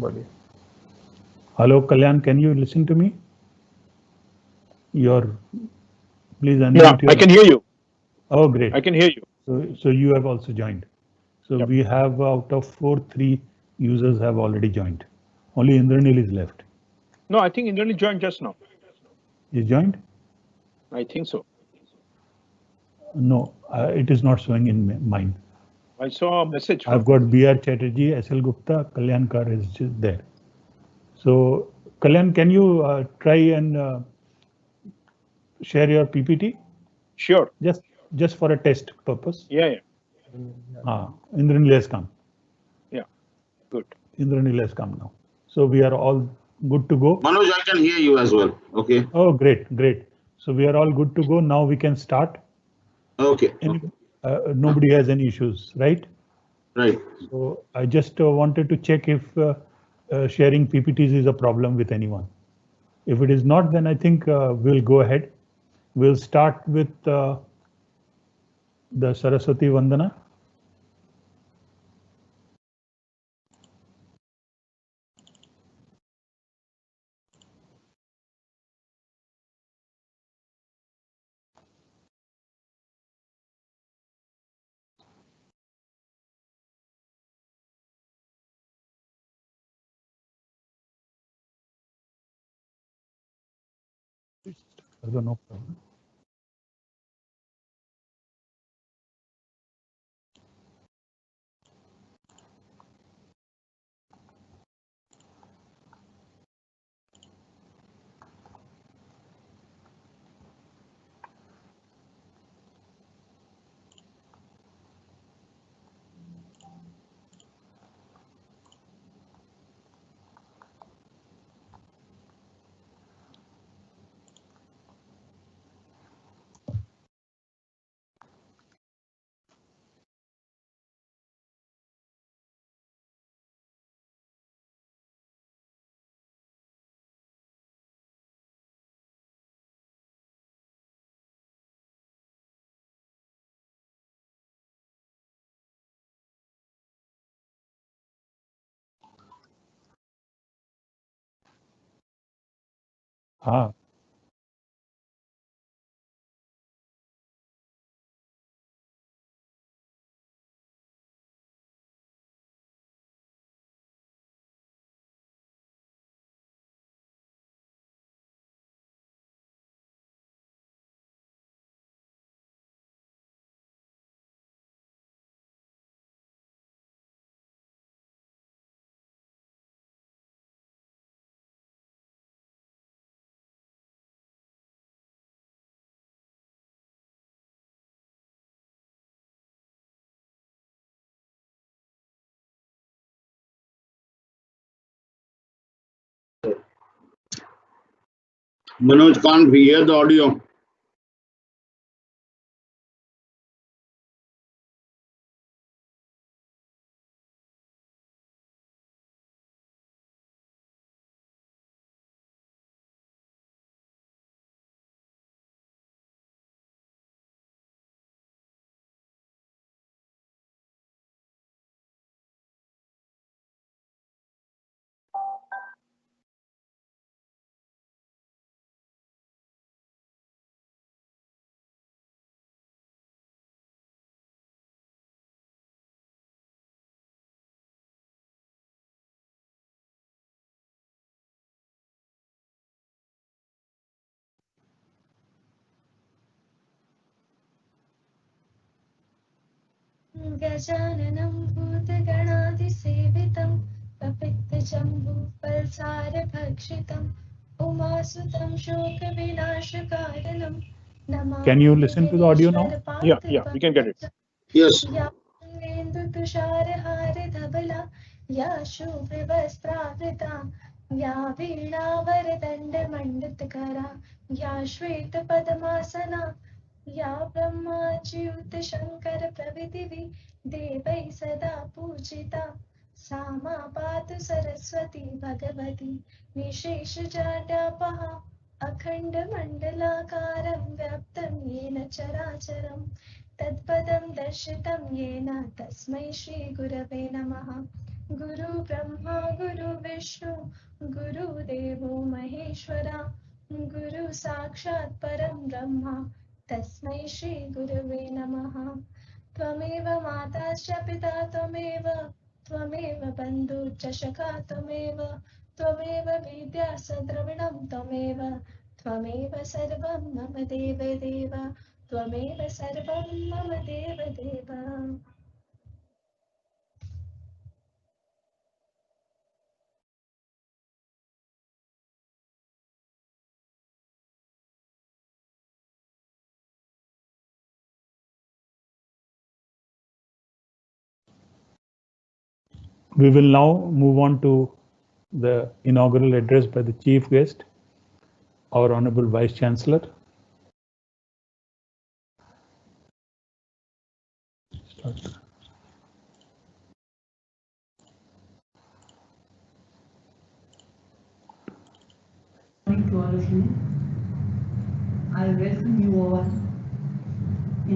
बोलिए. Hello, Kalyan, can you listen to me? Please unmute Yeah, I can hear you. Oh, great. I can hear you. So you have also joined. So Yep. we have out of 3 users have already joined. Only Indranil is left. No, I think Indranil joined just now. Is joined? I think so. No, it is not showing in mine. I saw a message. I've got BR Chatterjee, SL Gupta, Kalyan Kar is just there. So Kalyan, can you try and share your PPT? Sure. Just for a test purpose. Yeah. Indranil has come. Yeah, good. Indranil has come now. So we are all good to go. Manoj, I can hear you as well. Okay. Oh, great. So we are all good to go. Now we can start. Okay. Nobody has any issues, right? Right. So I just wanted to check if sharing PPTs is a problem with anyone. If it is not, then I think we'll go ahead. We'll start with the Saraswati Vandana. No problem. Manoj, can't we hear the audio? गजाननं भूतगणाधिसेवितं कपित्तजम्बूफलसारभक्षितम् उमासुतं शोकविनाशकारणं Namami. Can you listen to the audio now? Yeah, we can get it. Yes. या तुषारहारधवला या शुभ्रवस्त्रावृता या वीणावरदण्डमण्डितकरा या श्वेतपद्मासना या ब्रह्माच्युतशङ्कर प्रभृतिभिः देवैः सदा पूजिता सा मा पातु सरस्वती भगवती निशेषजाड्यापहा अखण्डमण्डलाकारं व्याप्तं येन चराचरम् तत्पदं दर्शितं येन तस्मै श्रीगुरवे नमः. गुरु ब्रह्मा गुरु विष्णु गुरुदेवो महेश्वरा गुरु साक्षात् परं ब्रह्म तस्मै श्री गुरुवे नमः। त्वमेव माता च पिता त्वमेव बन्धुश्च सखा त्वमेव विद्या च द्रविणं त्वमेव सर्वं मम देवदेव त्वमेव सर्वं मम देवदेव। We will now move on to the inaugural address by the chief guest, our Honorable Vice Chancellor. Start. Good morning to all of you. I welcome you all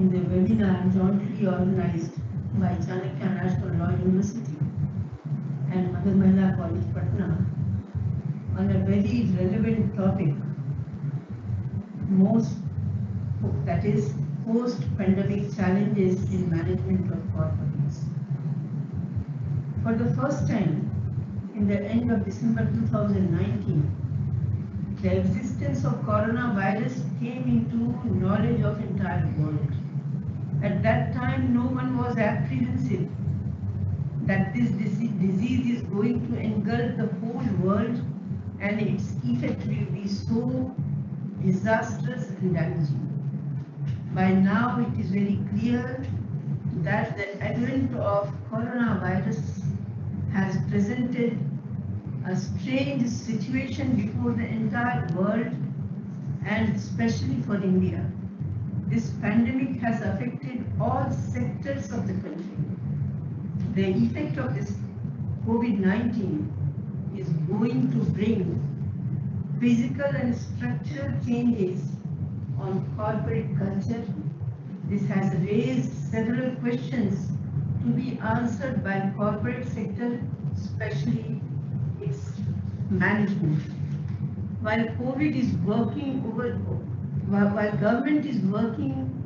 in the webinar jointly organized by Chanakya National Law University and MAHILA College, PATNA on a very relevant topic, that is post-pandemic challenges in management of corporates. For the first time, in the end of December 2019, the existence of coronavirus came into knowledge of entire world. At that time, no one was apprehensive that this disease is going to engulf the whole world and its effect will be so disastrous and damaging. By now, it is very clear that the advent of coronavirus has presented a strange situation before the entire world and especially for India. This pandemic has affected all sectors of the country. The effect of this Covid-19 is going to bring physical and structural changes on corporate culture. This has raised several questions to be answered by corporate sector, especially its management. While government is working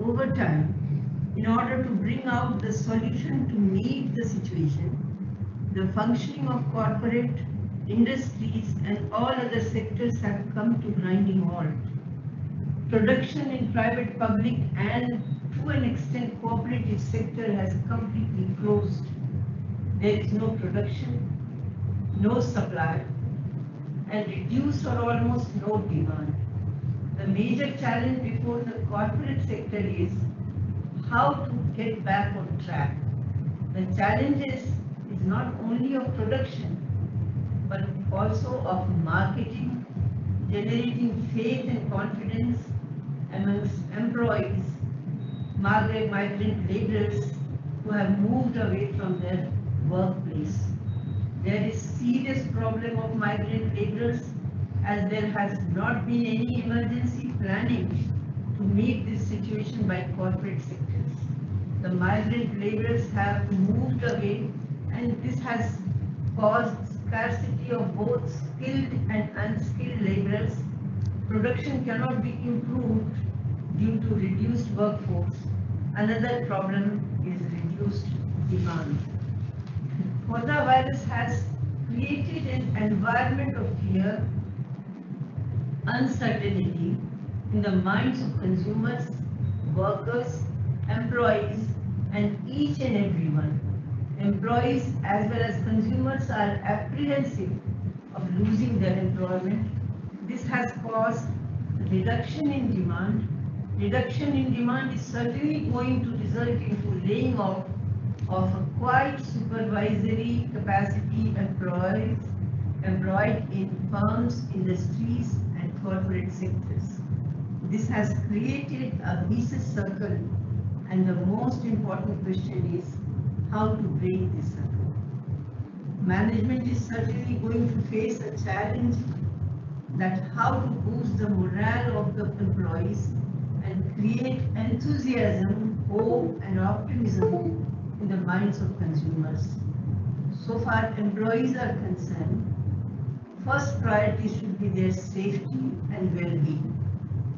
overtime in order to bring out the solution to meet the situation, the functioning of corporate industries and all other sectors have come to grinding halt. Production in private, public and to an extent cooperative sector has completely closed. There is no production, no supply, and reduced or almost no demand. The major challenge before the corporate sector is how to get back on track. The challenge is not only of production, but also of marketing, generating faith and confidence amongst employees, migrant laborers who have moved away from their workplace. There is serious problem of migrant laborers as there has not been any emergency planning to meet this situation by corporate sectors. The migrant laborers have moved away and this has caused scarcity of both skilled and unskilled laborers. Production cannot be improved due to reduced workforce. Another problem is reduced demand. Coronavirus has created an environment of fear, uncertainty in the minds of consumers, workers, employees, and each and everyone. Employees as well as consumers are apprehensive of losing their employment. This has caused reduction in demand. Reduction in demand is certainly going to result into laying off of a quite supervisory capacity employed in firms, industries, and corporate sectors. This has created a vicious circle, and the most important question is how to break this circle. Management is certainly going to face a challenge that how to boost the morale of the employees and create enthusiasm, hope, and optimism in the minds of consumers. so far employees are concerned, first priority should be their safety and well-being.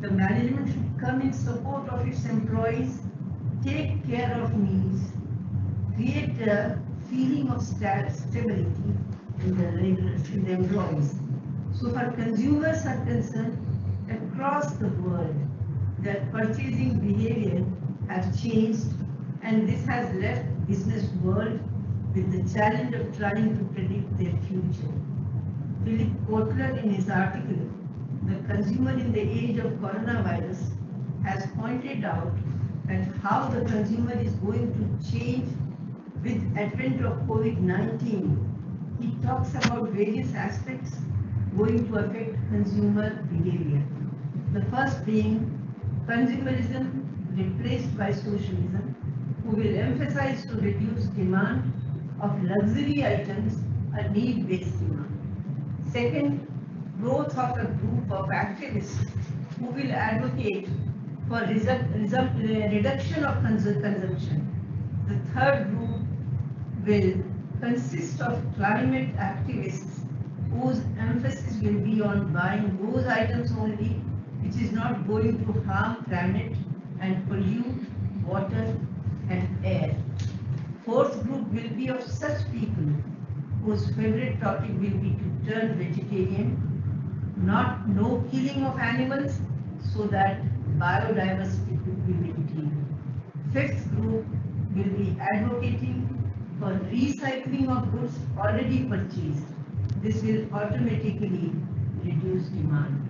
The management should come in support of its employees, take care of needs, create a feeling of stability in the employees. So far consumers are concerned, across the world, their purchasing behavior has changed, and this has left business world with the challenge of trying to predict their future. Philip Kotler, in his article, The Consumer in the Age of Coronavirus, has pointed out that how the consumer is going to change with advent of COVID-19. He talks about various aspects going to affect consumer behavior. The first being consumerism replaced by socialism, who will emphasize to reduce demand of luxury items, a need-based demand. Second, growth of a group of activists who will advocate for reduction of consumption. The third group will consist of climate activists whose emphasis will be on buying those items only which is not going to harm planet and pollute water and air. Fourth group will be of such people whose favorite topic will be to turn vegetarian, no killing of animals, so that biodiversity could be maintained. Fifth group will be advocating for recycling of goods already purchased. This will automatically reduce demand.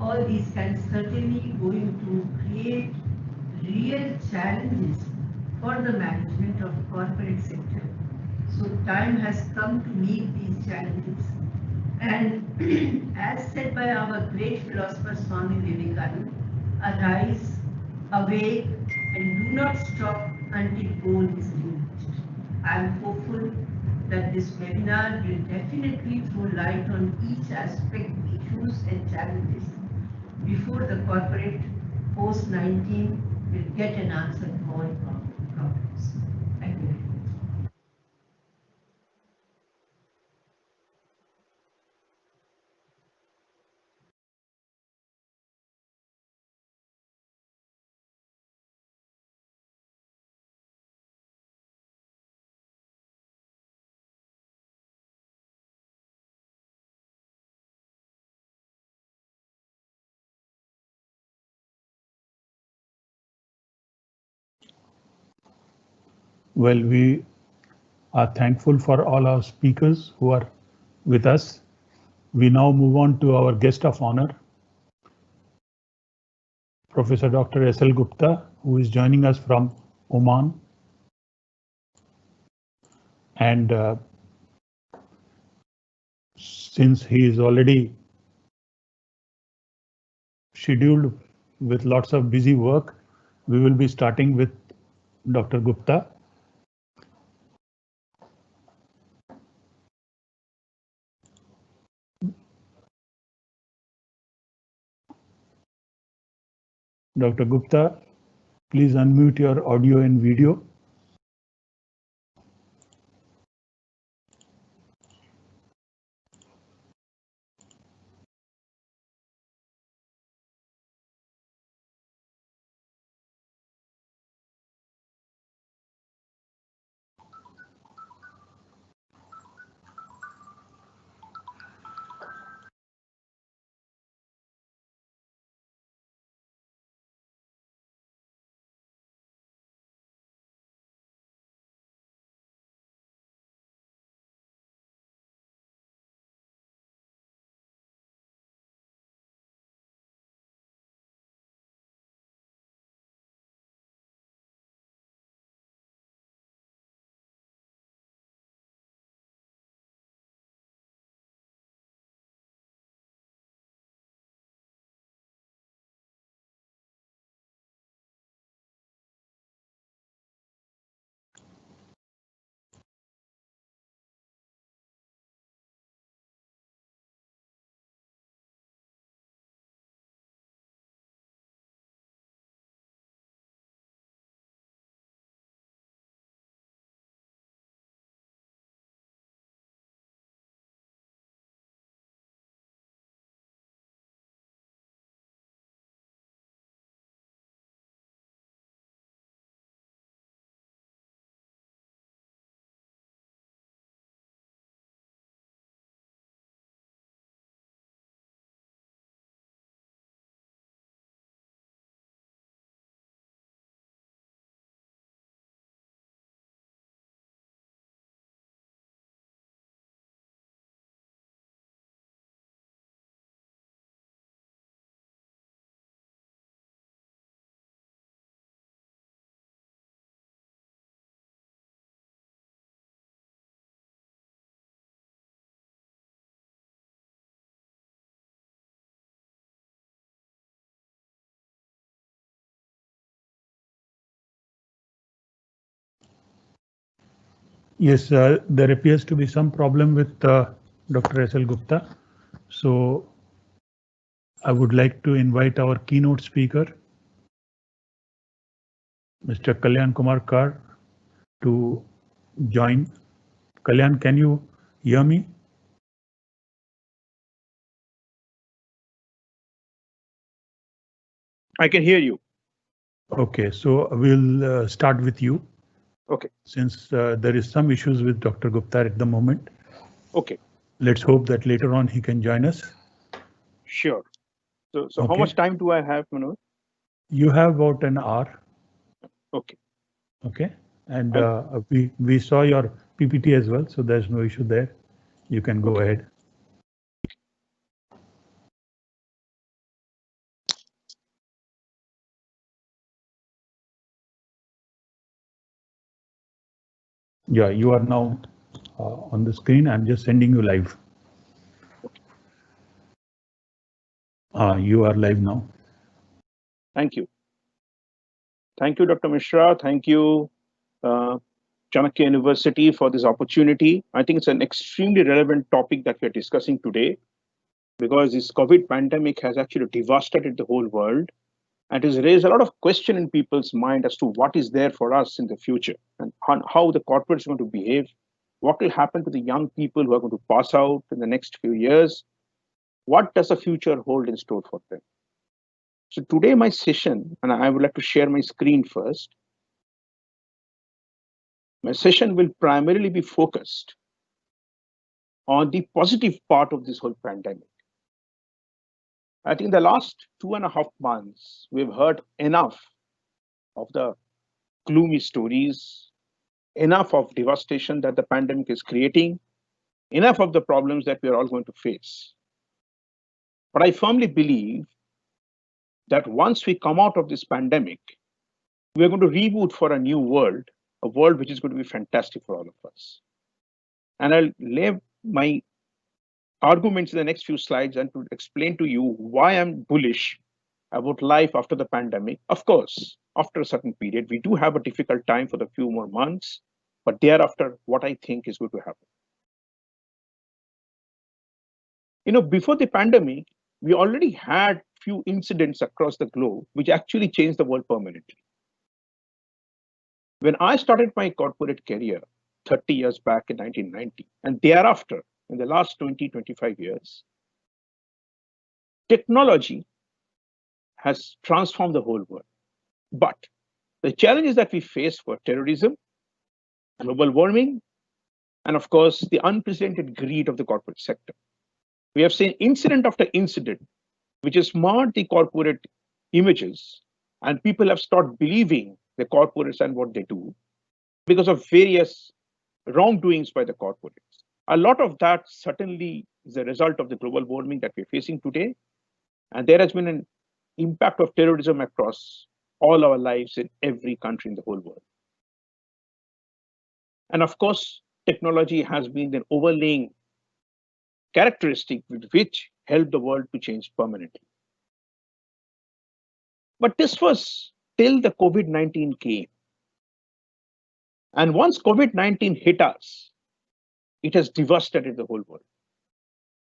All these can certainly going to create real challenges for the management of corporate sector. So time has come to meet these challenges. And as said by our great philosopher Swami Vivekananda, arise, awake, and do not stop until goal is reached. I am hopeful that this webinar will definitely throw light on each aspect, issues and challenges before the corporate post-19 will get an answer to all problems. Thank you. Well, we are thankful for all our speakers who are with us. We now move on to our guest of honor, Professor Dr. S.L. Gupta, who is joining us from Oman. And since he is already scheduled with lots of busy work, we will be starting with Dr. Gupta. Dr. Gupta, please unmute your audio and video. Yes, there appears to be some problem with Dr. S.L. Gupta. So I would like to invite our keynote speaker, Mr. Kalyan Kumar Kar, to join. Kalyan, can you hear me? I can hear you. Okay, so we'll start with you. Okay. Since there is some issues with Dr. Gupta at the moment. Okay. Let's hope that later on he can join us. Sure. So Okay. How much time do I have, Manoj? You have about an hour. Okay. Okay. And we saw your PPT as well, so there's no issue there. You can go ahead. Yeah, you are now on the screen. I'm just sending you live. You are live now. Thank you. Thank you, Dr. Mishra. Thank you, Chanakya University, for this opportunity. I think it's an extremely relevant topic that we're discussing today, because this COVID pandemic has actually devastated the whole world and has raised a lot of question in people's mind as to what is there for us in the future and how the corporates are going to behave, what will happen to the young people who are going to pass out in the next few years, what does the future hold in store for them. So today my session, and I would like to share my screen first. My session will primarily be focused on the positive part of this whole pandemic. I think the last 2.5 months, we've heard enough of the gloomy stories, enough of devastation that the pandemic is creating, enough of the problems that we are all going to face. But I firmly believe that once we come out of this pandemic, we're going to reboot for a new world, a world which is going to be fantastic for all of us. And I'll lay my arguments in the next few slides and to explain to you why I'm bullish about life after the pandemic. Of course, after a certain period, we do have a difficult time for the few more months, but thereafter, what I think is going to happen. Before the pandemic, we already had few incidents across the globe which actually changed the world permanently. When I started my corporate career 30 years back in 1990, and thereafter, in the last 20-25 years, technology has transformed the whole world. But the challenges that we face were terrorism, global warming, and of course, the unprecedented greed of the corporate sector. We have seen incident after incident, which has marred the corporate images, and people have started believing the corporates and what they do because of various wrongdoings by the corporates. A lot of that certainly is a result of the global warming that we're facing today. And there has been an impact of terrorism across all our lives in every country in the whole world. And of course, technology has been an overlaying characteristic with which helped the world to change permanently. But this was till the COVID-19 came. And once COVID-19 hit us, it has devastated the whole world.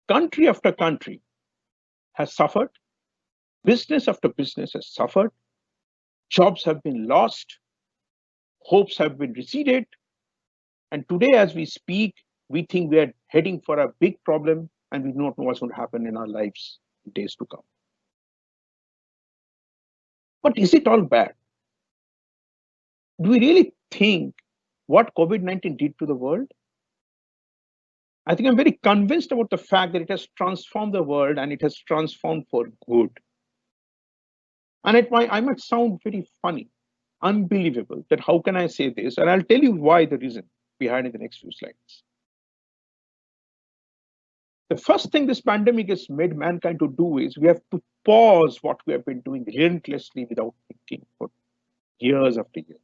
Country after country has suffered. Business after business has suffered. Jobs have been lost. Hopes have been receded. And today, as we speak, we think we are heading for a big problem and we do not know what's going to happen in our lives in days to come. But is it all bad? Do we really think what COVID-19 did to the world? I think I'm very convinced about the fact that it has transformed the world and it has transformed for good. And I might sound very funny, unbelievable, that how can I say this? And I'll tell you why, the reason behind in the next few slides. The first thing this pandemic has made mankind to do is we have to pause what we have been doing relentlessly without thinking for years after years.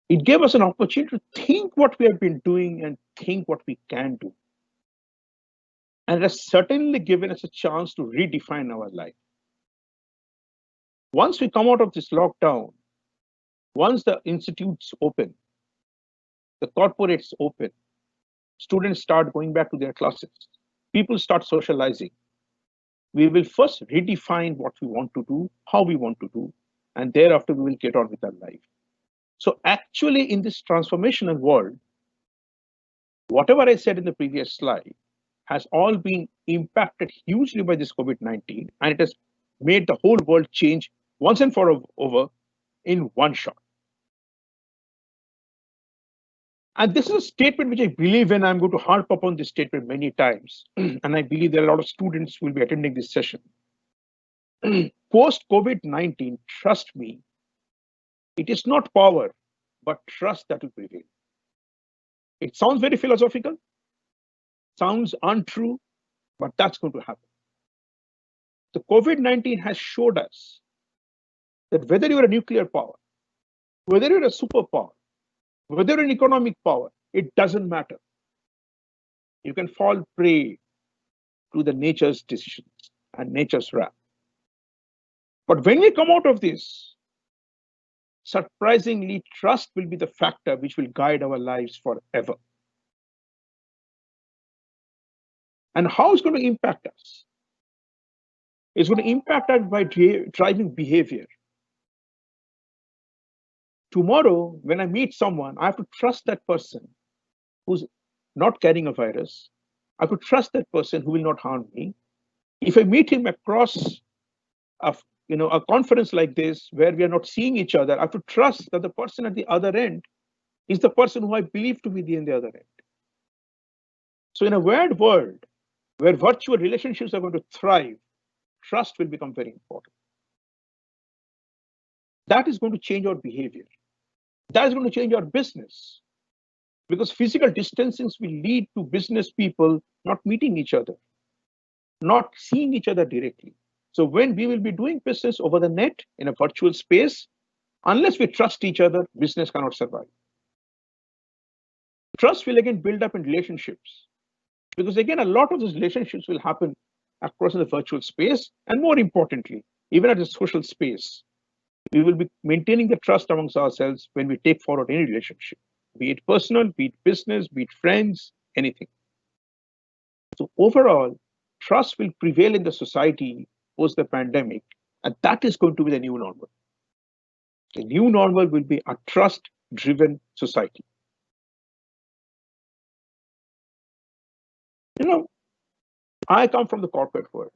It gave us an opportunity to think what we have been doing and think what we can do. And it has certainly given us a chance to redefine our life. Once we come out of this lockdown, once the institutes open, the corporates open, students start going back to their classes, people start socializing, we will first redefine what we want to do, how we want to do, and thereafter we will get on with our life. So actually in this transformational world, whatever I said in the previous slide has all been impacted hugely by this COVID-19, and it has made the whole world change once and for over in one shot. And this is a statement which I believe in. I'm going to harp upon this statement many times. And I believe there are a lot of students who will be attending this session. Post COVID-19, trust me, it is not power, but trust that will prevail. It sounds very philosophical, sounds untrue, but that's going to happen. The COVID-19 has showed us that whether you're a nuclear power, whether you're a superpower, whether you're an economic power, it doesn't matter. You can fall prey to the nature's decisions and nature's wrath. But when we come out of this, surprisingly, trust will be the factor which will guide our lives forever. And how it's going to impact us? It's going to impact us by driving behavior. Tomorrow, when I meet someone, I have to trust that person who's not carrying a virus. I have to trust that person who will not harm me. If I meet him across a conference like this, where we are not seeing each other, I have to trust that the person at the other end is the person who I believe to be in the other end. So in a weird world where virtual relationships are going to thrive, trust will become very important. That is going to change our behavior. That is going to change our business, because physical distancing will lead to business people not meeting each other, not seeing each other directly. So when we will be doing business over the net in a virtual space, unless we trust each other, business cannot survive. Trust will again build up in relationships, because again, a lot of those relationships will happen across the virtual space, and more importantly, even at the social space. We will be maintaining the trust amongst ourselves when we take forward any relationship, be it personal, be it business, be it friends, anything. So overall, trust will prevail in the society post the pandemic, and that is going to be the new normal. The new normal will be a trust-driven society. I come from the corporate world.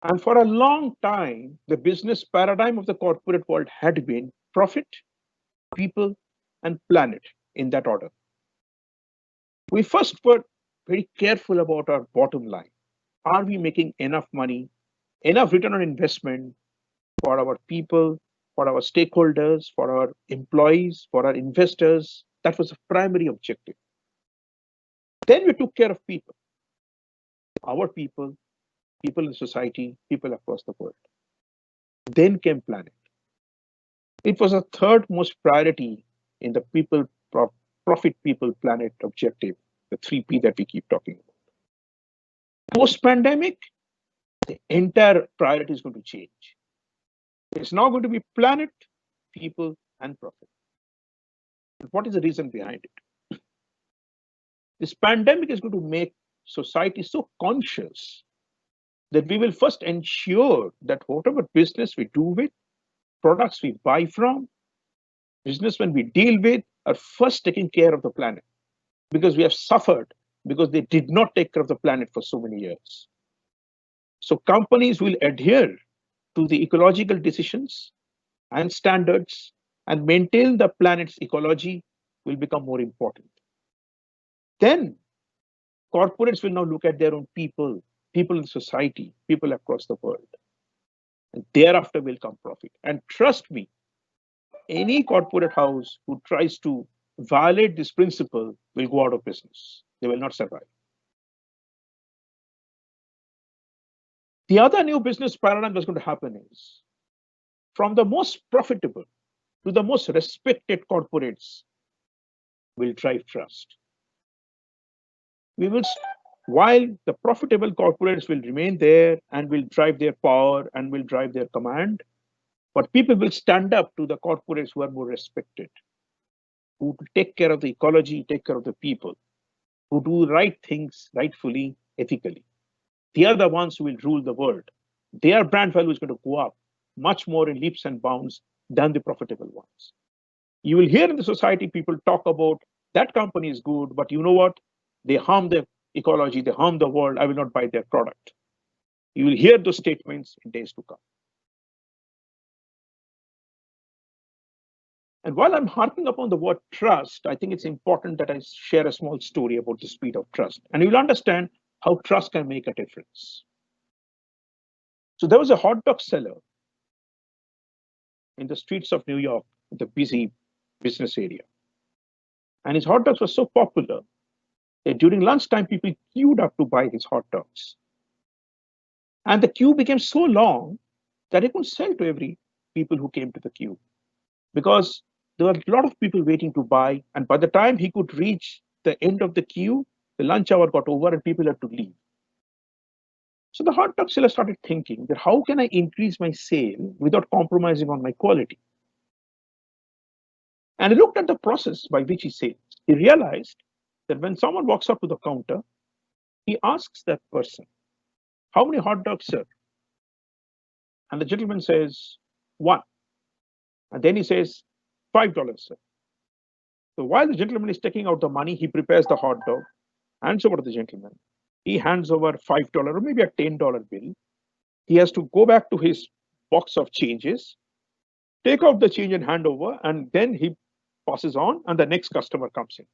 And for a long time, the business paradigm of the corporate world had been profit, people, and planet in that order. We first were very careful about our bottom line. Are we making enough money, enough return on investment for our people, for our stakeholders, for our employees, for our investors? That was the primary objective. Then we took care of people, our people in society, people across the world. Then came planet. It was a third most priority in the people, profit, people, planet objective, the 3P that we keep talking about. Post-pandemic, the entire priority is going to change. It's now going to be planet, people, and profit. And what is the reason behind it? This pandemic is going to make society so conscious that we will first ensure that whatever business we do with, products we buy from, businessmen we deal with, are first taking care of the planet, because we have suffered because they did not take care of the planet for so many years. So companies will adhere to the ecological decisions and standards, and maintain the planet's ecology will become more important. Then corporates will now look at their own people in society, people across the world. And thereafter will come profit. And trust me, any corporate house who tries to violate this principle will go out of business. They will not survive. The other new business paradigm that's going to happen is, from the most profitable to the most respected corporates will drive trust. While the profitable corporates will remain there and will drive their power and will drive their command, but people will stand up to the corporates who are more respected. who take care of the ecology, take care of the people, who do right things rightfully, ethically. They are the ones who will rule the world. Their brand value is going to go up much more in leaps and bounds than the profitable ones. You will hear in the society people talk about that company is good, but you know what? They harm the ecology, they harm the world. I will not buy their product. You will hear those statements in days to come. And while I'm harping upon the word trust, I think it's important that I share a small story about the speed of trust. And you'll understand how trust can make a difference. So there was a hot dog seller in the streets of New York, the busy business area. And his hot dogs were so popular that during lunchtime, people queued up to buy his hot dogs. And the queue became so long that he couldn't sell to every people who came to the queue, because there were a lot of people waiting to buy. And by the time he could reach the end of the queue, the lunch hour got over and people had to leave. So the hot dog seller started thinking that how can I increase my sale without compromising on my quality? And he looked at the process by which he sells. He realized that when someone walks up to the counter, he asks that person, how many hot dogs, sir? And the gentleman says, 1. And then he says, $5, sir. So while the gentleman is taking out the money, he prepares the hot dog, hands over to the gentleman. He hands over $5 or maybe a $10 bill. He has to go back to his box of changes, take out the change and hand over, and then he passes on and the next customer comes in.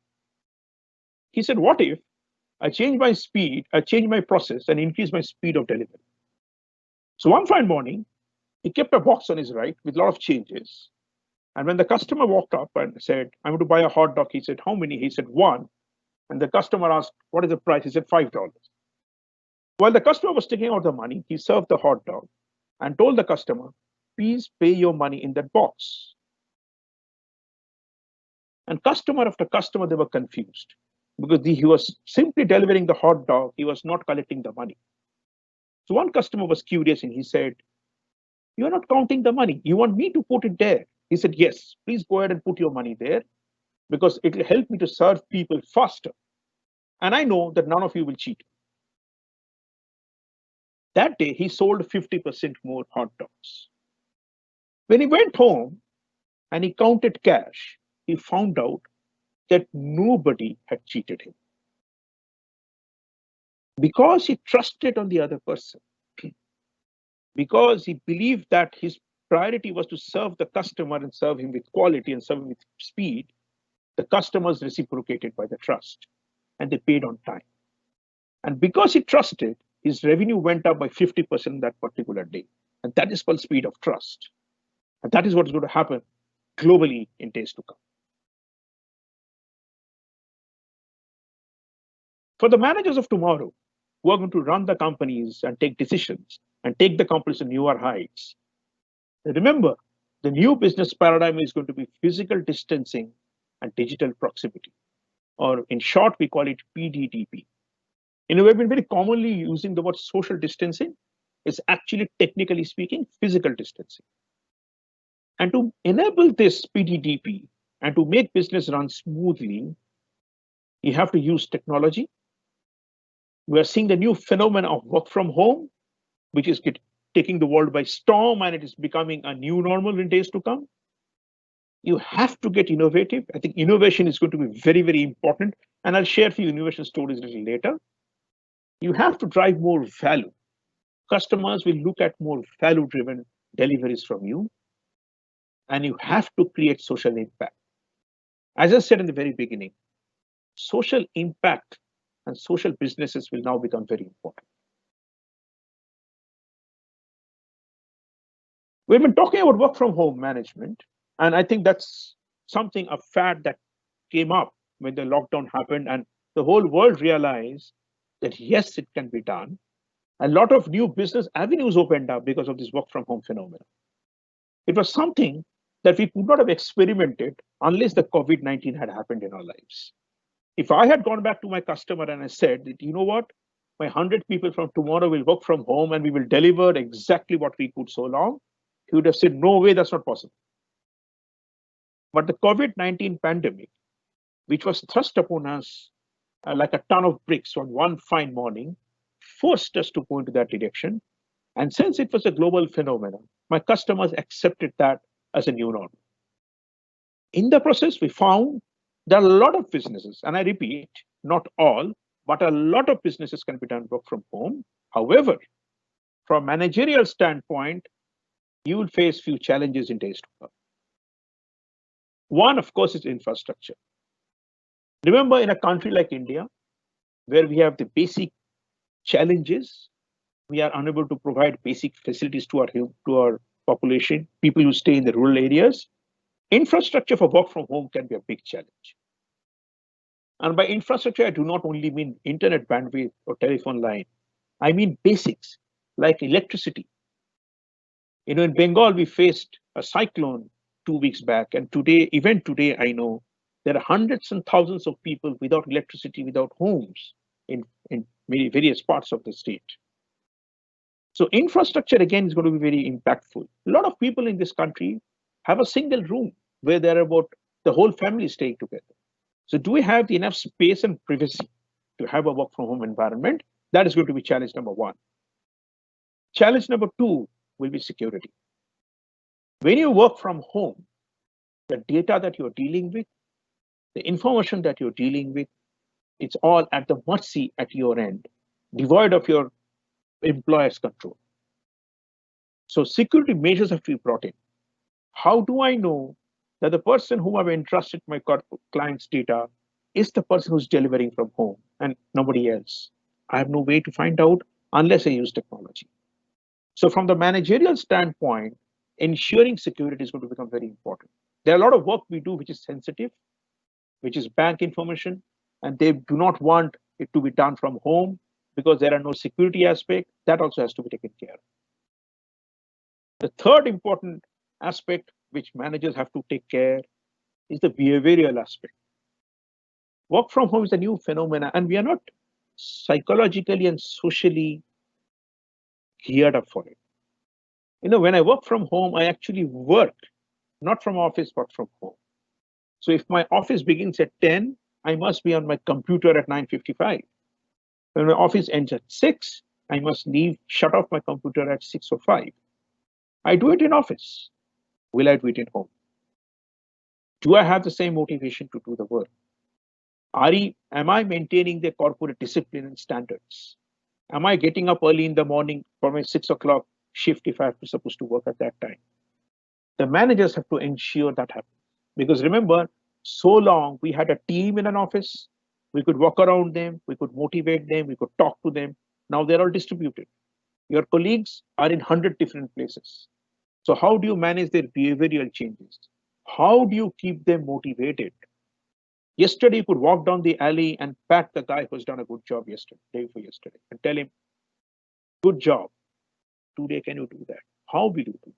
He said, what if I change my speed, I change my process and increase my speed of delivery? So one fine morning, he kept a box on his right with a lot of changes. And when the customer walked up and said, I'm going to buy a hot dog, he said, how many? He said, 1. And the customer asked, what is the price? He said, $5. While the customer was taking out the money, he served the hot dog and told the customer, please pay your money in that box. And customer after customer, they were confused because he was simply delivering the hot dog. He was not collecting the money. So one customer was curious and he said, you're not counting the money. You want me to put it there? He said, yes, please go ahead and put your money there because it will help me to serve people faster. And I know that none of you will cheat. That day, he sold 50% more hot dogs. When he went home and he counted cash, he found out that nobody had cheated him because he trusted on the other person, because he believed that his priority was to serve the customer and serve him with quality and serve him with speed. The customers reciprocated by the trust and they paid on time. And because he trusted, his revenue went up by 50% that particular day. And that is called speed of trust. And that is what is going to happen globally in days to come. For the managers of tomorrow who are going to run the companies and take decisions and take the companies to newer heights, remember, the new business paradigm is going to be physical distancing and digital proximity, or in short, we call it PDDP. We've been very commonly using the word social distancing. It's actually, technically speaking, physical distancing. And to enable this PDDP and to make business run smoothly, you have to use technology. We are seeing the new phenomenon of work from home, which is taking the world by storm, and it is becoming a new normal in days to come. You have to get innovative. I think innovation is going to be very, very important. And I'll share a few innovation stories a little later. You have to drive more value. Customers will look at more value-driven deliveries from you. And you have to create social impact. As I said in the very beginning, social impact and social businesses will now become very important. We've been talking about work from home management, and I think that's something, a fad that came up when the lockdown happened and the whole world realized that yes, it can be done. A lot of new business avenues opened up because of this work from home phenomenon. It was something that we could not have experimented unless the COVID-19 had happened in our lives. If I had gone back to my customer and I said that, you know what, my 100 people from tomorrow will work from home and we will deliver exactly what we could so long, he would have said, no way, that's not possible. But the COVID-19 pandemic, which was thrust upon us like a ton of bricks on one fine morning, forced us to go into that direction. And since it was a global phenomenon, my customers accepted that as a new norm. In the process, we found there are a lot of businesses, and I repeat, not all, but a lot of businesses can be done work from home. However, from a managerial standpoint, you will face few challenges in days to come. One, of course, is infrastructure. Remember, in a country like India, where we have the basic challenges, we are unable to provide basic facilities to our population, people who stay in the rural areas. Infrastructure for work from home can be a big challenge. And by infrastructure, I do not only mean internet bandwidth or telephone line. I mean basics like electricity. In Bengal, we faced a cyclone 2 weeks back, and even today, I know there are hundreds and thousands of people without electricity, without homes in many various parts of the state. So infrastructure, again, is going to be very impactful. A lot of people in this country have a single room where they're about the whole family staying together. So do we have enough space and privacy to have a work from home environment? That is going to be challenge number one. Challenge number two will be security. When you work from home, the data that you're dealing with, the information that you're dealing with, it's all at the mercy at your end, devoid of your employer's control. So security measures have to be brought in. How do I know that the person whom I've entrusted my client's data is the person who's delivering from home and nobody else? I have no way to find out unless I use technology. So from the managerial standpoint, ensuring security is going to become very important. There are a lot of work we do which is sensitive, which is bank information, and they do not want it to be done from home because there are no security aspect. That also has to be taken care of. The third important aspect which managers have to take care is the behavioral aspect. Work from home is a new phenomenon, and we are not psychologically and socially geared up for it. When I work from home, I actually work not from office, but from home. So if my office begins at 10, I must be on my computer at 9:55. When my office ends at 6, I must shut off my computer at 6:05. I do it in office. Will I do it in home? Do I have the same motivation to do the work? Am I maintaining the corporate discipline and standards? Am I getting up early in the morning for my 6 o'clock shift if I'm supposed to work at that time? The managers have to ensure that happens. Because remember, so long we had a team in an office, we could walk around them, we could motivate them, we could talk to them. Now they're all distributed. Your colleagues are in 100 different places. So how do you manage their behavioral changes? How do you keep them motivated? Yesterday, you could walk down the alley and pat the guy who's done a good job day before yesterday, and tell him, good job. Today, can you do that? How will you do that?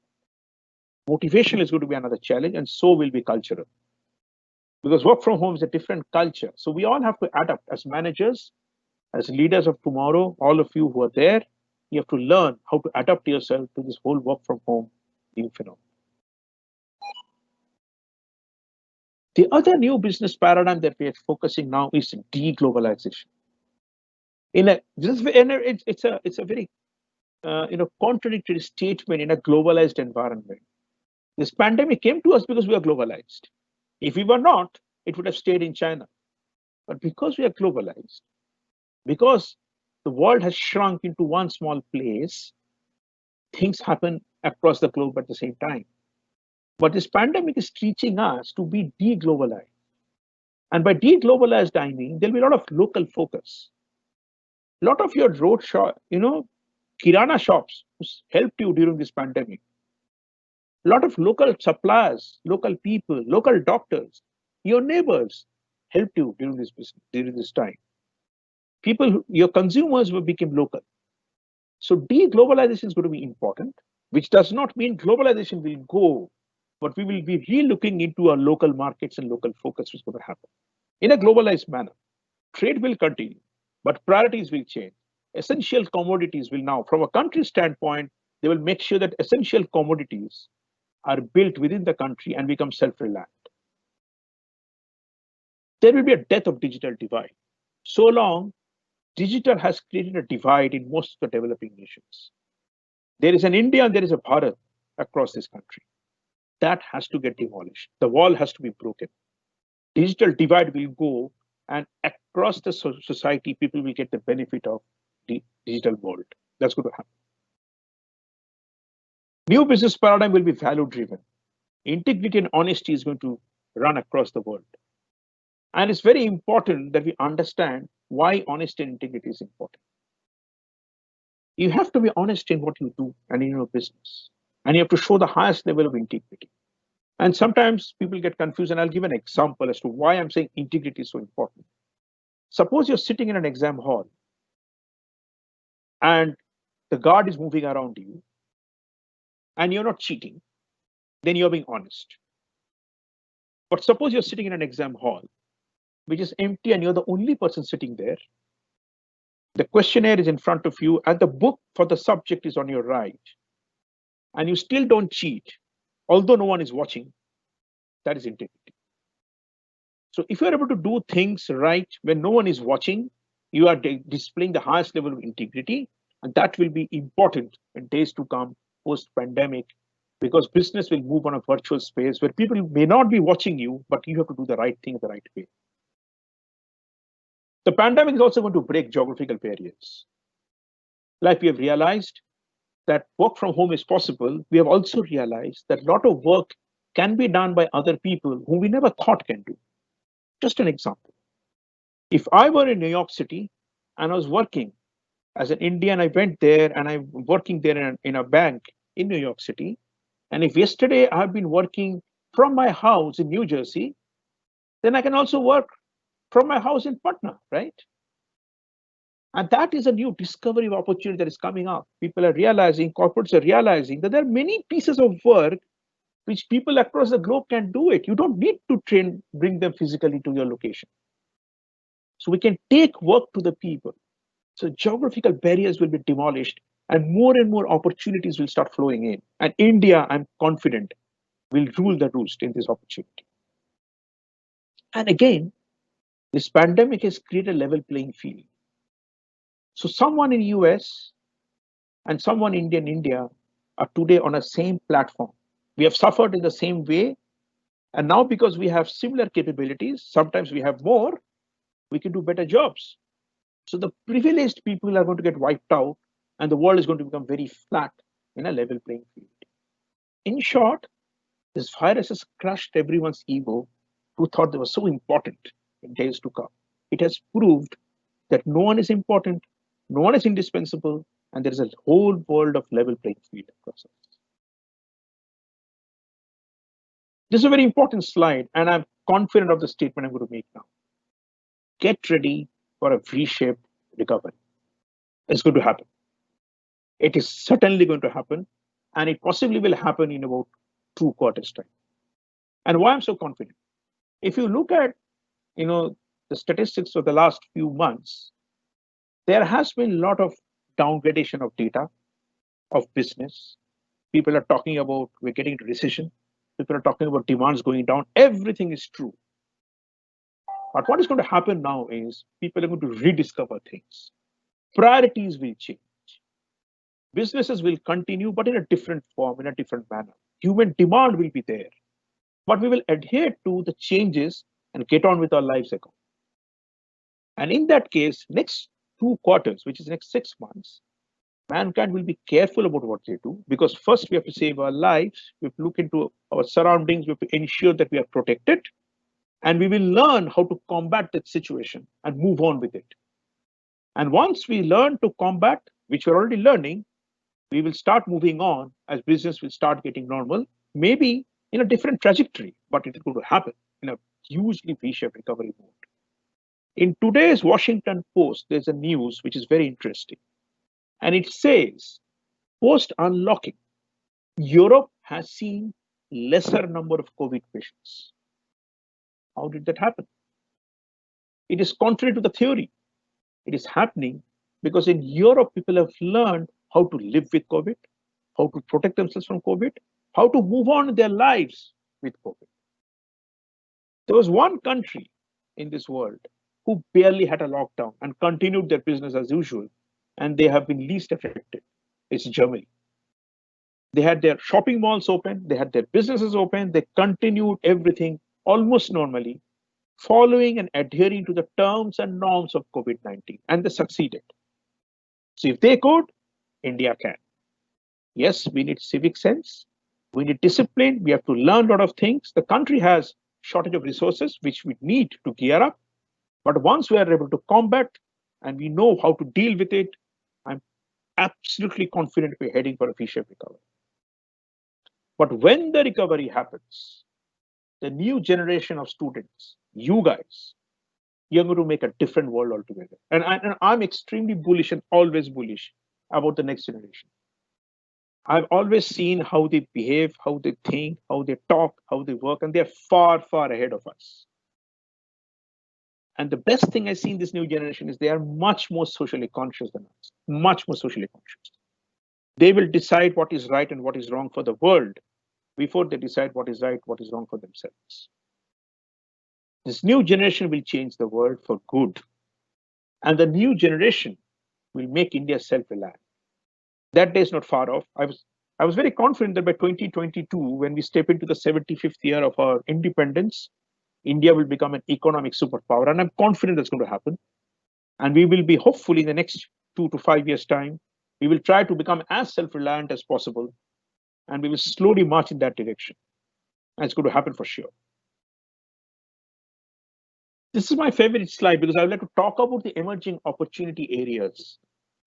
Motivation is going to be another challenge, and so will be cultural. Because work from home is a different culture. So we all have to adapt as managers, as leaders of tomorrow, all of you who are there, you have to learn how to adapt yourself to this whole work from home new phenomenon. The other new business paradigm that we are focusing now is deglobalization. It's a very contradictory statement in a globalized environment. This pandemic came to us because we are globalized. If we were not, it would have stayed in China. But because we are globalized, because the world has shrunk into one small place, things happen across the globe at the same time. But this pandemic is teaching us to be deglobalized. And by deglobalized, I mean there'll be a lot of local focus. A lot of your kirana shops helped you during this pandemic. A lot of local suppliers, local people, local doctors, your neighbors helped you during this time. Your consumers became local. So deglobalization is going to be important, which does not mean globalization will go, but we will be re-looking into our local markets and local focus is going to happen. In a globalized manner, trade will continue, but priorities will change. Essential commodities will now, from a country standpoint, they will make sure that essential commodities are built within the country and become self-reliant. there will be a death of digital divide. So long, digital has created a divide in most of the developing nations. There is an India and there is a Bharat across this country. That has to get demolished. The wall has to be broken. Digital divide will go, and across the society, people will get the benefit of the digital world. That's going to happen. New business paradigm will be value driven. Integrity and honesty is going to run across the world. And it's very important that we understand why honesty and integrity is important. You have to be honest in what you do and in your business. And you have to show the highest level of integrity. And sometimes people get confused, and I'll give an example as to why I'm saying integrity is so important. Suppose you're sitting in an exam hall and the guard is moving around you and you're not cheating, then you're being honest. But suppose you're sitting in an exam hall which is empty and you're the only person sitting there. The questionnaire is in front of you and the book for the subject is on your right. And you still don't cheat, although no one is watching. That is integrity. So if you're able to do things right when no one is watching, you are displaying the highest level of integrity. And that will be important in days to come post-pandemic, because business will move on a virtual space where people may not be watching you, but you have to do the right thing the right way. The pandemic is also going to break geographical barriers. Like we have realized that work from home is possible, we have also realized that a lot of work can be done by other people whom we never thought can do. Just an example. If I were in New York City and I was working as an Indian, I went there and I'm working there in a bank in New York City. And if yesterday I've been working from my house in New Jersey, then I can also work from my house in Patna, right? And that is a new discovery of opportunity that is coming up. People are realizing, corporates are realizing that there are many pieces of work which people across the globe can do it. You don't need to bring them physically to your location. So we can take work to the people. So geographical barriers will be demolished and more opportunities will start flowing in. And India, I'm confident, will rule the roost in this opportunity. And again, this pandemic has created a level playing field. So someone in US and someone in India are today on a same platform. We have suffered in the same way. And now because we have similar capabilities, sometimes we have more, we can do better jobs. So the privileged people are going to get wiped out and the world is going to become very flat in a level playing field. In short, this virus has crushed everyone's ego who thought they were so important in days to come. It has proved that no one is important, no one is indispensable, and there is a whole world of level playing field across us. This is a very important slide, and I'm confident of the statement I'm going to make now. Get ready for a V-shaped recovery. It's going to happen. It is certainly going to happen, and it possibly will happen in about 2 quarters' time. And why I'm so confident? If you look at, the statistics of the last few months, there has been a lot of downgradation of data, of business. People are talking about we're getting into recession. People are talking about demands going down. Everything is true. But what is going to happen now is people are going to rediscover things. Priorities will change. Businesses will continue, but in a different form, in a different manner. Human demand will be there, but we will adhere to the changes and get on with our lives again. And in that case, next 2 quarters, which is next 6 months, mankind will be careful about what they do, because first we have to save our lives, we have to look into our surroundings, we have to ensure that we are protected, and we will learn how to combat that situation and move on with it. And once we learn to combat, which we're already learning, we will start moving on as business will start getting normal, maybe in a different trajectory, but it is going to happen in a hugely V-shaped recovery mode. In today's Washington Post, there's a news which is very interesting. And it says, post-unlocking, Europe has seen lesser number of COVID patients. How did that happen? It is contrary to the theory. It is happening because in Europe, people have learned how to live with COVID, how to protect themselves from COVID, how to move on in their lives with COVID. There was one country in this world who barely had a lockdown and continued their business as usual, and they have been least affected. It's Germany. They had their shopping malls open, they had their businesses open, they continued everything almost normally, following and adhering to the terms and norms of COVID-19, and they succeeded. So if they could, India can. Yes, we need civic sense, we need discipline, we have to learn a lot of things. The country has shortage of resources, which we need to gear up. But once we are able to combat and we know how to deal with it, I'm absolutely confident we're heading for a V-shaped recovery. But when the recovery happens, the new generation of students, you guys, you're going to make a different world altogether. And I'm extremely bullish and always bullish about the next generation. I've always seen how they behave, how they think, how they talk, how they work, and they're far, far ahead of us. And the best thing I see in this new generation is they are much more socially conscious than us, much more socially conscious. They will decide what is right and what is wrong for the world before they decide what is right, what is wrong for themselves. This new generation will change the world for good. And the new generation will make India self-reliant. That day is not far off. I was very confident that by 2022, when we step into the 75th year of our independence, India will become an economic superpower. And I'm confident that's going to happen. And we will be hopefully in the next 2 to 5 years' time, we will try to become as self-reliant as possible. And we will slowly march in that direction. And it's going to happen for sure. This is my favorite slide because I would like to talk about the emerging opportunity areas.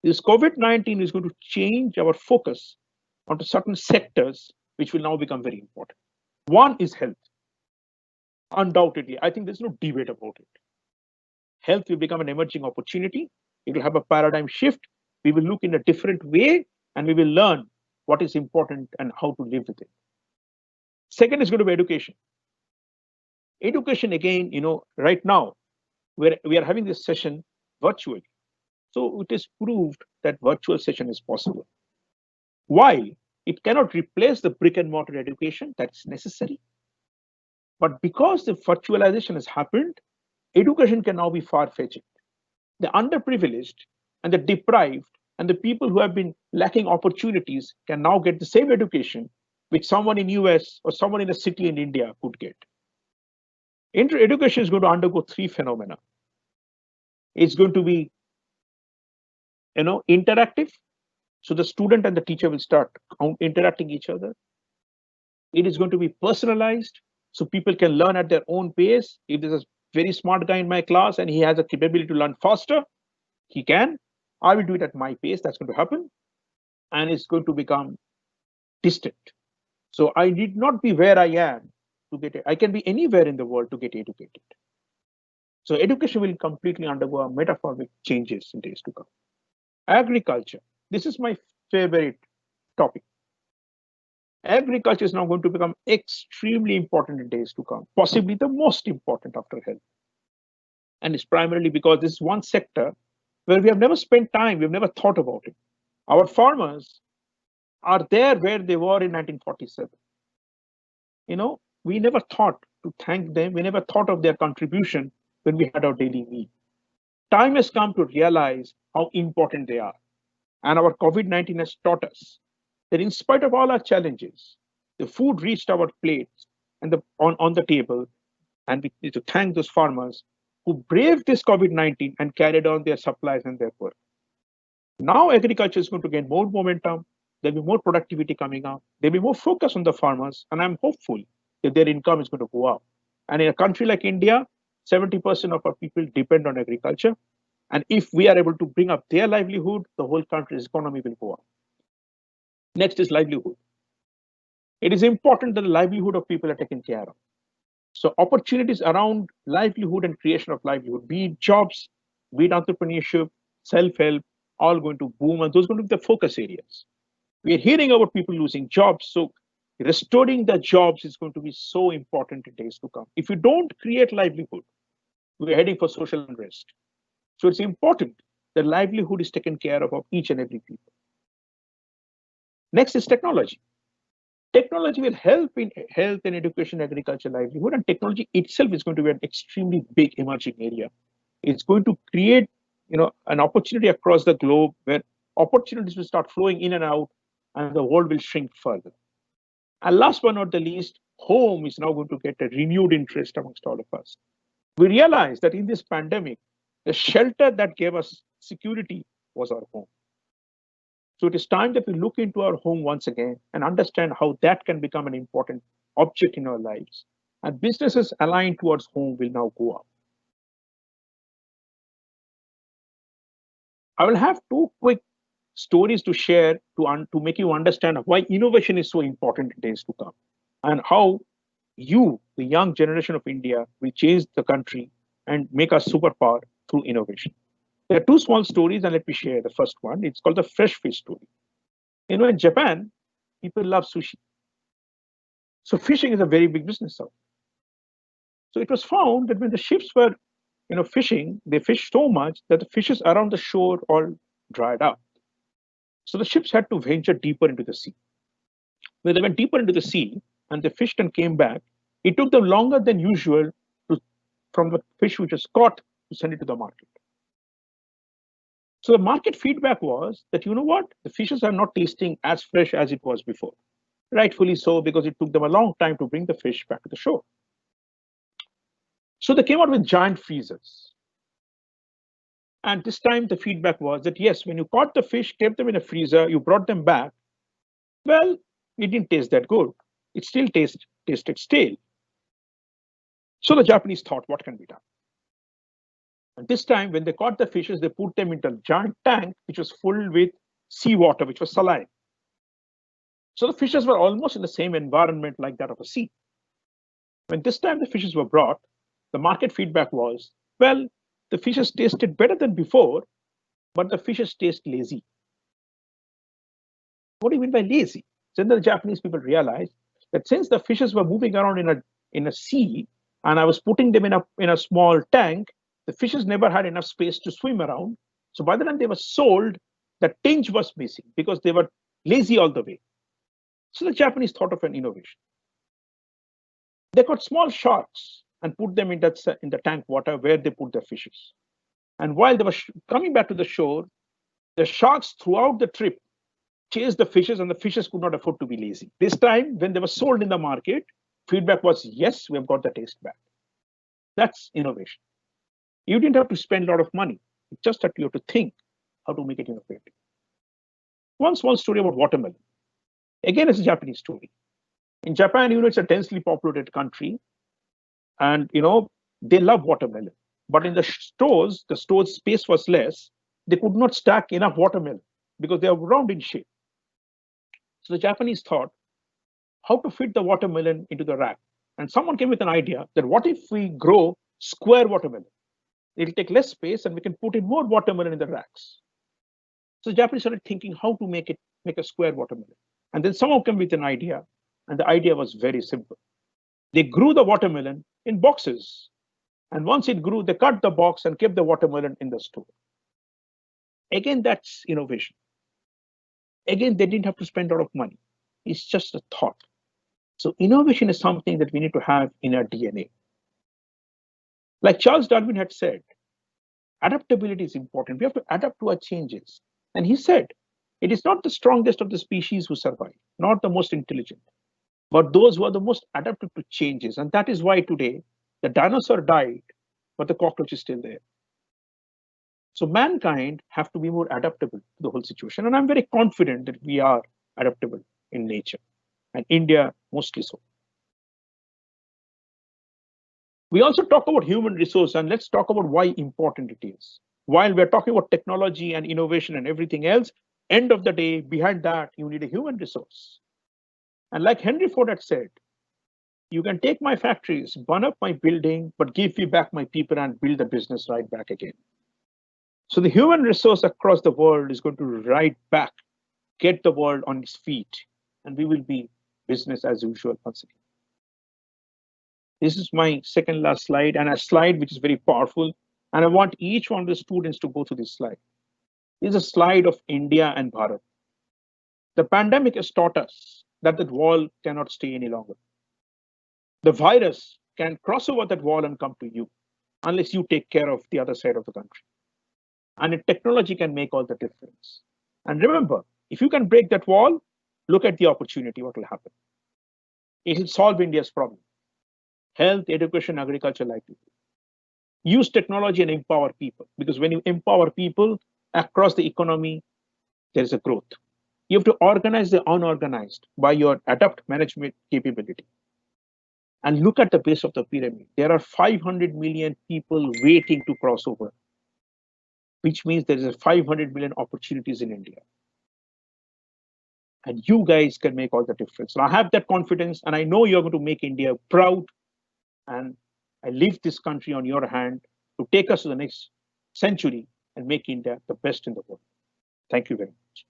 This COVID-19 is going to change our focus onto certain sectors, which will now become very important. One is health. Undoubtedly, I think there's no debate about it. Health will become an emerging opportunity. It will have a paradigm shift. We will look in a different way and we will learn what is important and how to live with it. Second is going to be education. Education, again, right now, we are having this session virtually. So it is proved that virtual session is possible. While it cannot replace the brick and mortar education that's necessary, but because the virtualization has happened, education can now be far-fetched. The underprivileged and the deprived and the people who have been lacking opportunities can now get the same education which someone in US or someone in a city in India could get. Education is going to undergo three phenomena. It's going to be interactive. So the student and the teacher will start interacting each other. It is going to be personalized. So people can learn at their own pace. If there's a very smart guy in my class and he has a capability to learn faster, he can. I will do it at my pace. That's going to happen. And it's going to become distant. So I need not be where I am to get it. I can be anywhere in the world to get educated. So education will completely undergo metamorphic changes in days to come. Agriculture. This is my favorite topic. Agriculture is now going to become extremely important in days to come, possibly the most important after health. And it's primarily because this is one sector where we have never spent time, we've never thought about it. Our farmers are there where they were in 1947. We never thought to thank them. We never thought of their contribution when we had our daily meal. Time has come to realize how important they are. And our COVID-19 has taught us that in spite of all our challenges, the food reached our plates and on the table. And we need to thank those farmers who braved this COVID-19 and carried on their supplies and their work. Now agriculture is going to gain more momentum. There'll be more productivity coming up. There'll be more focus on the farmers. And I'm hopeful that their income is going to go up. And in a country like India, 70% of our people depend on agriculture. And if we are able to bring up their livelihood, the whole country's economy will go up. Next is livelihood. It is important that the livelihood of people are taken care of. So opportunities around livelihood and creation of livelihood, be it jobs, be it entrepreneurship, self-help, all going to boom, and those are going to be the focus areas. We are hearing about people losing jobs, so restoring the jobs is going to be so important in days to come. If you don't create livelihood, we're heading for social unrest. So it's important that livelihood is taken care of each and every people. Next is technology. Technology will help in health and education, agriculture, livelihood, and technology itself is going to be an extremely big emerging area. It's going to create, an opportunity across the globe where opportunities will start flowing in and out, and the world will shrink further. And last but not the least, home is now going to get a renewed interest amongst all of us. We realize that in this pandemic, the shelter that gave us security was our home. So it is time that we look into our home once again and understand how that can become an important object in our lives. And businesses aligned towards home will now go up. I will have two quick stories to share to make you understand why innovation is so important in days to come, and how you, the young generation of India, will change the country and make us superpower through innovation. There are two small stories, and let me share the first one. It's called the fresh fish story. In Japan, people love sushi. So fishing is a very big business out. So it was found that when the ships were, fishing, they fished so much that the fishes around the shore all dried up. So the ships had to venture deeper into the sea. When they went deeper into the sea and they fished and came back, it took them longer than usual from the fish which was caught to send it to the market. So the market feedback was that, the fishes are not tasting as fresh as it was before. Rightfully so, because it took them a long time to bring the fish back to the shore. So they came out with giant freezers. And this time the feedback was that, yes, when you caught the fish, kept them in a freezer, you brought them back, well, it didn't taste that good. It still tasted stale. So the Japanese thought, what can be done? And this time, when they caught the fishes, they put them into a giant tank, which was filled with seawater, which was saline. So the fishes were almost in the same environment like that of a sea. When this time the fishes were brought, the market feedback was, well, the fishes tasted better than before, but the fishes taste lazy. What do you mean by lazy? Then the Japanese people realized that since the fishes were moving around in a sea, and I was putting them in a small tank, the fishes never had enough space to swim around. So by the time they were sold, the tinge was missing because they were lazy all the way. So the Japanese thought of an innovation. They got small sharks and put them in the tank water where they put their fishes. And while they were coming back to the shore, the sharks throughout the trip chased the fishes, and the fishes could not afford to be lazy. This time, when they were sold in the market, feedback was, yes, we have got the taste back. That's innovation. You didn't have to spend a lot of money. It's just that you have to think how to make it innovative. One small story about watermelon. Again, it's a Japanese story. In Japan, it's a densely populated country, and they love watermelon. But in the stores space was less. They could not stack enough watermelon because they are round in shape. So the Japanese thought how to fit the watermelon into the rack. And someone came with an idea that what if we grow square watermelon? It'll take less space and we can put in more watermelon in the racks. So the Japanese started thinking how to make a square watermelon. And then someone came with an idea, and the idea was very simple. They grew the watermelon in boxes. And once it grew, they cut the box and kept the watermelon in the store. Again, that's innovation. Again, they didn't have to spend a lot of money. It's just a thought. So innovation is something that we need to have in our DNA. Like Charles Darwin had said, adaptability is important. We have to adapt to our changes. And he said, it is not the strongest of the species who survive, not the most intelligent, but those who are the most adapted to changes. And that is why today the dinosaur died, but the cockroach is still there. So mankind have to be more adaptable to the whole situation. And I'm very confident that we are adaptable in nature, and India mostly so. We also talk about human resource, and let's talk about why important it is. While we're talking about technology and innovation and everything else, end of the day, behind that, you need a human resource. And like Henry Ford had said, you can take my factories, burn up my building, but give me back my people and build the business right back again. So the human resource across the world is going to right back, get the world on its feet, and we will be business as usual once again. This is my second last slide, and a slide which is very powerful. And I want each one of the students to go through this slide. This is a slide of India and Bharat. The pandemic has taught us that wall cannot stay any longer. The virus can cross over that wall and come to you unless you take care of the other side of the country. And technology can make all the difference. And remember, if you can break that wall, look at the opportunity, what will happen. It will solve India's problem. Health, education, agriculture, livelihood. Use technology and empower people, because when you empower people across the economy, there is a growth. You have to organize the unorganized by your adapt management capability. And look at the base of the pyramid. There are 500 million people waiting to cross over, which means there is a 500 million opportunities in India. And you guys can make all the difference. And I have that confidence, and I know you're going to make India proud. And I leave this country on your hand to take us to the next century and make India the best in the world. Thank you very much.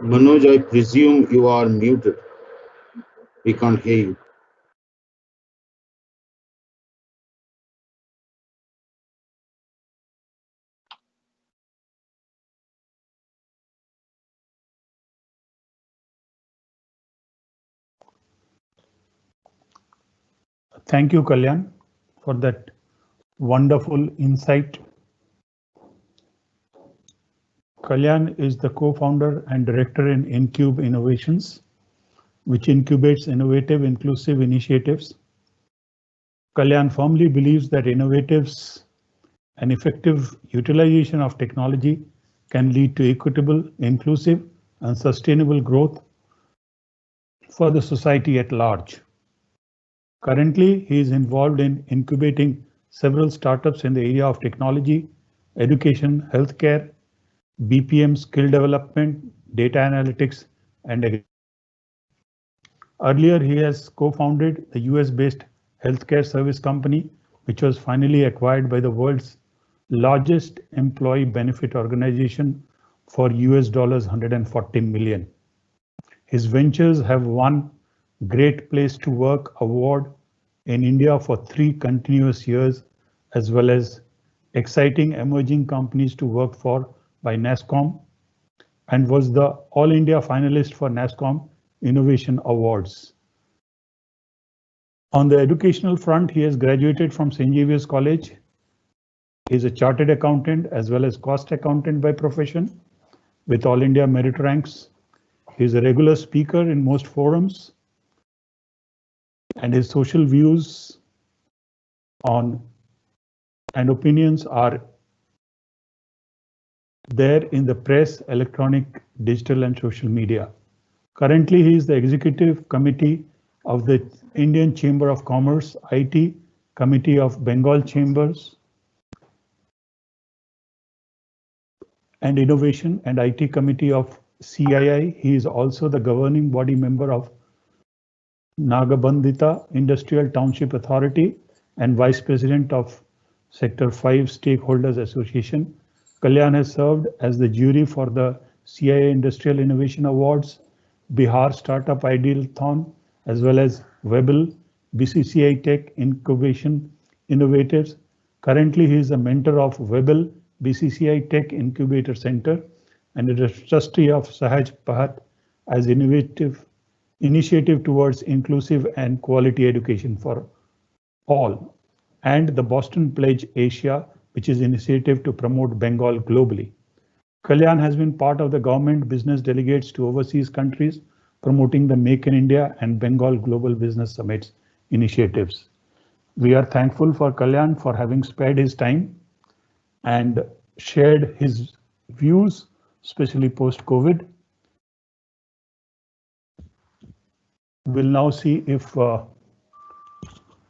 Manoj, I presume you are muted. We can't hear you. Thank you, Kalyan, for that wonderful insight. Kalyan is the co-founder and director in inQube Innovations, which incubates innovative, inclusive initiatives. Kalyan firmly believes that innovatives and effective utilization of technology can lead to equitable, inclusive, and sustainable growth for the society at large. Currently, he is involved in incubating several startups in the area of technology, education, healthcare, BPM skill development, data analytics, and earlier he has co-founded the US-based healthcare service company, which was finally acquired by the world's largest employee benefit organization for US dollars 140 million. His ventures have won Great Place to Work award in India for 3 continuous years, as well as exciting emerging companies to work for by NASSCOM, and was the All India finalist for NASSCOM Innovation Awards. On the educational front, he has graduated from St. Xavier's College. He is a chartered accountant as well as cost accountant by profession with All India merit ranks. He is a regular speaker in most forums, and his social views on and opinions are there in the press, electronic, digital, and social media. Currently, he is the executive committee of the Indian Chamber of Commerce, IT Committee of Bengal Chambers and Innovation, and IT Committee of CII. He is also the governing body member of Nagabandita Industrial Township Authority and Vice President of Sector 5 Stakeholders Association. Kalyan has served as the jury for the CII Industrial Innovation Awards, Bihar Startup Idealthon, as well as Webble, BCCI Tech Incubation Innovators. Currently, he is a mentor of Webble, BCCI Tech Incubator Center, and is a trustee of Sahaj Pahat as initiative towards inclusive and quality education for all, and the Boston Pledge Asia, which is initiative to promote Bengal globally. Kalyan has been part of the government business delegates to overseas countries promoting the Make in India and Bengal Global Business Summits initiatives. We are thankful for Kalyan for having spared his time and shared his views, especially post-COVID. We'll now see if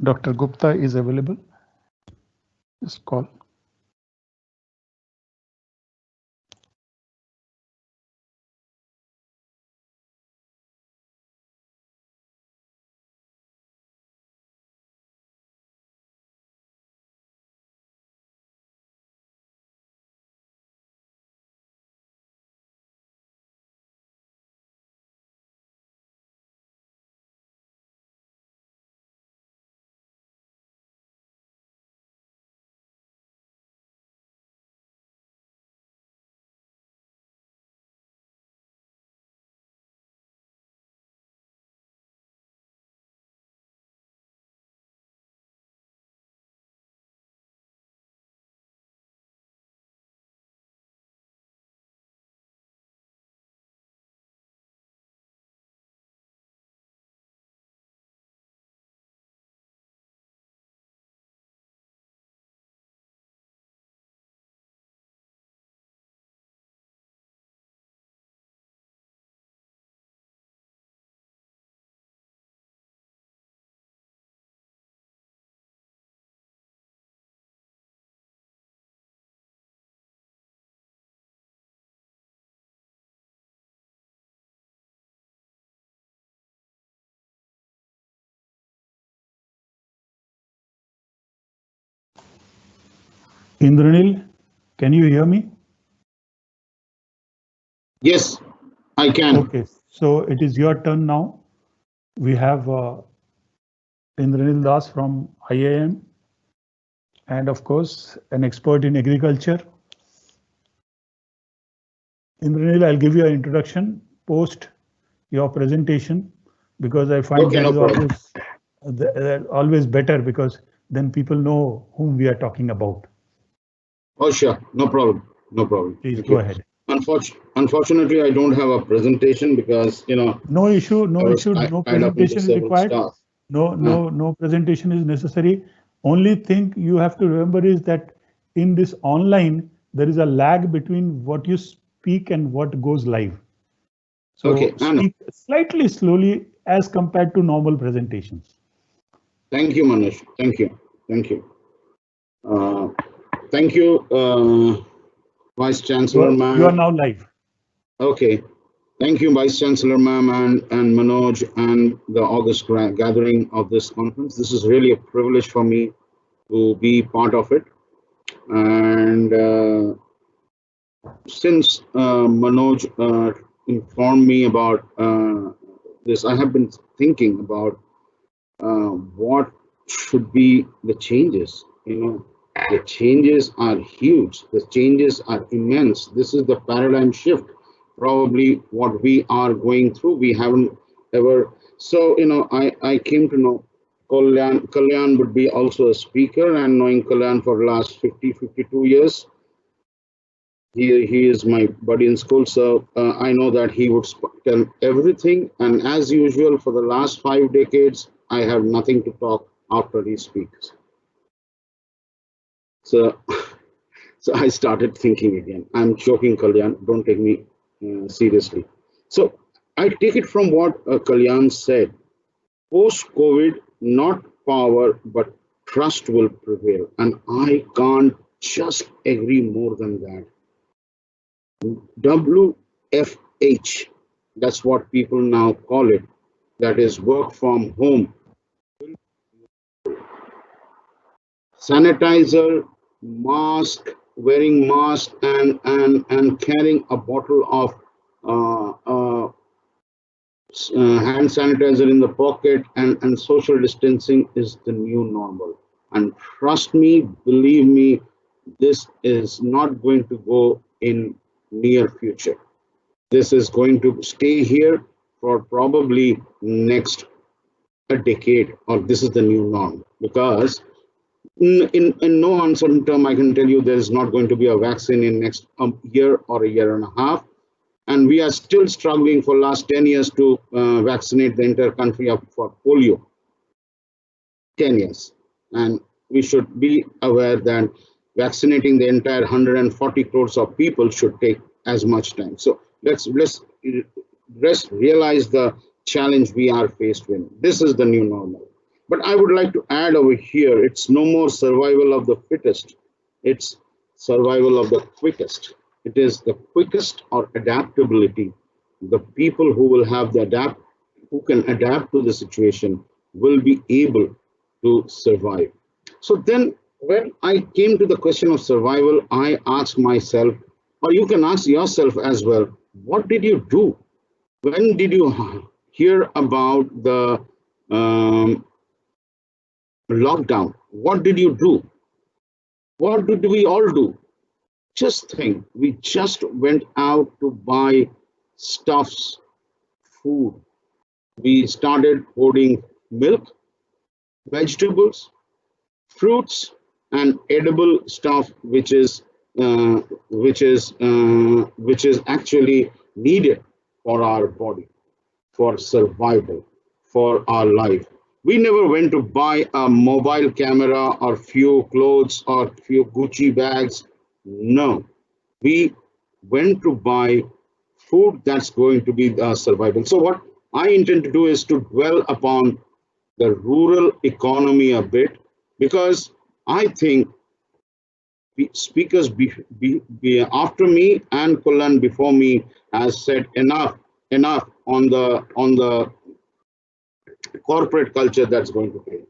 Dr. Gupta is available. This call. Indranil, can you hear me? Yes, I can. Okay, so it is your turn now. We have Indranil Das from IIM, and of course, an expert in agriculture. Indranil, I'll give you an introduction post your presentation, because I find Okay, that no is always better, because then people know whom we are talking about. Oh, sure. No problem. No problem. Please Thank go you. ahead. Unfortunately, I don't have a presentation because, No issue, no issue, no presentation is required. Stuff. No presentation is necessary. Only thing you have to remember is that in this online, there is a lag between what you speak and what goes live. So Okay, speak slightly slowly as compared to normal presentations. Thank you, Manish. Thank you. Thank you. Thank you, Vice Chancellor ma'am. You are now live. Okay. Thank you, Vice Chancellor ma'am and Manoj and the August gathering of this conference. This is really a privilege for me to be part of it. And since Manoj informed me about this, I have been thinking about what should be the changes. The changes are huge. The changes are immense. This is the paradigm shift. Probably what we are going through, we haven't ever. So, I came to know Kalyan would be also a speaker, and knowing Kalyan for the last 52 years, he is my buddy in school. So I know that he would tell everything. And as usual, for the last 5 decades, I have nothing to talk after he speaks. So I started thinking again. I'm joking, Kalyan. Don't take me seriously. So I take it from what Kalyan said. Post-COVID, not power, but trust will prevail. And I can't just agree more than that. WFH, that's what people now call it. That is work from home. Sanitizer, mask, wearing mask, and carrying a bottle of hand sanitizer in the pocket, and social distancing is the new normal. And trust me, believe me, this is not going to go in near future. This is going to stay here for probably next a decade, or this is the new norm. Because in no uncertain term, I can tell you there is not going to be a vaccine in next year or a year and a half. And we are still struggling for last 10 years to vaccinate the entire country for polio. 10 years. And we should be aware that vaccinating the entire 140 crores of people should take as much time. So let's realize the challenge we are faced with. This is the new normal. But I would like to add over here, it's no more survival of the fittest, it's survival of the quickest. It is the quickest or adaptability. The people who will have the who can adapt to the situation will be able to survive. So then when I came to the question of survival, I asked myself, or you can ask yourself as well, what did you do? When did you hear about the lockdown? What did you do? What did we all do? Just think, we just went out to buy stuffs, food. We started hoarding milk, vegetables, fruits, and edible stuff, which is actually needed for our body, for survival, for our life. We never went to buy a mobile camera or few clothes or few Gucci bags. No, we went to buy food that's going to be survival. So what I intend to do is to dwell upon the rural economy a bit, because I think speakers after me and Kullan before me has said enough on the corporate culture that's going to fail.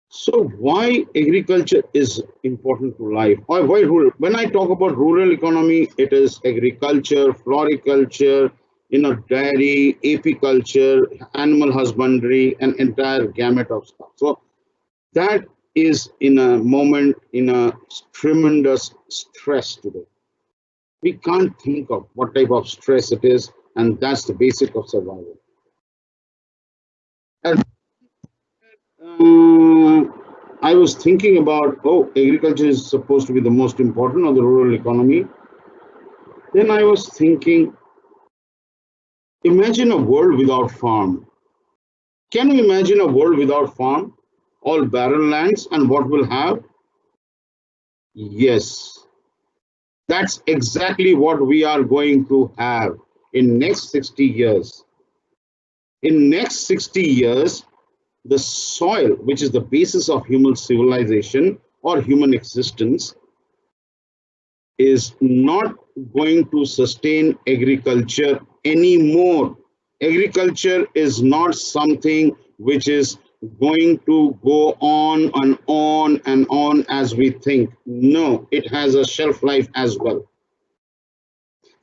So why agriculture is important to life? Or why rural? When I talk about rural economy, it is agriculture, floriculture, dairy, apiculture, animal husbandry, an entire gamut of stuff. So that is in a moment in a tremendous stress today. We can't think of what type of stress it is, and that's the basic of survival. And I was thinking about, agriculture is supposed to be the most important of the rural economy. Then I was thinking, imagine a world without farm. Can you imagine a world without farm? All barren lands, and what we'll have? Yes, that's exactly what we are going to have in next 60 years. In next 60 years, the soil, which is the basis of human civilization or human existence, is not going to sustain agriculture anymore. Agriculture is not something which is going to go on and on and on as we think. No, it has a shelf life as well.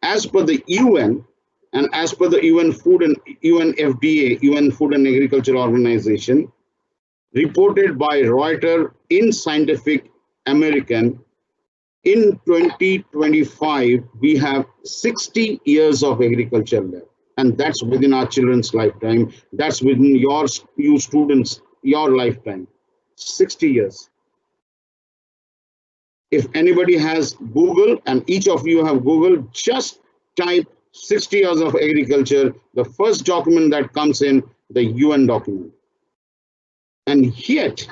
As per the UN and as per the UN FDA, UN Food and Agriculture Organization, reported by Reuters in Scientific American, in 2025, we have 60 years of agriculture left. And that's within our children's lifetime. That's within you students, your lifetime. 60 years. If anybody has Google, and each of you have Google, just type 60 years of agriculture. The first document that comes in, the UN document. And yet,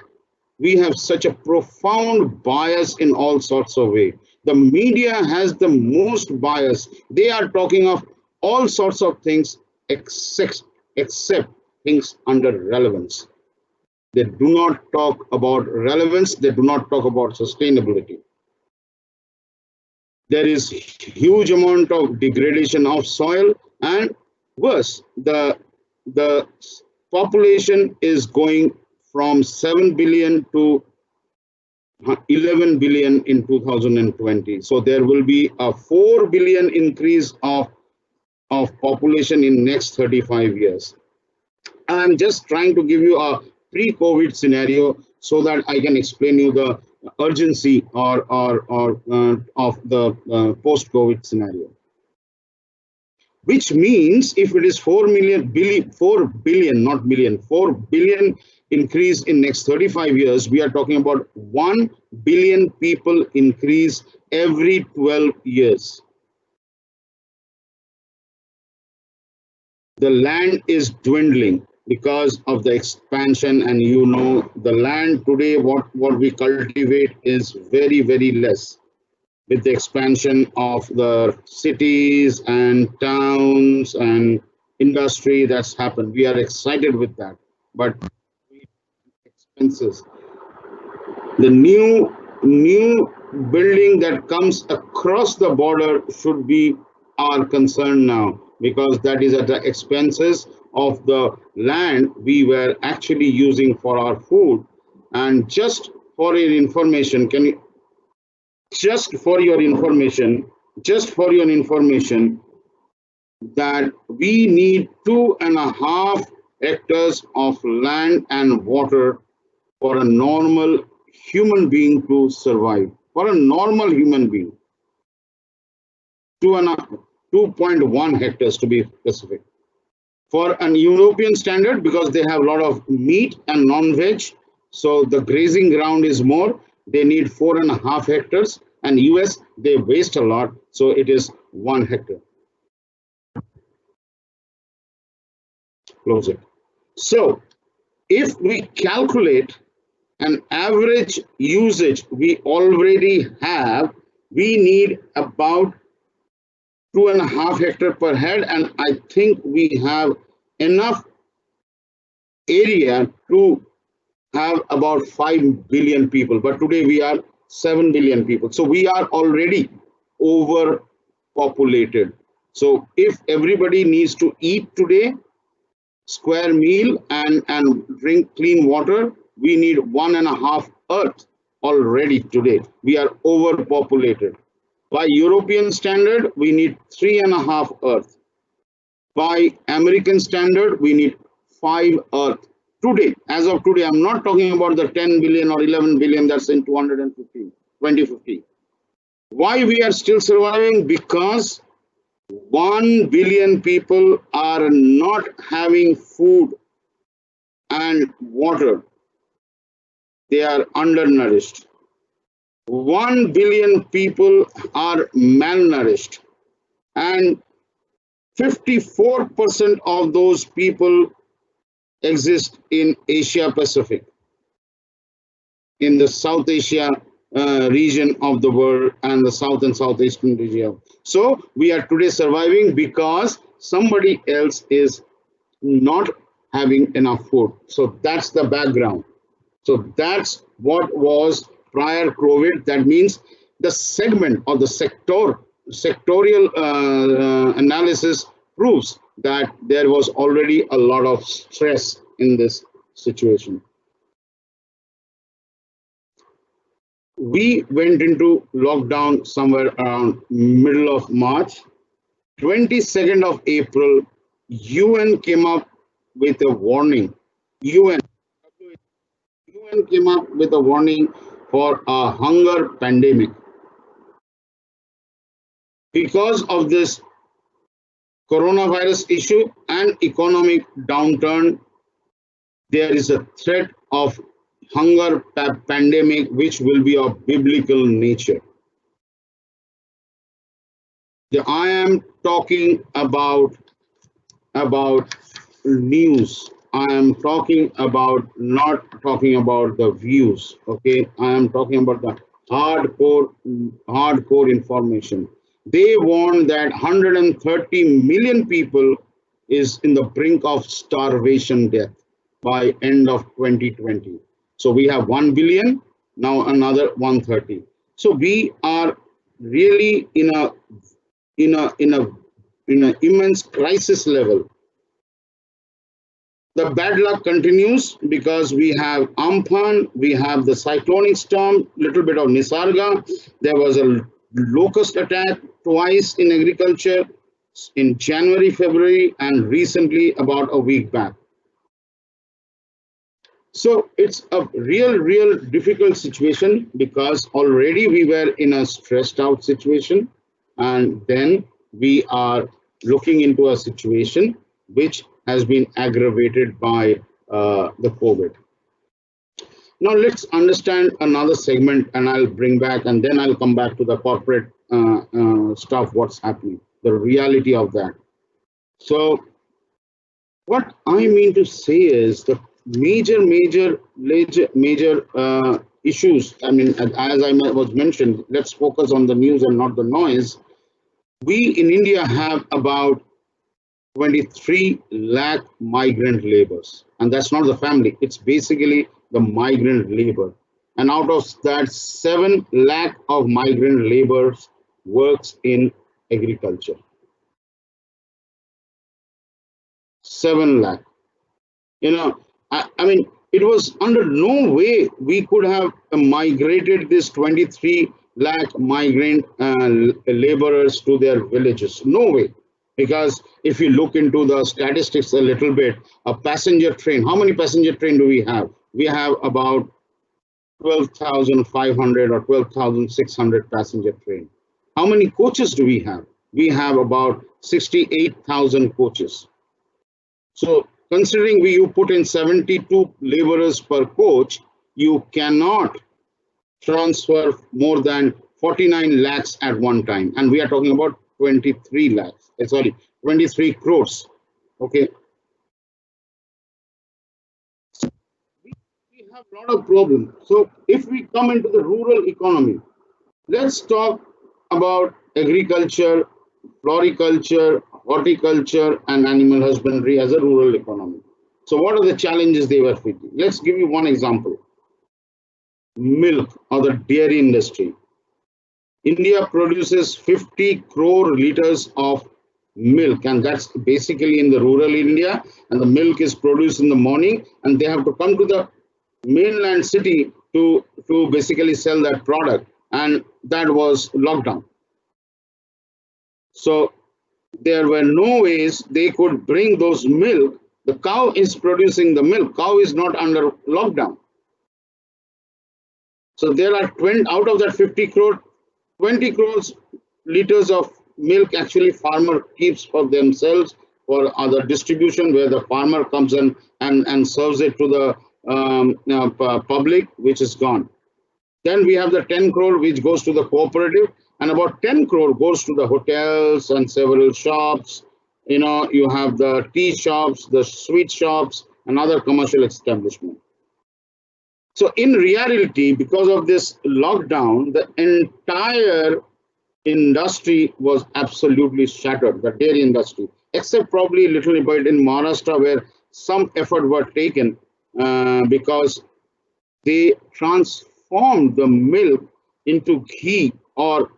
we have such a profound bias in all sorts of ways. The media has the most bias. They are talking of all sorts of things except things under relevance. They do not talk about relevance. They do not talk about sustainability. There is huge amount of degradation of soil, and worse, the population is going from 7 billion to 11 billion in 2020. So there will be a 4 billion increase of population in next 35 years. I'm just trying to give you a pre-COVID scenario so that I can explain you the urgency of the post-COVID scenario. Which means if it is 4 billion increase in next 35 years, we are talking about 1 billion people increase every 12 years. The land is dwindling because of the expansion, and the land today, what we cultivate is very, very less. With the expansion of the cities and towns and industry that's happened. We are excited with that, but expenses. The new building that comes across the border should be our concern now, because that is at the expenses of the land we were actually using for our food. And just for your information, just for your information, that we need 2.5 hectares of land and water for a normal human being to survive. For a normal human being, 2.1 hectares to be specific. For an European standard, because they have a lot of meat and non-veg, so the grazing ground is more, they need 4.5 hectares, and US, they waste a lot, so it is 1 hectare. Close it. So if we calculate an average usage we already have, we need about 2.5 hectares per head, and I think we have enough area to have about 5 billion people, but today we are 7 billion people, so we are already overpopulated. So if everybody needs to eat today, square meal and drink clean water, we need 1.5 earth already today. We are overpopulated. By European standard, we need 3.5 earth. By American standard, we need 5 earth. Today, as of today, I'm not talking about the 10 billion or 11 billion that's in 2050. Why we are still surviving? Because 1 billion people are not having food and water. They are undernourished. 1 billion people are malnourished, and 54% of those people exist in Asia Pacific, in the South Asia region of the world and the South and Southeastern region. So we are today surviving because somebody else is not having enough food. So that's the background. So that's what was prior COVID. That means the segment or the sectorial analysis proves that there was already a lot of stress in this situation. We went into lockdown somewhere around middle of March. 22nd of April, UN came up with a warning. UN came up with a warning for a hunger pandemic. Because of this coronavirus issue and economic downturn, there is a threat of hunger pandemic which will be of biblical nature. I am talking about news. I am talking about, not talking about the views. Okay, I am talking about the hardcore information. They warn that 130 million people is in the brink of starvation death by end of 2020. So we have 1 billion, now another 130. So we are really in a immense crisis level. The bad luck continues because we have Amphan, we have the cyclonic storm, little bit of Nisarga. There was a locust attack twice in agriculture in January, February, and recently about a week back. So it's a real difficult situation because already we were in a stressed out situation, and then we are looking into a situation which has been aggravated by the COVID. Now let's understand another segment, and I'll bring back, and then I'll come back to the corporate stuff, what's happening, the reality of that. So what I mean to say is the major issues. I mean, as I was mentioned, let's focus on the news and not the noise. We in India have about 23 lakh migrant laborers. And that's not the family, it's basically the migrant labor. And out of that, 7 lakh of migrant laborers works in agriculture. 7 lakh. You know, I mean, it was under no way we could have migrated this 23 lakh migrant laborers to their villages. No way. Because if you look into the statistics a little bit, a passenger train, how many passenger train do we have? We have about 12,500 or 12,600 passenger train. How many coaches do we have? We have about 68,000 coaches. So considering you put in 72 laborers per coach, you cannot transfer more than 49 lakhs at one time. And we are talking about 23 lakhs, sorry, 23 crores. Okay. We have a lot of problems. So if we come into the rural economy, let's talk about agriculture, floriculture, horticulture, and animal husbandry as a rural economy. So what are the challenges they were facing? Let's give you one example. Milk or the dairy industry. India produces 50 crore liters of milk, and that's basically in the rural India, and the milk is produced in the morning, and they have to come to the mainland city to basically sell that product, and that was lockdown. So there were no ways they could bring those milk. The cow is producing the milk. Cow is not under lockdown. So there are 20 out of that 50 crore, 20 crores liters of milk actually farmer keeps for themselves for other distribution, where the farmer comes in and serves it to the public, which is gone. Then we have the 10 crore which goes to the cooperative, and about 10 crore goes to the hotels and several shops. You know, you have the tea shops, the sweet shops, and other commercial establishments. So in reality, because of this lockdown, the entire industry was absolutely shattered, the dairy industry, except probably a little bit in Maharashtra, where some effort were taken because they transformed the milk into ghee or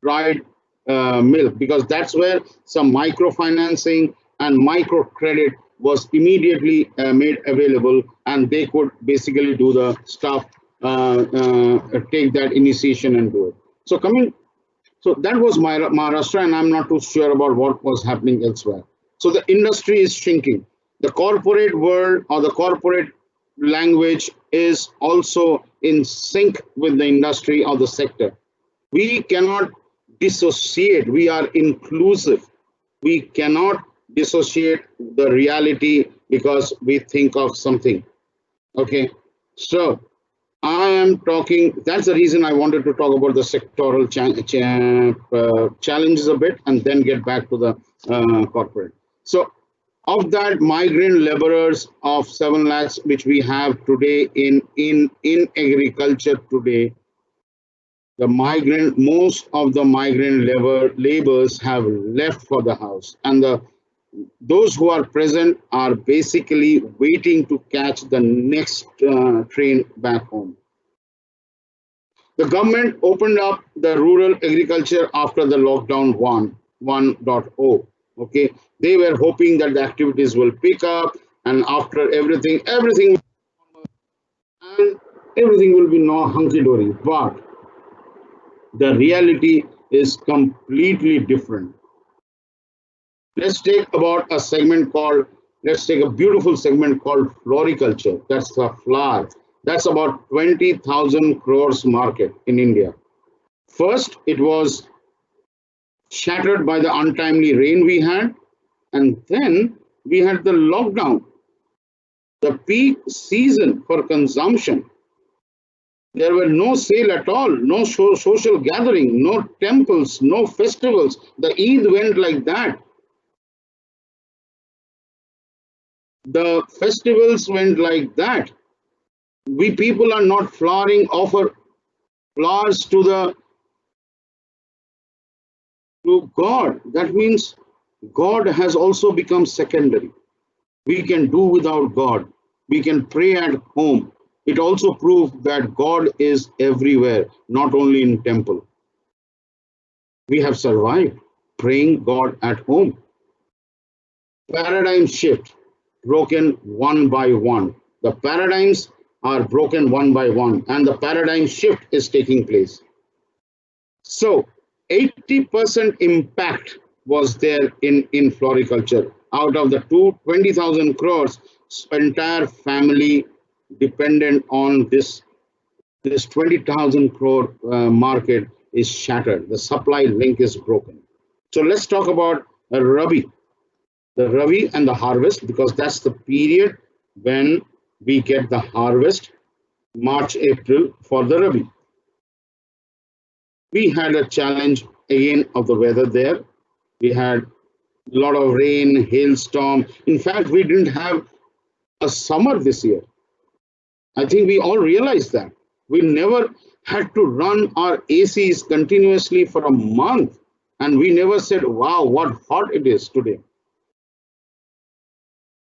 dried milk, because that's where some microfinancing and microcredit was immediately made available, and they could basically do the stuff, take that initiation and do it. So that was Maharashtra, and I'm not too sure about what was happening elsewhere. So the industry is shrinking. The corporate world or the corporate language is also in sync with the industry or the sector. We cannot dissociate. We are inclusive. We cannot dissociate the reality because we think of something. Okay, so I am talking, that's the reason I wanted to talk about the sectoral challenges a bit, and then get back to the corporate. So of that migrant laborers of 7 lakhs, which we have today in agriculture today, most of the migrant laborers have left for the house, and those who are present are basically waiting to catch the next train back home. The government opened up the rural agriculture after the lockdown 1.0. Okay, they were hoping that the activities will pick up, and after everything will be now hunky-dory. But the reality is completely different. Let's take about a segment called, let's take a beautiful segment called floriculture. That's the flower. That's about 20,000 crores market in India. First, it was shattered by the untimely rain we had, and then we had the lockdown, the peak season for consumption. There were no sale at all, no social gathering, no temples, no festivals. The Eid went like that. The festivals went like that. We people are not offer flowers to God. That means God has also become secondary. We can do without God. We can pray at home. It also proved that God is everywhere, not only in temple. We have survived praying God at home. Paradigm shift broken one by one. The paradigms are broken one by one, and the paradigm shift is taking place. So 80% impact was there in floriculture. Out of the 20,000 crores, entire family dependent on this 20,000 crore market is shattered. The supply link is broken. So let's talk about Rabi. The Rabi and the harvest, because that's the period when we get the harvest, March, April for the Rabi. We had a challenge again of the weather there. We had a lot of rain, hailstorm. In fact, we didn't have a summer this year. I think we all realized that. We never had to run our ACs continuously for a month, and we never said, wow, what hot it is today.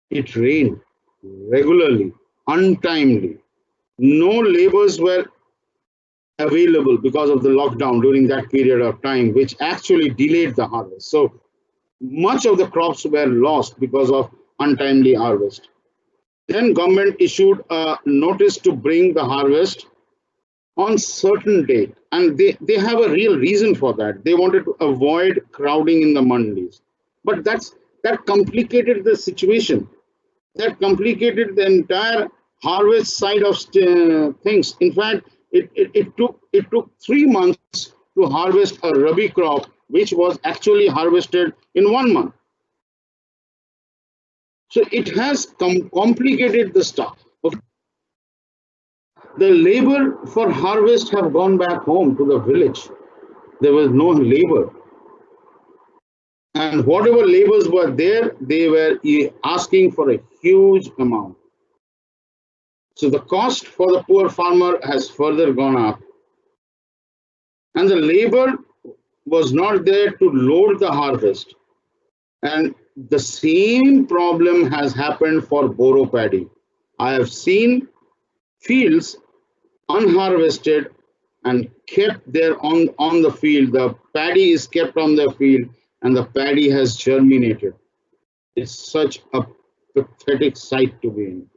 It rained regularly, untimely. No laborers were available because of the lockdown during that period of time, which actually delayed the harvest. So much of the crops were lost because of untimely harvest. Then government issued a notice to bring the harvest on certain date, and they have a real reason for that. They wanted to avoid crowding in the mandis, but that complicated the situation. That complicated the entire harvest side of things. In fact, it took 3 months to harvest a Rabi crop, which was actually harvested in 1 month. So it has complicated the stuff. Okay. The labor for harvest have gone back home to the village. There was no labor. And whatever laborers were there, they were asking for a huge amount. So the cost for the poor farmer has further gone up. And the labor was not there to load the harvest. And the same problem has happened for Boro paddy. I have seen fields unharvested and kept there on the field. The paddy is kept on the field and the paddy has germinated. It's such a pathetic sight to be in.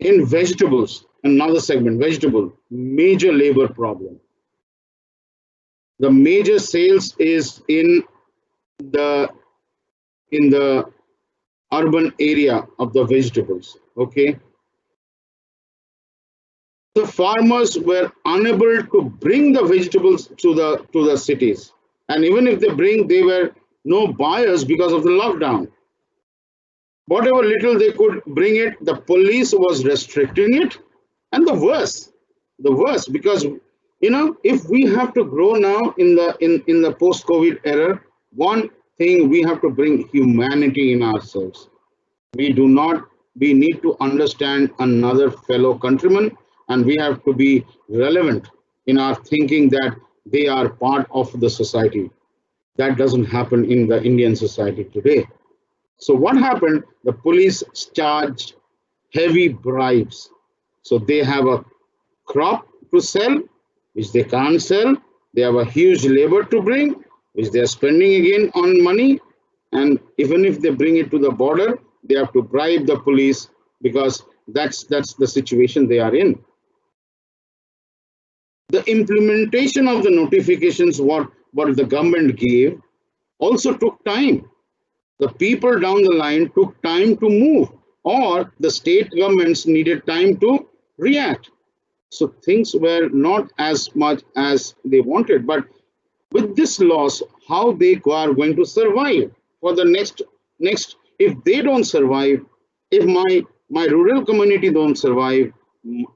In vegetables, another segment, vegetable, major labor problem. The major sales is in the urban area of the vegetables. Okay. The farmers were unable to bring the vegetables to the cities, and even if they bring, there were no buyers because of the lockdown. Whatever little they could bring it, the police was restricting it, and the worst, because if we have to grow now in the post-COVID era, one thing we have to bring humanity in ourselves. We need to understand another fellow countryman, and we have to be relevant in our thinking that they are part of the society. That doesn't happen in the Indian society today. So what happened? The police charged heavy bribes. So they have a crop to sell, which they can't sell. They have a huge labor to bring, which they are spending again on money. And even if they bring it to the border, they have to bribe the police because that's the situation they are in. The implementation of the notifications, what the government gave, also took time. The people down the line took time to move, or the state governments needed time to react. So things were not as much as they wanted. But with this loss, how they are going to survive for the next, if they don't survive, if my rural community don't survive,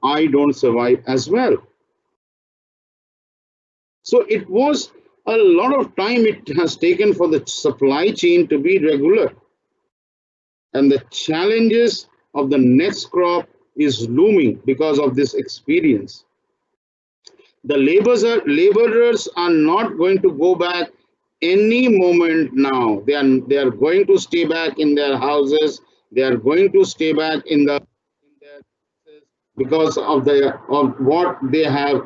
I don't survive as well. So it was a lot of time it has taken for the supply chain to be regular. And the challenges of the next crop is looming because of this experience. The laborers are not going to go back any moment now. They are going to stay back in their houses. They are going to stay back in their because of what they have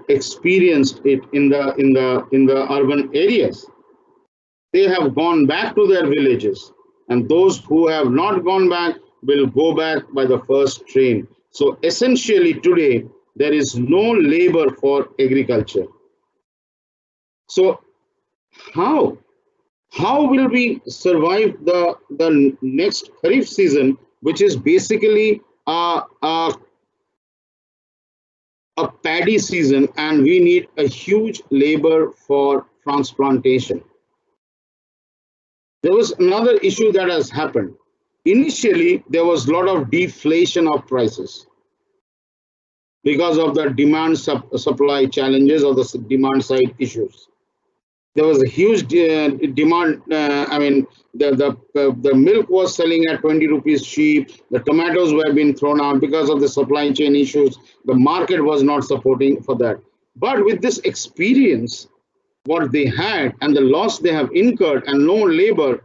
experienced it in the urban areas. They have gone back to their villages, and those who have not gone back will go back by the first train. So essentially today there is no labor for agriculture. So how will we survive the next Kharif season, which is basically a paddy season, and we need a huge labor for transplantation? There was another issue that has happened. Initially, there was a lot of deflation of prices because of the demand supply challenges or the demand side issues. There was a huge demand. I mean, the milk was selling at 20 rupees cheap. The tomatoes were being thrown out because of the supply chain issues. The market was not supporting for that. But with this experience, what they had and the loss they have incurred and no labor,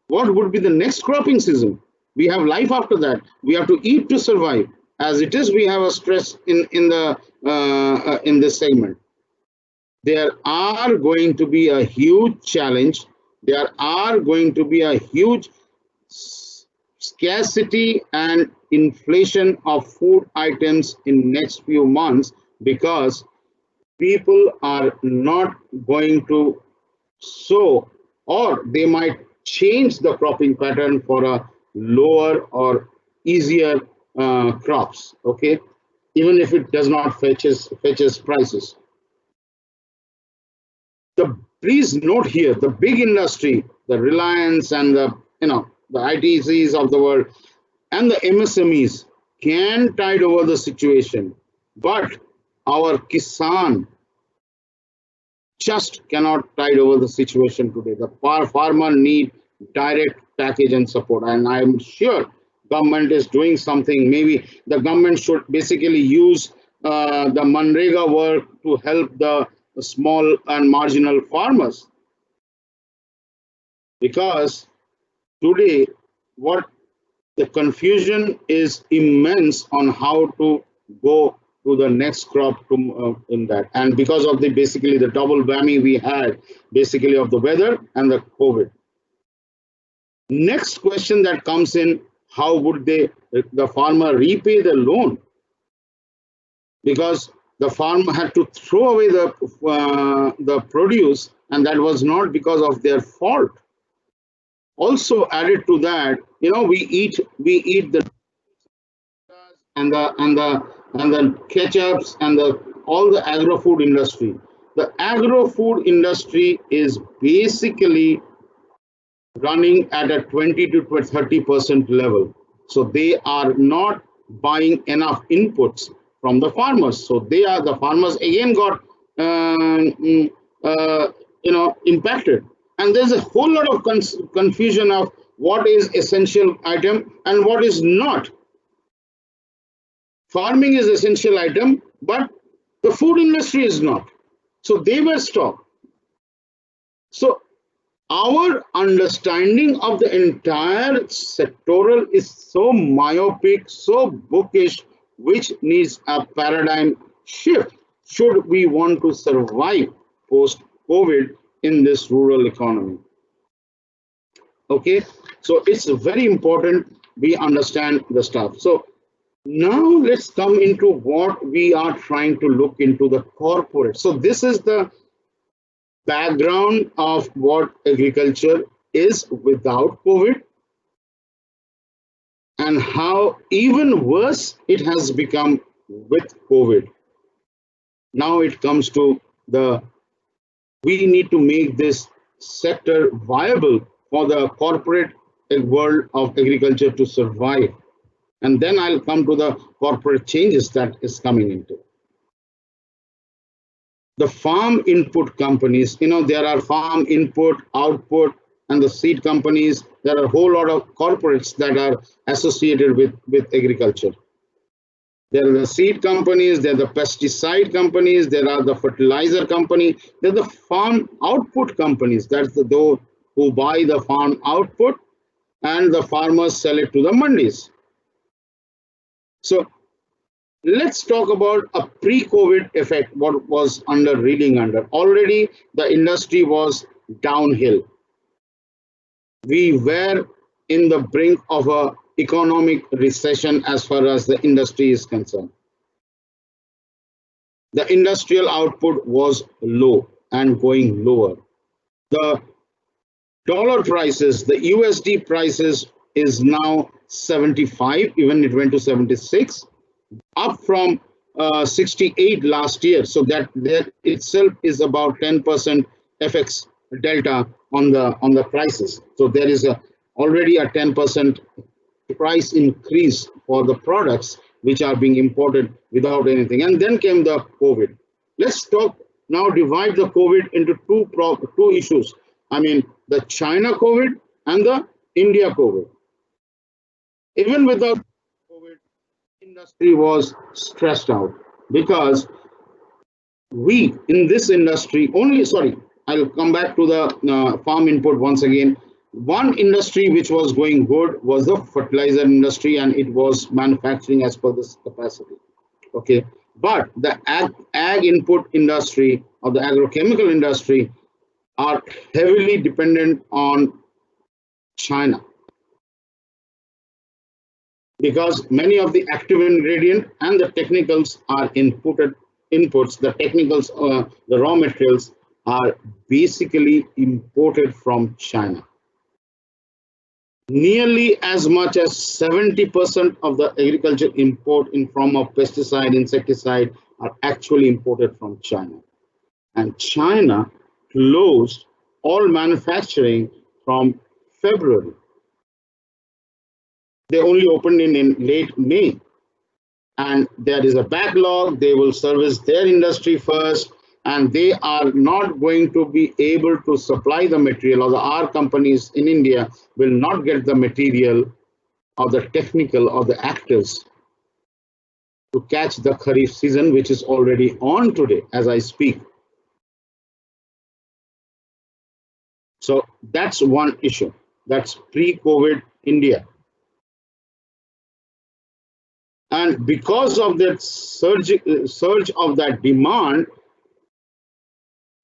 what would be the next cropping season? We have life after that. We have to eat to survive. As it is, we have a stress in this segment. There are going to be a huge challenge. There are going to be a huge scarcity and inflation of food items in next few months, because people are not going to sow, or they might change the cropping pattern for a lower or easier crops, okay, even if it does not fetches prices. Please note here, the big industry, the Reliance and the ITCs of the world and the MSMEs can tide over the situation, but our Kisan just cannot tide over the situation today. The farmer need direct package and support, and I'm sure government is doing something. Maybe the government should basically use the Manrega work to help the small and marginal farmers, because today what the confusion is immense on how to go to the next crop in that, and because of basically the double whammy we had basically of the weather and the COVID. Next question that comes in, how would the farmer repay the loan? Because the farmer had to throw away the produce, and that was not because of their fault. Also added to that, we eat the ketchups and all the agro-food industry. The agro-food industry is basically running at a 20 to 30% level. So they are not buying enough inputs from the farmers. So the farmers again got impacted. And there's a whole lot of confusion of what is essential item and what is not. Farming is essential item, but the food industry is not. So they were stopped. So our understanding of the entire sectoral is so myopic, so bookish, which needs a paradigm shift should we want to survive post-COVID in this rural economy. Okay, so it's very important we understand the stuff. So now let's come into what we are trying to look into, the corporate. So this is the background of what agriculture is without COVID, and how even worse it has become with COVID. Now it comes to we need to make this sector viable for the corporate world of agriculture to survive. And then I'll come to the corporate changes that is coming into. The farm input companies, there are farm input, output, and the seed companies. There are a whole lot of corporates that are associated with agriculture. There are the seed companies, there are the pesticide companies, there are the fertilizer company, there are the farm output companies. That's those who buy the farm output and the farmers sell it to the mandis. So let's talk about a pre-COVID effect, what was reeling under. Already the industry was downhill. We were in the brink of a economic recession as far as the industry is concerned. The industrial output was low and going lower. The dollar prices, the USD prices is now 75, even it went to 76, up from 68 last year. So that itself is about 10% FX delta on the prices. So there is already a 10% price increase for the products which are being imported without anything. And then came the COVID. Let's talk now, divide the COVID into two issues. I mean, the China COVID and the India COVID. Even without COVID, industry was stressed out because we in this industry I'll come back to the farm input once again. One industry which was going good was the fertilizer industry, and it was manufacturing as per this capacity. Okay, but the ag input industry or the agrochemical industry are heavily dependent on China, because many of the active ingredient and the technicals are inputs. The technicals, the raw materials are basically imported from China. Nearly as much as 70% of the agriculture import in form of pesticide, insecticide are actually imported from China. And China closed all manufacturing from February. They only opened in late May. And there is a backlog. They will service their industry first, and they are not going to be able to supply the material, or our companies in India will not get the material or the technical or the actors to catch the Kharif season, which is already on today as I speak. So that's one issue. That's pre-COVID India. And because of that surge of that demand,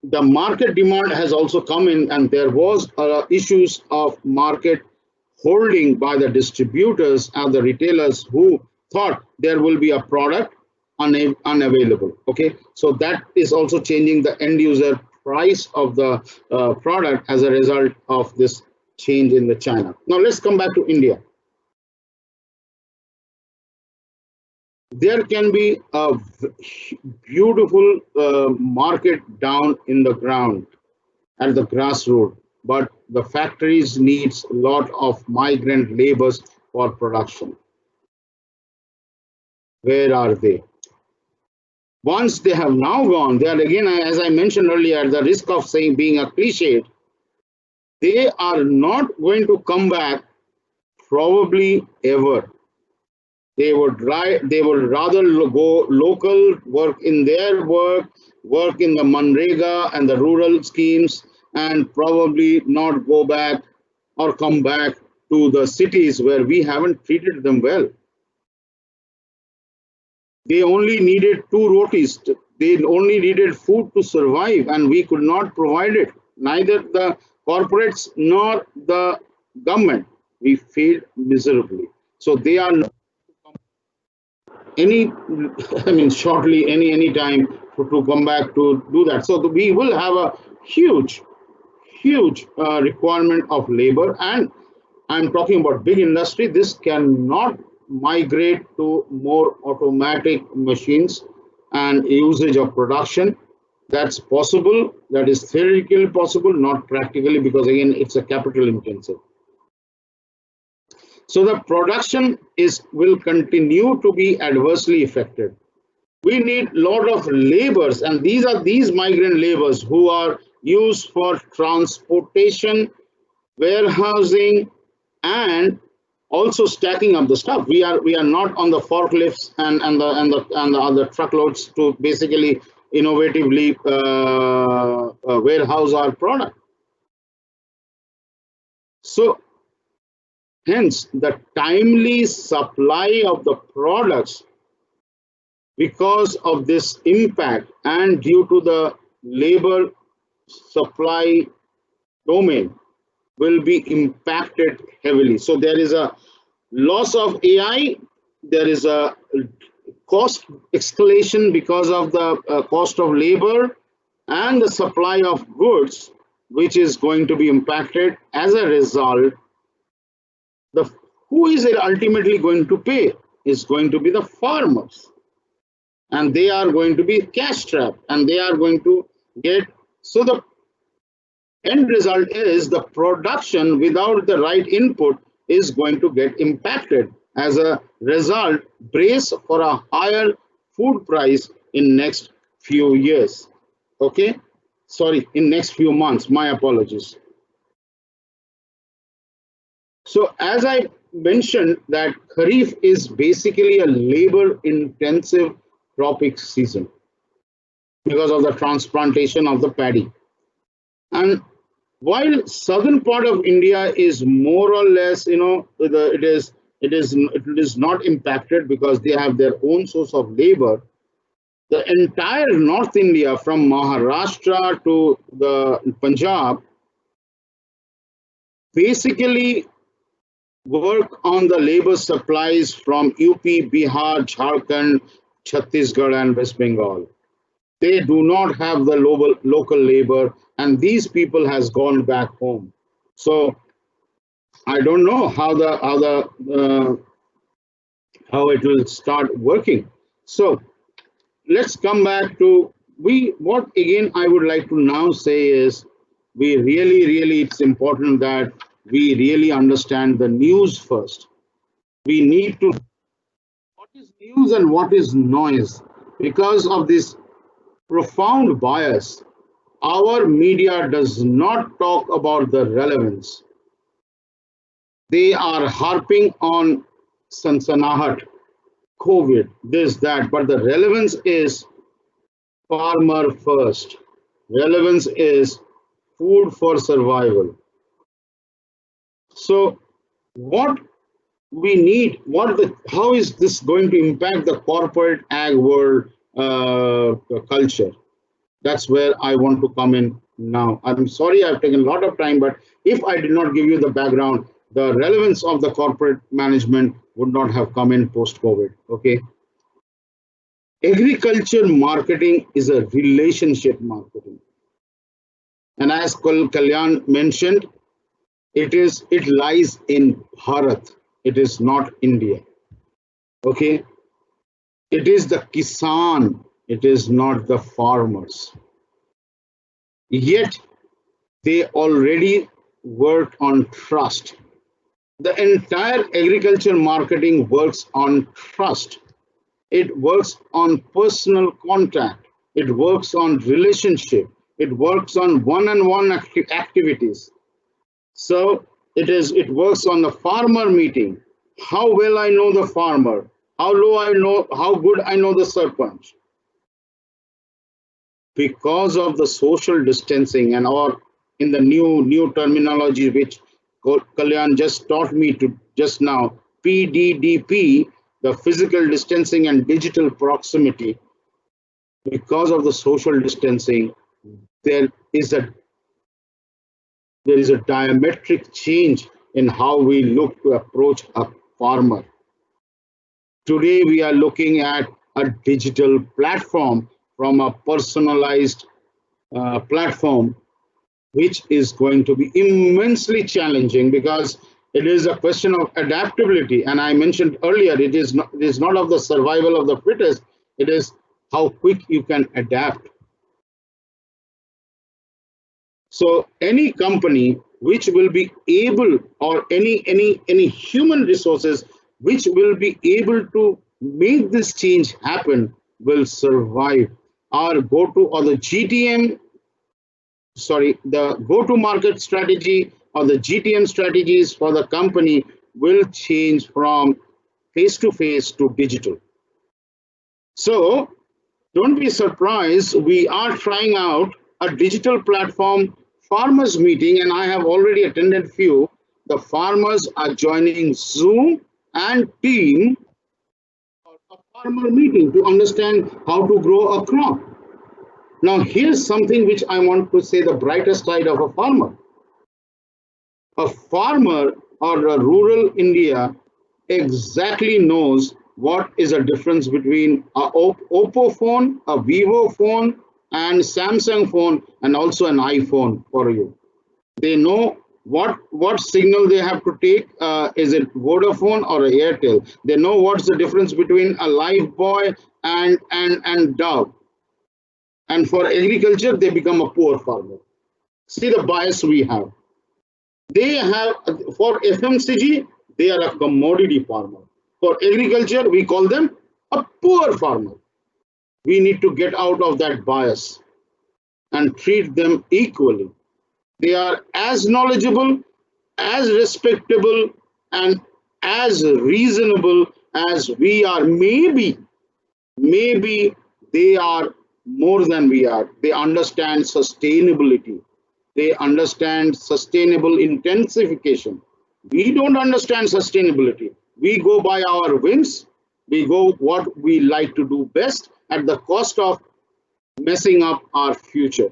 the market demand has also come in, and there was issues of market holding by the distributors and the retailers who thought there will be a product unavailable. Okay, so that is also changing the end user price of the product as a result of this change in the China. Now let's come back to India. There can be a beautiful market down in the ground at the grassroots, but the factories needs a lot of migrant laborers for production. Where are they? Once they have now gone, they are again, as I mentioned earlier, at the risk of saying being a cliche, they are not going to come back probably ever. They would rather go local, work in their work in the Manrega and the rural schemes, and probably not go back or come back to the cities where we haven't treated them well. They only needed 2 rotis. They only needed food to survive, and we could not provide it. Neither the corporates nor the government. We failed miserably. So they are not shortly, any time to come back to do that. So we will have a huge requirement of labor, and I'm talking about big industry. This cannot migrate to more automatic machines and usage of production. That's possible. That is theoretically possible, not practically, because again, it's a capital intensive. So the production will continue to be adversely affected. We need a lot of laborers, and these migrant laborers who are used for transportation, warehousing, and also stacking up the stuff. We are not on the forklifts and the other truckloads to basically innovatively warehouse our product. So hence the timely supply of the products, because of this impact and due to the labor supply domain, will be impacted heavily. So there is a loss of AI, there is a cost escalation because of the cost of labor and the supply of goods, which is going to be impacted. As a result, who is it ultimately going to pay? Is going to be the farmers, and they are going to be cash strapped, and they are going to get, so the end result is the production without the right input is going to get impacted. As a result, brace for a higher food price in next few years. Okay, sorry, in next few months, my apologies. So as I mentioned, that Kharif is basically a labor intensive cropping season because of the transplantation of the paddy. And while southern part of India is more or less, it is not impacted because they have their own source of labor, the entire North India from Maharashtra to the Punjab basically work on the labor supplies from UP, Bihar, Jharkhand, Chhattisgarh and West Bengal. They do not have the local labor, and these people has gone back home. So I don't know how it will start working. So let's come back to what again I would like to now say is, we really it's important that we really understand the news first. We need to, what is news and what is noise? Because of this profound bias, our media does not talk about the relevance. They are harping on Sansanahat, COVID, this, that, but the relevance is farmer first. Relevance is food for survival. So what we need, how is this going to impact the corporate ag world culture? That's where I want to come in now. I'm sorry I've taken a lot of time, but if I did not give you the background, the relevance of the corporate management would not have come in post-COVID, okay? Agriculture marketing is a relationship marketing. And as Kalyan mentioned, it lies in Bharat. It is not India, okay? It is the Kisan. It is not the farmers. Yet they already work on trust. The entire agriculture marketing works on trust. It works on personal contact. It works on relationship. It works on one-on-one activities. So it works on the farmer meeting. How well I know the farmer. How good I know the sarpanch. Because of the social distancing and or in the new terminology which Kalyan just taught me to just now, PDDP, the physical distancing and digital proximity, because of the social distancing, there is a diametric change in how we look to approach a farmer. Today we are looking at a digital platform from a personalized platform, which is going to be immensely challenging because it is a question of adaptability. And I mentioned earlier, it is not of the survival of the fittest, it is how quick you can adapt. So any company which will be able, or any human resources which will be able to make this change happen will survive. Our the go-to market strategy or the GTM strategies for the company will change from face-to-face to digital. So don't be surprised, we are trying out a digital platform farmers meeting, and I have already attended few. The farmers are joining Zoom and Team a farmer meeting to understand how to grow a crop. Now, here's something which I want to say, the brighter side of a farmer. A farmer or a rural India exactly knows what is a difference between a Oppo phone, a Vivo phone, and Samsung phone, and also an iPhone for you. They know what signal they have to take. Is it Vodafone or a Airtel? They know what's the difference between a Lifebuoy and Dove. And for agriculture, they become a poor farmer. See the bias we have. They have, for FMCG, they are a commodity farmer. For agriculture, we call them a poor farmer. We need to get out of that bias and treat them equally. They are as knowledgeable, as respectable, and as reasonable as we are. Maybe they are more than we are. They understand sustainability. They understand sustainable intensification. We don't understand sustainability. We go by our whims. We go what we like to do best at the cost of messing up our future.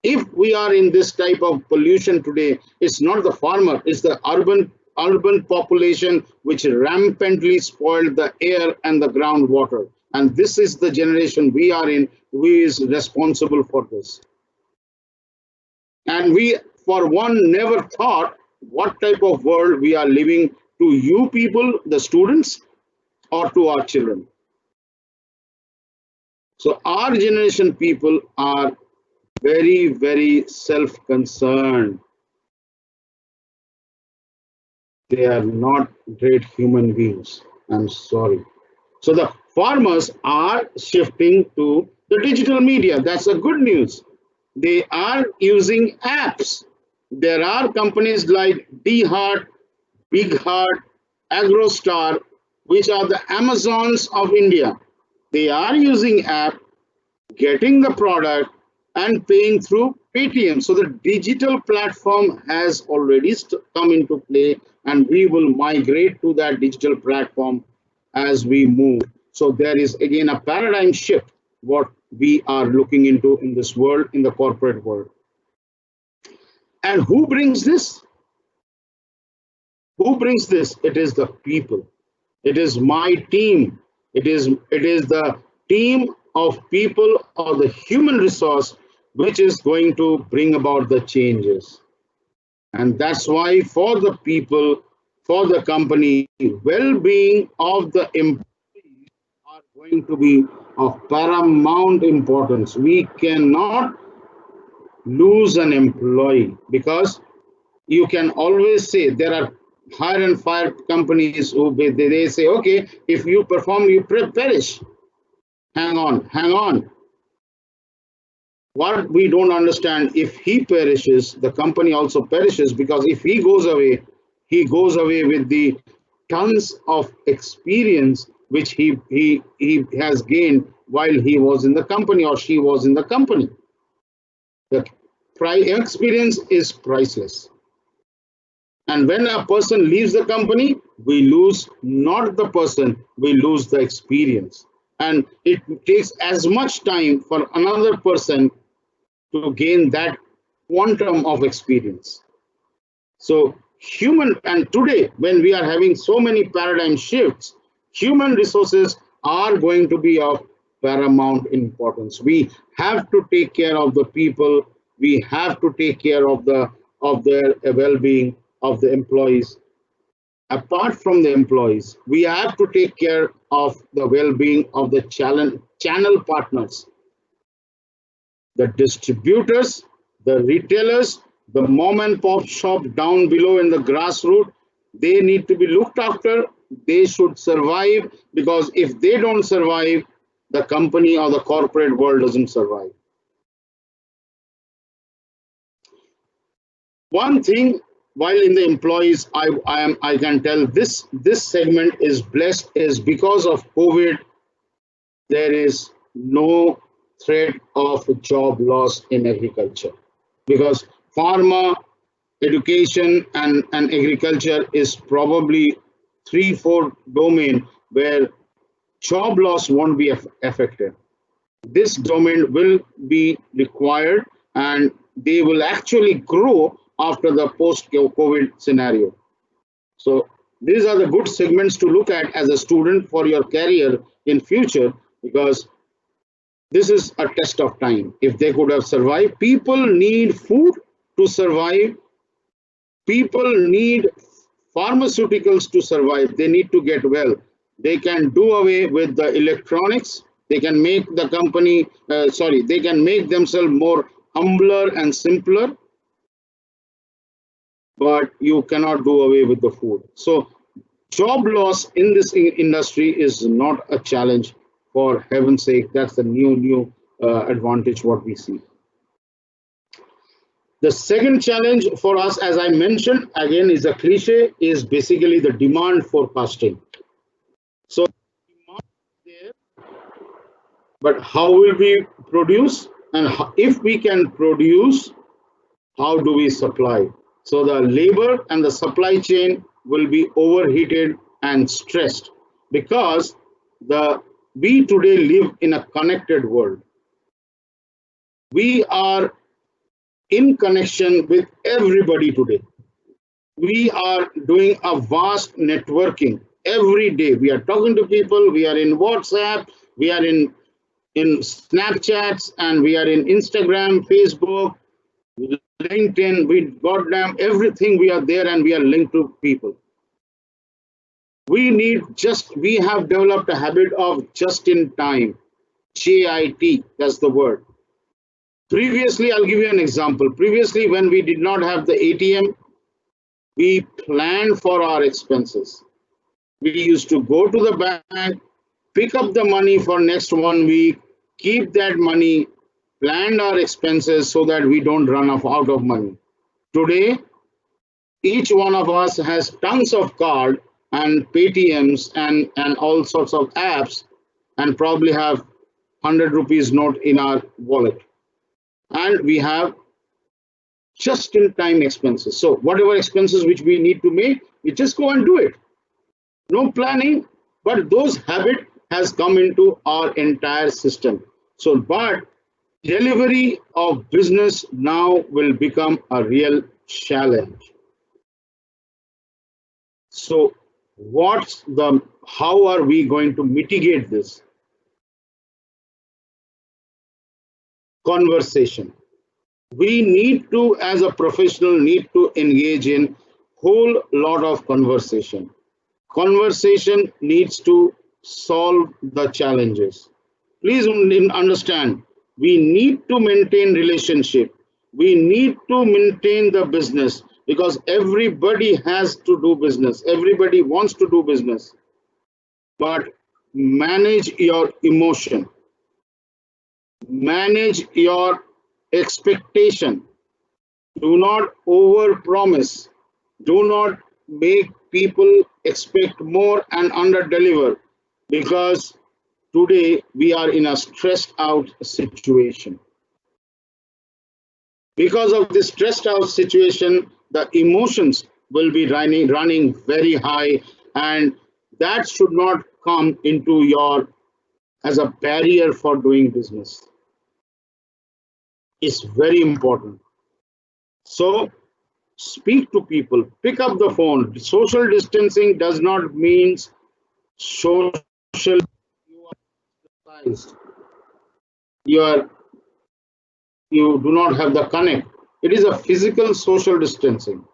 If we are in this type of pollution today, it's not the farmer, it's the urban population which rampantly spoiled the air and the groundwater. And this is the generation we are in, who is responsible for this. And we, for one, never thought what type of world we are living to you people, the students, or to our children. So our generation people are very, very self-concerned. They are not great human beings. I'm sorry. So the farmers are shifting to the digital media. That's a good news. They are using apps. There are companies like D-Heart, Big Heart, AgroStar, which are the Amazons of India. They are using app, getting the product, and paying through Paytm. So the digital platform has already come into play, and we will migrate to that digital platform as we move. So there is again a paradigm shift, what we are looking into in this world, in the corporate world. And who brings this? Who brings this? It is the people. It is my team. It is the team of people or the human resource which is going to bring about the changes. And that's why for the people, for the company, well-being of the employees are going to be of paramount importance. We cannot lose an employee, because you can always say there are hire and fire companies who they say, okay, if you perform, you perish. Hang on. What we don't understand, if he perishes, the company also perishes, because if he goes away with the tons of experience which he has gained while he was in the company or she was in the company. The experience is priceless. And when a person leaves the company, we lose not the person, we lose the experience. And it takes as much time for another person to gain that quantum of experience. So and today, when we are having so many paradigm shifts, human resources are going to be of paramount importance. We have to take care of the people. We have to take care of their well-being of the employees. Apart from the employees, we have to take care of the well-being of the channel partners, the distributors, the retailers, the mom and pop shop down below in the grassroots. They need to be looked after. They should survive, because if they don't survive, the company or the corporate world doesn't survive. One thing while in the employees, I can tell this segment is blessed is because of COVID. There is no threat of job loss in agriculture because pharma, education, and agriculture is probably 3-4 domain where job loss won't be affected. This domain will be required and they will actually grow after the post-COVID scenario. So these are the good segments to look at as a student for your career in future, because this is a test of time. If they could have survived, people need food to survive. People need pharmaceuticals to survive. They need to get well. They can do away with the electronics. They can make the company, they can make themselves more humbler and simpler, but you cannot do away with the food. So job loss in this industry is not a challenge, for heaven's sake. That's the new advantage what we see. The second challenge for us, as I mentioned, again is a cliche, is basically the demand forecasting. So demand is there, but how will we produce? And if we can produce, how do we supply? So the labor and the supply chain will be overheated and stressed, because we today live in a connected world. We are in connection with everybody today. We are doing a vast networking every day. We are talking to people, we are in WhatsApp, we are in Snapchats, and we are in Instagram, Facebook, LinkedIn, everything we are there, and we are linked to people. We have developed a habit of just in time, JIT, that's the word. Previously, I'll give you an example. Previously, when we did not have the ATM, we planned for our expenses. We used to go to the bank, pick up the money for next 1 week, keep that money, plan our expenses so that we don't run out of money. Today, each one of us has tons of cards and Paytms and all sorts of apps, and probably have 100 rupees note in our wallet. And we have just-in-time expenses. So whatever expenses which we need to make, we just go and do it. No planning, but those habit has come into our entire system. So, but delivery of business now will become a real challenge. So how are we going to mitigate this? Conversation. We need to, as a professional, need to engage in whole lot of conversation. Conversation needs to solve the challenges. Please understand, we need to maintain relationship. We need to maintain the business, because everybody has to do business. Everybody wants to do business. But manage your emotion. Manage your expectation. Do not overpromise. Do not make people expect more and underdeliver, because today we are in a stressed out situation. Because of this stressed out situation, the emotions will be running very high, and that should not come into as a barrier for doing business. It's very important. So speak to people, pick up the phone. Social distancing does not mean social. You do not have the connect. It is a physical social distancing.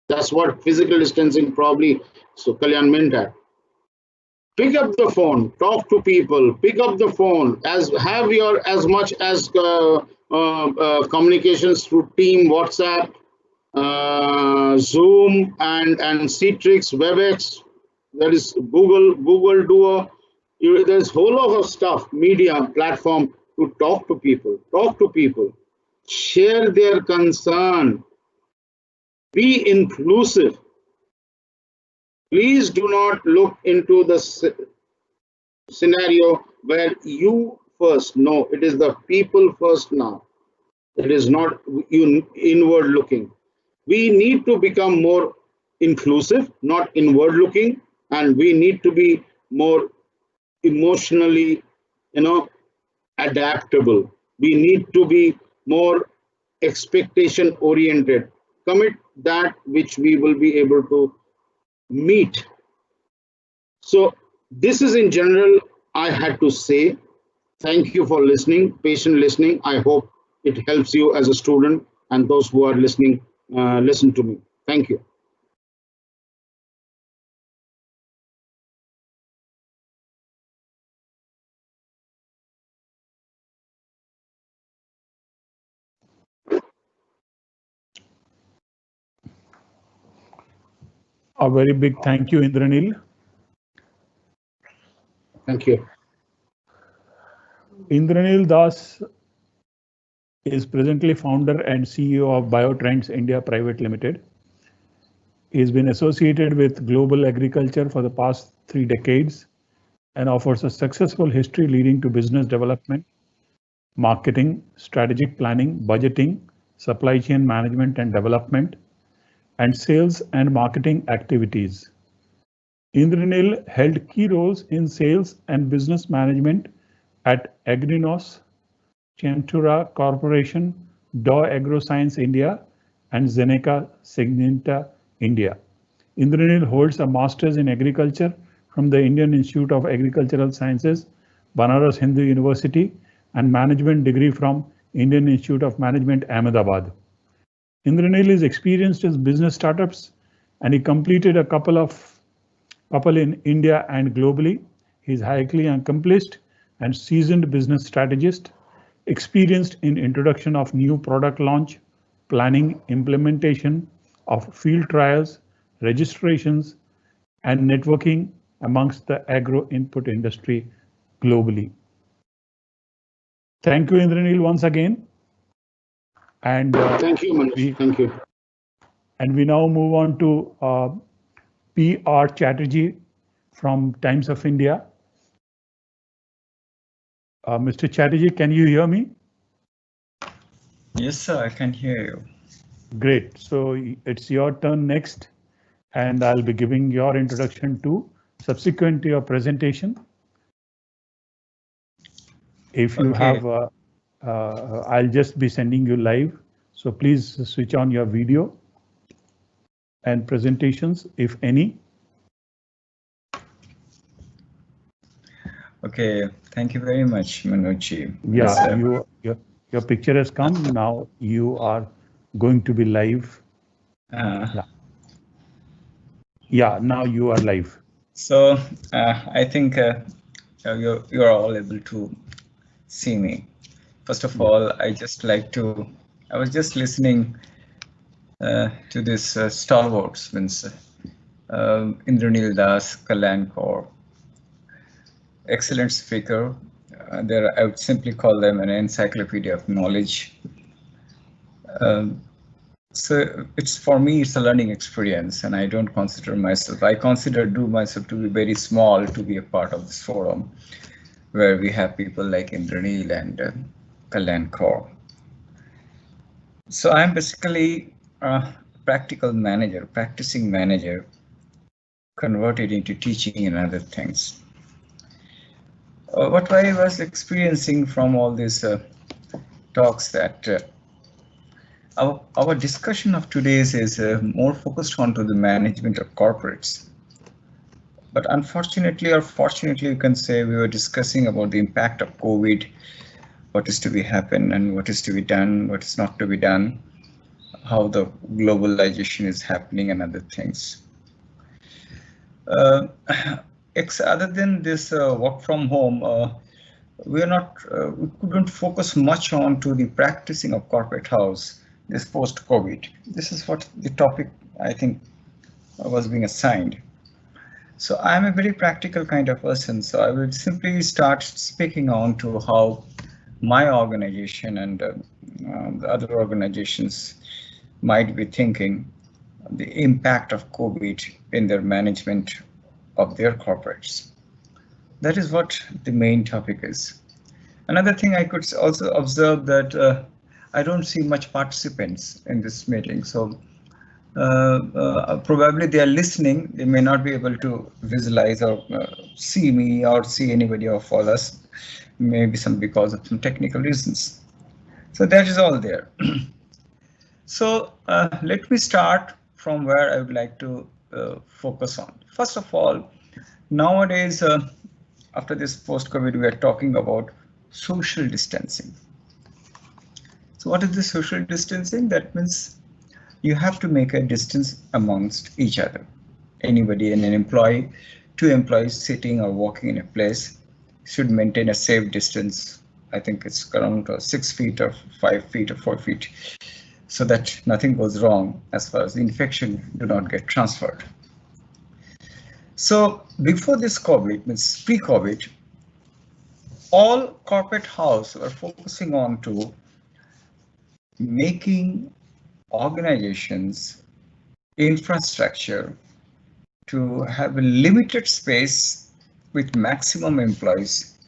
That's what physical distancing probably, so Kalyan meant that. Pick up the phone, talk to people, pick up the phone, have your as much as communications through Team, WhatsApp, Zoom, and Citrix, WebEx. That is Google Duo. There's a whole lot of stuff, media platform to talk to people. Talk to people, share their concern. Be inclusive. Please do not look into the scenario where you first. No, it is the people first now. It is not inward looking. We need to become more inclusive, not inward looking, and we need to be more emotionally, adaptable. We need to be more expectation oriented. Commit that which we will be able to meet. So this is in general I had to say. Thank you for listening, patient listening. I hope it helps you as a student and those who are listening, listen to me. Thank you. A very big thank you, Indranil. Thank you. Indranil Das is presently founder and CEO of Biotrends India Private Limited. He's been associated with global agriculture for the past 3 decades and offers a successful history leading to business development, marketing, strategic planning, budgeting, supply chain management and development, and sales and marketing activities. Indranil held key roles in sales and business management at Agrinos, Centura Corporation, Dow AgroScience India, and Zeneca Syngenta India. Indranil holds a master's in agriculture from the Indian Institute of Agricultural Sciences, Banaras Hindu University, and management degree from Indian Institute of Management, Ahmedabad. Indranil is experienced in business startups, and he completed a couple in India and globally. He is highly accomplished and seasoned business strategist, experienced in introduction of new product launch, planning, implementation of field trials, registrations, and networking amongst the agro input industry globally. Thank you, Indranil, once again. And thank you, Manish. Thank you. And we now move on to P.R. Chatterjee from Times of India. Mr. Chatterjee, can you hear me? Yes, sir, I can hear you. Great. So it's your turn next, and I'll be giving your introduction to subsequent to your presentation. If you have, I'll just be sending you live. So please switch on your video and presentations, if any. Okay, thank you very much, Manoj. Yeah, your picture has come. Now you are going to be live. Yeah, now you are live. So I think you're all able to see me. First of all, I was just listening to this stalwarts, means Indranil Das, Kalyan Kaur. Excellent speaker. I would simply call them an encyclopedia of knowledge. So for me, it's a learning experience, and I don't consider myself. I do myself to be very small to be a part of this forum, where we have people like Indranil and Kalyan Kaur. So I'm basically a practicing manager, converted into teaching and other things. What I was experiencing from all these talks that our discussion of today's is more focused onto the management of corporates. But unfortunately or fortunately, you can say we were discussing about the impact of COVID, what is to be happen and what is to be done, what is not to be done, how the globalization is happening and other things. Other than this work from home, we couldn't focus much on to the practicing of corporate house, this post-COVID. This is what the topic I think was being assigned. So I'm a very practical kind of person, so I will simply start speaking on to how my organization and the other organizations might be thinking the impact of COVID in their management of their corporates. That is what the main topic is. Another thing I could also observe that I don't see much participants in this meeting. So probably they are listening. They may not be able to visualize or see me or see anybody of us, maybe some because of some technical reasons. So that is all there. So let me start from where I would like to focus on. First of all, nowadays, after this post-COVID, we are talking about social distancing. So what is the social distancing? That means you have to make a distance amongst each other. Anybody and an employee, two employees sitting or walking in a place should maintain a safe distance. I think it's around 6 feet or 5 feet or 4 feet, so that nothing goes wrong as far as the infection do not get transferred. So before this COVID, means pre-COVID, all corporate houses were focusing on to making organizations infrastructure to have a limited space with maximum employees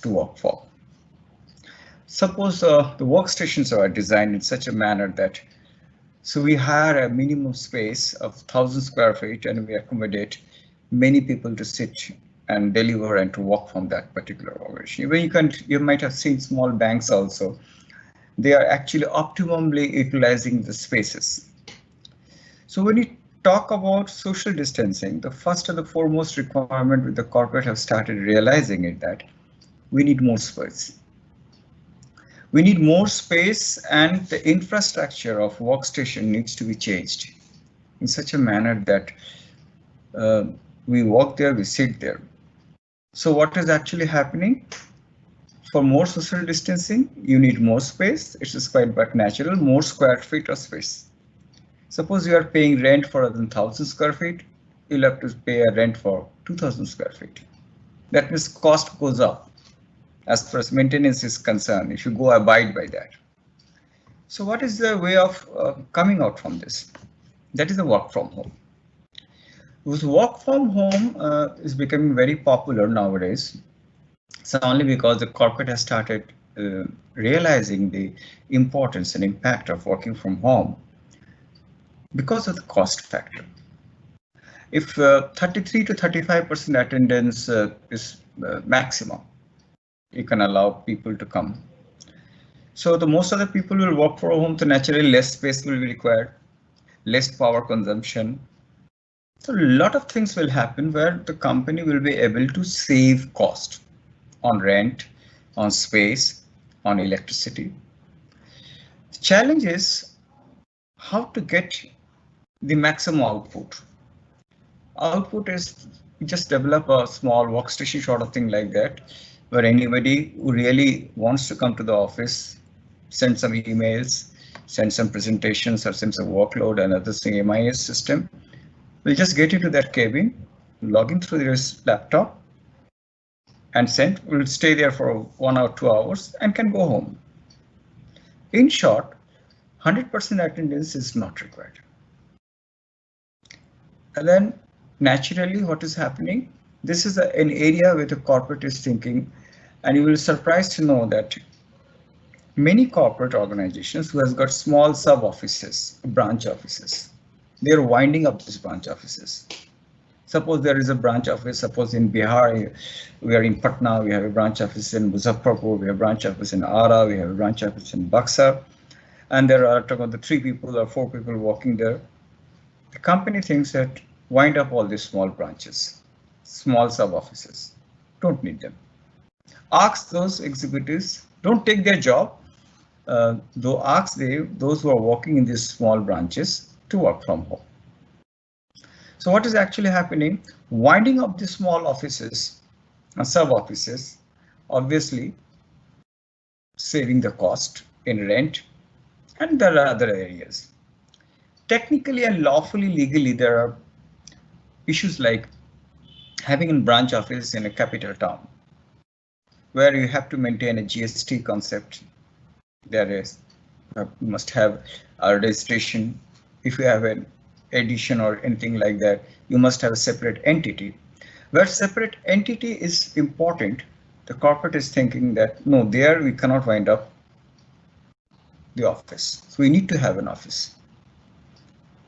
to work for. Suppose the workstations are designed in such a manner that so we hire a minimum space of 1,000 square feet and we accommodate many people to sit and deliver and to work from that particular organization. You might have seen small banks also. They are actually optimally utilizing the spaces. So when you talk about social distancing, the first and the foremost requirement with the corporate have started realizing it that we need more space. We need more space and the infrastructure of workstation needs to be changed in such a manner that we work there, we sit there. So what is actually happening? For more social distancing, you need more space. It is quite but natural, more square feet of space. Suppose you are paying rent for 1,000 square feet, you'll have to pay a rent for 2,000 square feet. That means cost goes up as far as maintenance is concerned, if you go abide by that. So what is the way of coming out from this? That is the work from home. Because work from home is becoming very popular nowadays. So only because the corporate has started realizing the importance and impact of working from home because of the cost factor. If 33 to 35% attendance is maximum, you can allow people to come. So the most of the people will work from home, so naturally less space will be required, less power consumption. So a lot of things will happen where the company will be able to save cost on rent, on space, on electricity. The challenge is how to get the maximum output. Output is just develop a small workstation sort of thing like that, where anybody who really wants to come to the office, send some emails, send some presentations or send some workload and other thing, MIS system, will just get into that cabin, log in through their laptop and send, will stay there for 1 or 2 hours and can go home. In short, 100% attendance is not required. And then naturally what is happening? This is an area where the corporate is thinking, and you will be surprised to know that many corporate organizations who has got small sub offices, branch offices, they are winding up these branch offices. Suppose there is a branch office, suppose in Bihar, we are in Patna, we have a branch office in Muzaffarpur, we have a branch office in Ara, we have a branch office in Buxar, and there are the 3 people or 4 people working there. The company thinks that wind up all these small branches, small sub offices, don't need them. Ask those executives, don't take their job, though ask those who are working in these small branches to work from home. So what is actually happening? Winding up the small offices and sub offices, obviously saving the cost in rent, and there are other areas. Technically and lawfully, legally, there are issues like having a branch office in a capital town, where you have to maintain a GST concept. There is, you must have a registration. If you have an addition or anything like that, you must have a separate entity. Where separate entity is important, the corporate is thinking that no, there we cannot wind up the office. So we need to have an office.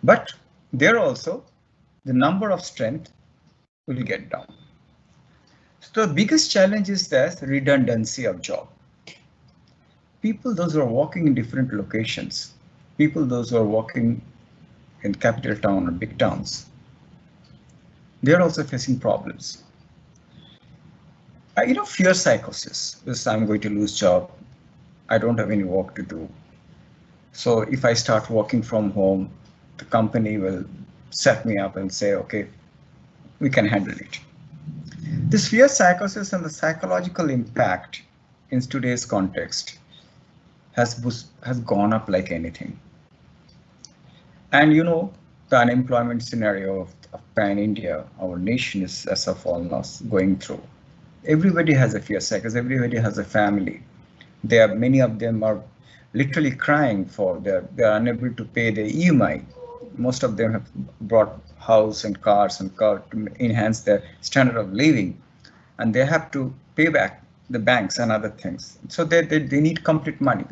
But there also, the number of strength will get down. So the biggest challenge is that redundancy of job. People, those who are working in different locations, people, those who are working in capital town or big towns, they are also facing problems. Fear psychosis. This, I'm going to lose job. I don't have any work to do. So if I start working from home, the company will set me up and say, okay, we can handle it. This fear psychosis and the psychological impact in today's context has gone up like anything. And the unemployment scenario of pan-India, our nation is as of all now going through. Everybody has a fear psychosis, everybody has a family. Many of them are literally crying for they're unable to pay the EMI. Most of them have brought house and cars and car to enhance their standard of living, and they have to pay back the banks and other things. So they need complete money.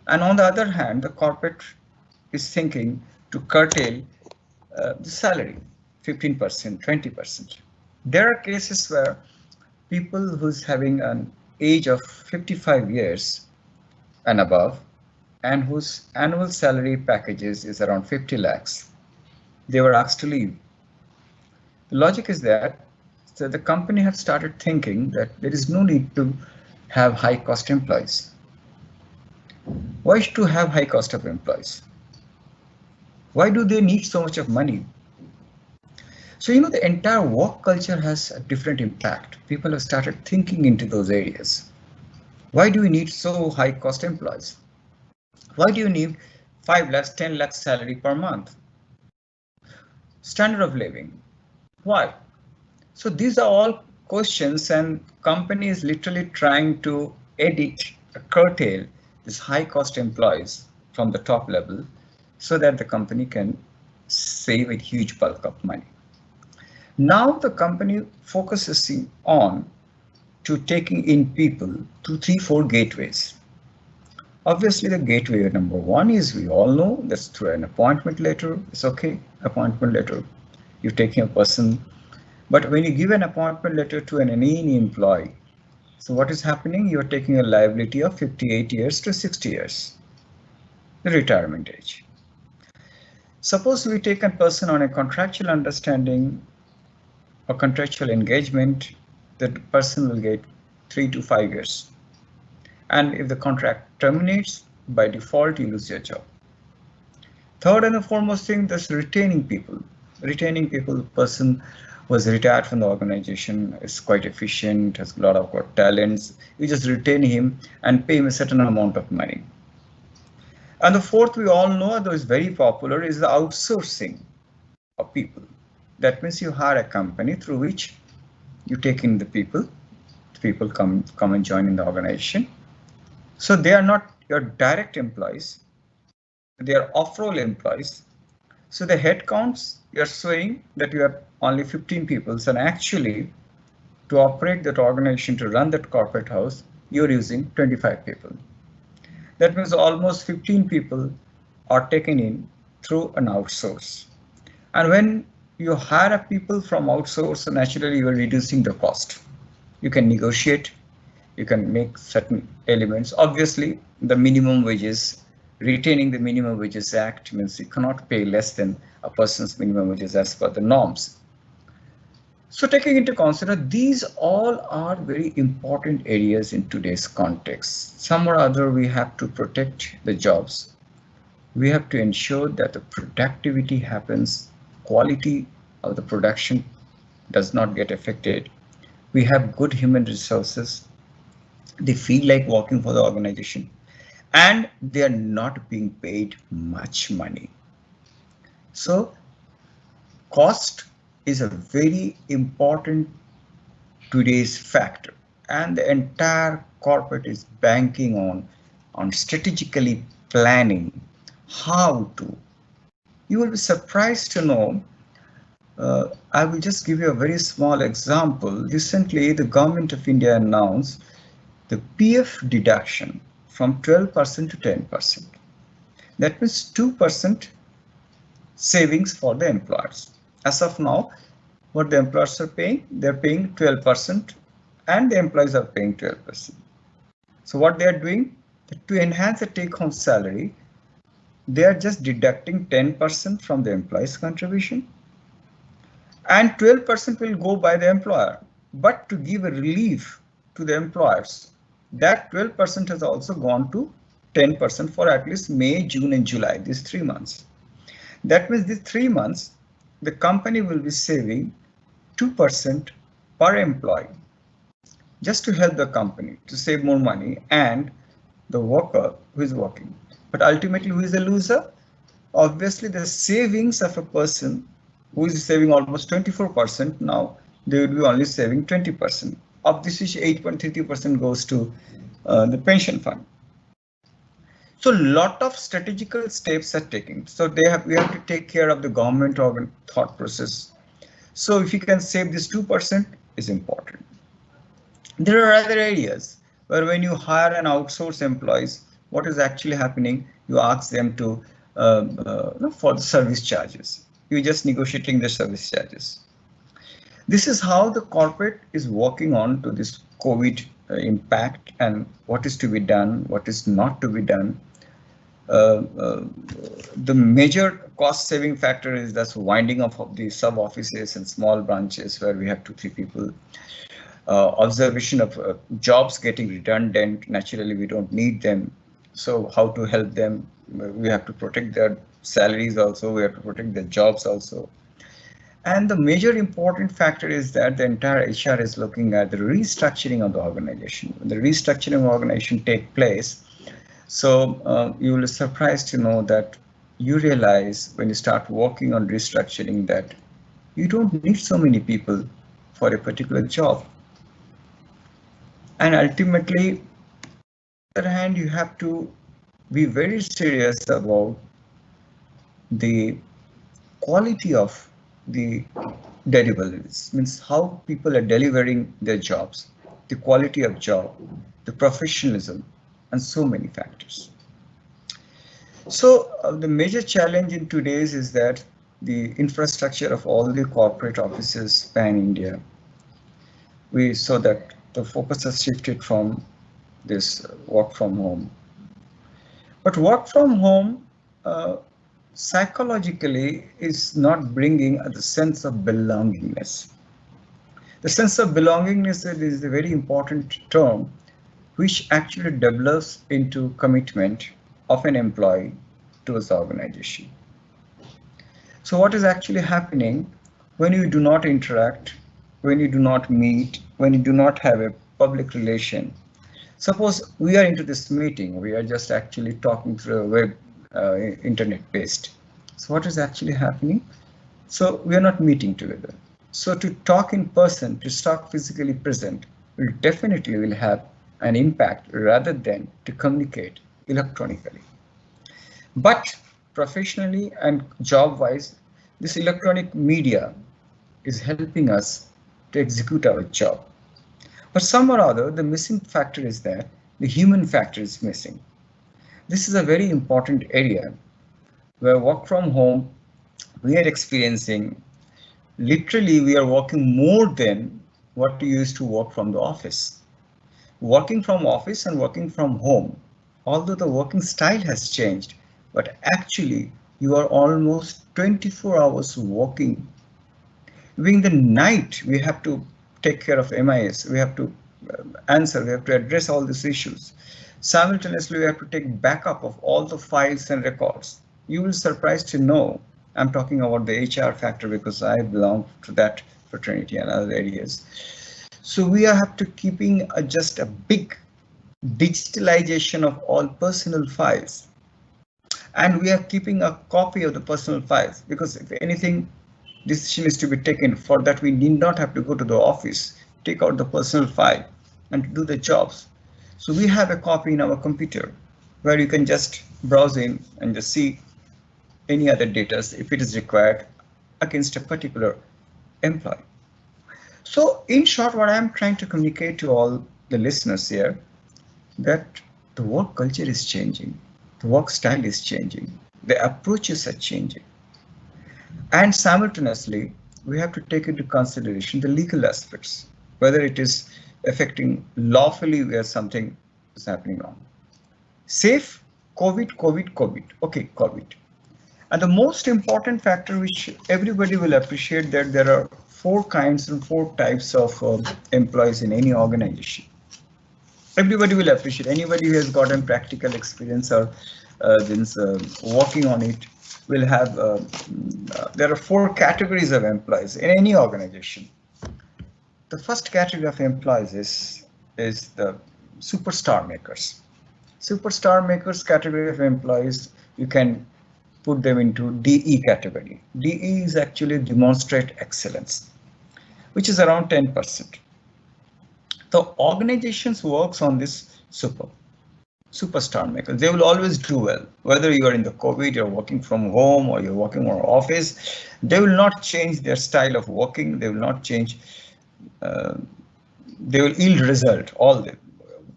And on the other hand, the corporate is thinking to curtail the salary, 15%, 20%. There are cases where people who's having an age of 55 years and above, and whose annual salary packages is around 50 lakhs, they were asked to leave. The logic is that the company have started thinking that there is no need to have high cost employees. Why to have high cost of employees? Why do they need so much of money? So, the entire work culture has a different impact. People have started thinking into those areas. Why do we need so high cost employees? Why do you need 5 lakhs, 10 lakhs salary per month? Standard of living. Why? So these are all questions, and company is literally trying to curtail these high cost employees from the top level so that the company can save a huge bulk of money. Now the company focuses on to taking in people to 3-4 gateways. Obviously, the gateway number one is, we all know, that's through an appointment letter. It's okay, appointment letter. You're taking a person, but when you give an appointment letter to an any employee, so what is happening? You're taking a liability of 58 years to 60 years, the retirement age. Suppose we take a person on a contractual understanding or contractual engagement, the person will get 3 to 5 years. And if the contract terminates, by default, you lose your job. Third and the foremost thing, that's retaining people. Retaining people, the person was retired from the organization, is quite efficient, has a lot of talents. You just retain him and pay him a certain amount of money. And the fourth, we all know, though is very popular, is the outsourcing of people. That means you hire a company through which you take in the people come and join in the organization. So they are not your direct employees, they are off-roll employees. So the head counts, you're showing that you have only 15 people, and actually to operate that organization, to run that corporate house, you're using 25 people. That means almost 15 people are taken in through an outsource. And when you hire people from outsource, naturally you are reducing the cost. You can negotiate, you can make certain elements. Obviously, the minimum wages, retaining the Minimum Wages Act means you cannot pay less than a person's minimum wages as per the norms. So taking into consider, these all are very important areas in today's context. Some or other, we have to protect the jobs. We have to ensure that the productivity happens, quality of the production does not get affected. We have good human resources. They feel like working for the organization, and they are not being paid much money. So cost is a very important today's factor, and the entire corporate is banking on strategically planning how to You will be surprised to know. I will just give you a very small example. Recently, the government of India announced the PF deduction from 12% to 10%. That means 2% savings for the employers. As of now, what the employers are paying, they're paying 12% and the employees are paying 12%. So what they are doing, to enhance the take-home salary, they are just deducting 10% from the employee's contribution and 12% will go by the employer. But to give a relief to the employers, that 12% has also gone to 10% for at least May, June and July, these 3 months. That means these 3 months, the company will be saving 2% per employee just to help the company to save more money and the worker who is working. But ultimately, who is the loser? Obviously, the savings of a person who is saving almost 24%, now they would be only saving 20%. Of this, 8.33% goes to the pension fund. So a lot of strategical steps are taken. So we have to take care of the government organ thought process. So if you can save this 2% is important. There are other areas where when you hire an outsource employees, what is actually happening? You ask them to for the service charges. You're just negotiating the service charges. This is how the corporate is working on to this COVID impact and what is to be done, what is not to be done. The major cost saving factor is that's winding up of the sub offices and small branches where we have 2-3 people. Observation of jobs getting redundant. Naturally, we don't need them. So how to help them? We have to protect their salaries also. We have to protect their jobs also. And the major important factor is that the entire HR is looking at the restructuring of the organization. When the restructuring of the organization take place, so you will be surprised to know that you realize when you start working on restructuring that you don't need so many people for a particular job. And ultimately, on the other hand, you have to be very serious about the quality of the deliverables, means how people are delivering their jobs, the quality of job, the professionalism, and so many factors. So the major challenge in today's is that the infrastructure of all the corporate offices pan India. We saw that the focus has shifted from this work from home. But work from home psychologically is not bringing the sense of belongingness. The sense of belongingness is a very important term which actually develops into commitment of an employee towards the organization. So what is actually happening when you do not interact, when you do not meet, when you do not have a public relation? Suppose we are into this meeting, we are just actually talking through a web internet based. So what is actually happening? So we are not meeting together. So to talk in person, to talk physically present, will definitely will have an impact rather than to communicate electronically. But professionally and job wise, this electronic media is helping us to execute our job. But some or other, the missing factor is that the human factor is missing. This is a very important area where work from home, we are experiencing, literally we are working more than what we used to work from the office. Working from office and working from home, although the working style has changed, but actually you are almost 24 hours working. During the night, we have to take care of MIS, we have to answer, we have to address all these issues. Simultaneously, we have to take backup of all the files and records. You will be surprised to know, I'm talking about the HR factor because I belong to that fraternity and other areas. So we have to keeping just a big digitalization of all personal files. And we are keeping a copy of the personal files because if anything decision is to be taken, for that we need not have to go to the office, take out the personal file and do the jobs. So we have a copy in our computer where you can just browse in and just see any other data if it is required against a particular employee. So in short, what I'm trying to communicate to all the listeners here, that the work culture is changing, the work style is changing, the approaches are changing. And simultaneously, we have to take into consideration the legal aspects, whether it is affecting lawfully where something is happening wrong. Safe, COVID. Okay, COVID. And the most important factor which everybody will appreciate, that there are 4 kinds and 4 types of employees in any organization. Everybody will appreciate, anybody who has gotten practical experience or working on it will have, there are 4 categories of employees in any organization. The first category of employees is the superstar makers. Superstar makers category of employees, you can put them into DE category. DE is actually demonstrate excellence, which is around 10%. The organizations works on this superstar makers. They will always do well, whether you are in the COVID, you're working from home, or you're working from office. They will not change their style of working. They will not change. They will yield result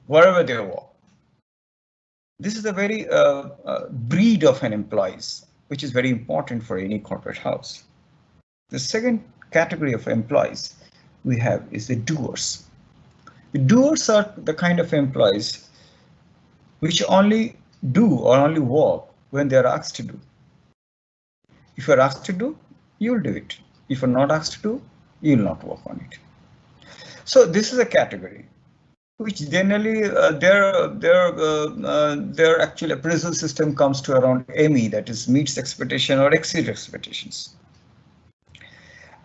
wherever they work. This is a very breed of an employees, which is very important for any corporate house. The second category of employees we have is the doers. The doers are the kind of employees which only do or only work when they are asked to do. If you are asked to do, you will do it. If you are not asked to do, you will not work on it. So this is a category which generally their actual appraisal system comes to around ME, that is meets expectation or exceeds expectations.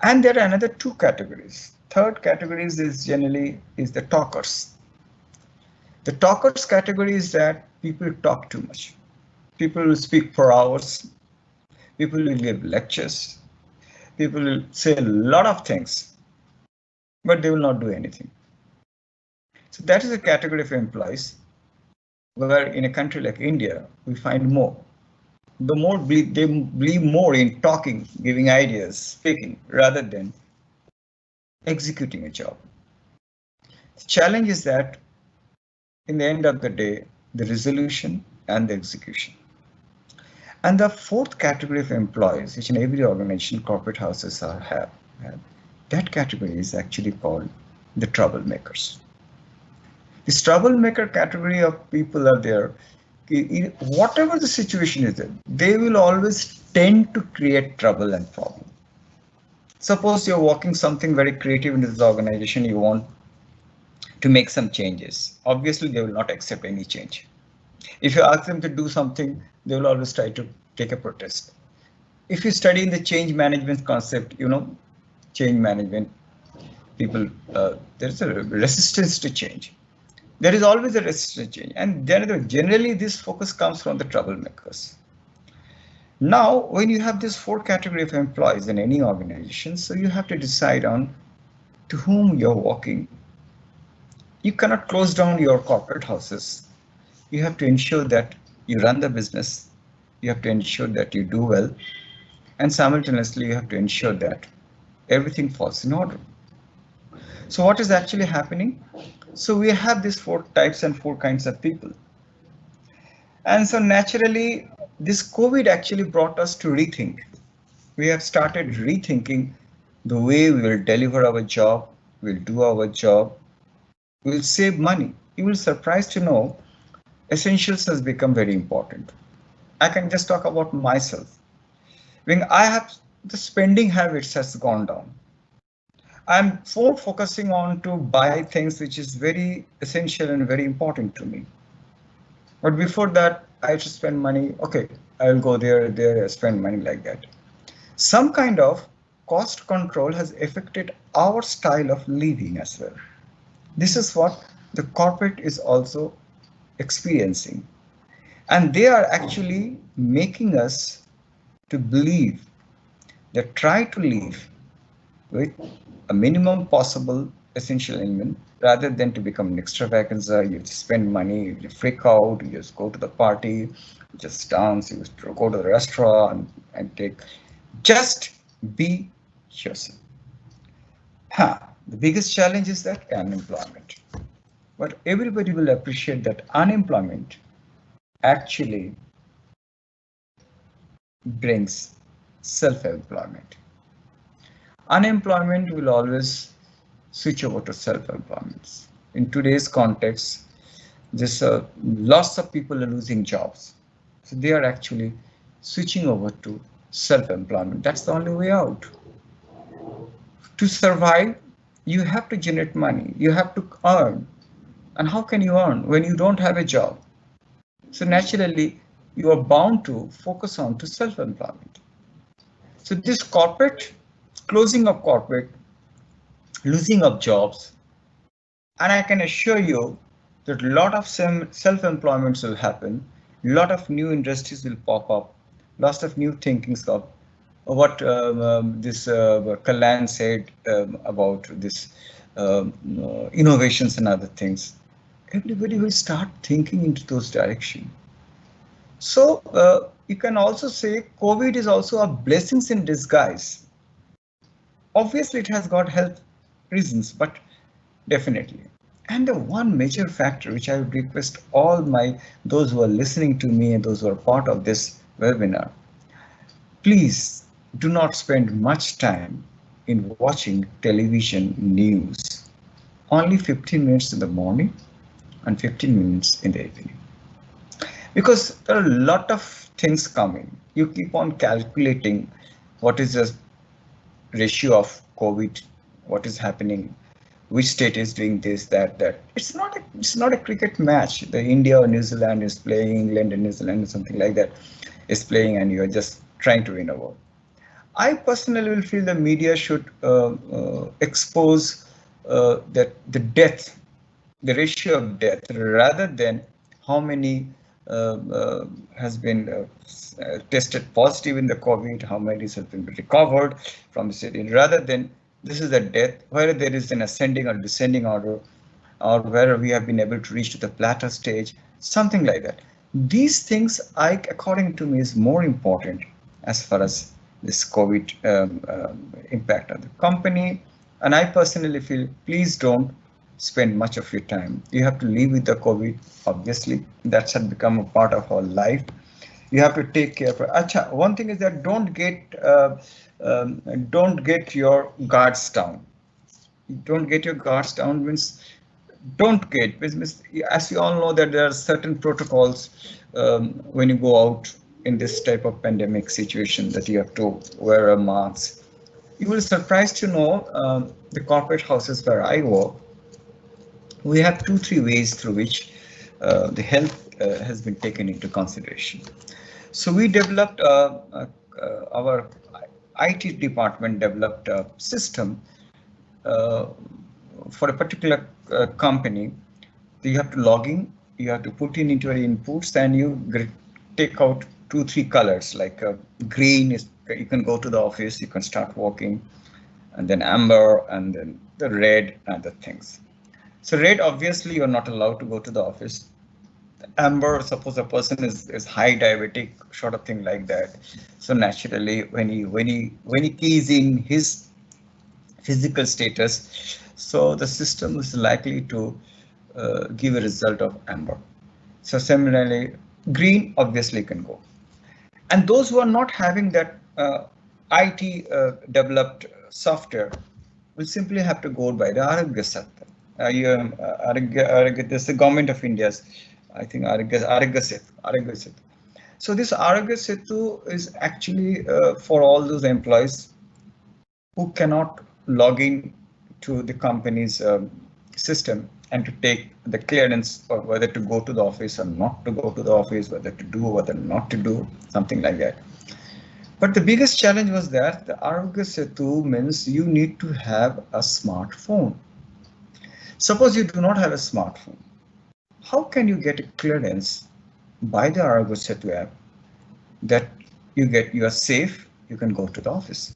And there are another 2 categories. Third categories is generally the talkers. The talkers category is that people talk too much. People will speak for hours. People will give lectures. People will say a lot of things, but they will not do anything. So that is a category of employees where in a country like India, we find more. The more they believe more in talking, giving ideas, speaking, rather than executing a job. The challenge is that in the end of the day, the resolution and the execution. And the 4th category of employees, which in every organization, corporate houses have, that category is actually called the troublemakers. This troublemaker category of people are there. Whatever the situation is, they will always tend to create trouble and problem. Suppose you're working something very creative in this organization, you want to make some changes. Obviously, they will not accept any change. If you ask them to do something, they will always try to take a protest. If you study in the change management concept, change management, people, there's a resistance to change. There is always a resistance to change, and generally this focus comes from the troublemakers. Now, when you have this 4 category of employees in any organization, so you have to decide on to whom you're working. You cannot close down your corporate houses. You have to ensure that you run the business. You have to ensure that you do well, and simultaneously you have to ensure that everything falls in order. So what is actually happening? So we have these 4 types and 4 kinds of people. And so naturally, this COVID actually brought us to rethink. We have started rethinking the way we will deliver our job, we'll do our job, we'll save money. You will be surprised to know essentials has become very important. I can just talk about myself. When I have the spending habits has gone down. I'm more focusing on to buy things which is very essential and very important to me. But before that, I should spend money. Okay, I'll go there, spend money like that. Some kind of cost control has affected our style of living as well. This is what the corporate is also experiencing. And they are actually making us to believe that try to live with a minimum possible essential element, rather than to become an extravaganza. You spend money, you freak out, you just go to the party, you just dance, you go to the restaurant and take. Just be yourself. The biggest challenge is that unemployment. But everybody will appreciate that unemployment actually brings self-employment. Unemployment will always switch over to self-employment. In today's context, this lots of people are losing jobs. So they are actually switching over to self-employment. That's the only way out. To survive, you have to generate money, you have to earn. And how can you earn when you don't have a job? So naturally, you are bound to focus on to self-employment. So this corporate, closing of corporate, losing of jobs, and I can assure you that a lot of self-employments will happen, a lot of new industries will pop up, lots of new thinkings up. What this Kalyan said about this innovations and other things, everybody will start thinking into those directions. So you can also say COVID is also a blessing in disguise. Obviously, it has got health reasons, but definitely. And the one major factor which I would request all those who are listening to me and those who are part of this webinar, please do not spend much time in watching television news. Only 15 minutes in the morning and 15 minutes in the evening. Because there are a lot of things coming. You keep on calculating what is the ratio of COVID, what is happening, which state is doing this, that. It's not a cricket match. The India or New Zealand is playing, England and New Zealand or something like that is playing, and you're just trying to win a war. I personally will feel the media should expose that the ratio of death, rather than how many has been tested positive in the COVID, how many have been recovered from the city, rather than this is a death, whether there is an ascending or descending order, or whether we have been able to reach to the plateau stage, something like that. These things, according to me, is more important as far as this COVID impact on the company. And I personally feel, please don't spend much of your time. You have to live with the COVID, obviously. That should become a part of our life. You have to take care of. One thing is that don't get your guards down. Don't get your guards down means as you all know that there are certain protocols when you go out in this type of pandemic situation, that you have to wear a mask. You will be surprised to know the corporate houses where I work, we have 2-3 ways through which the health has been taken into consideration. So we developed our IT department developed a system for a particular company. You have to log in, you have to put in into your inputs, and you take out 2-3 colors, like green is you can go to the office, you can start working, and then amber, and then the red and the things. So red, obviously you're not allowed to go to the office. Amber, suppose a person is high diabetic, sort of thing like that. So naturally, when he keys in his physical status, so the system is likely to give a result of amber. So similarly, green obviously can go. And those who are not having that IT developed software will simply have to go by the Arogya Setu. This is the government of India's, I think, Arogya Setu. So this Arogya Setu is actually for all those employees who cannot log in to the company's system and to take the clearance of whether to go to the office or not to go to the office, whether to do, whether not to do, something like that. But the biggest challenge was that the Arogya Setu means you need to have a smartphone. Suppose you do not have a smartphone, how can you get a clearance by the Arogya Setu app that you are safe, you can go to the office?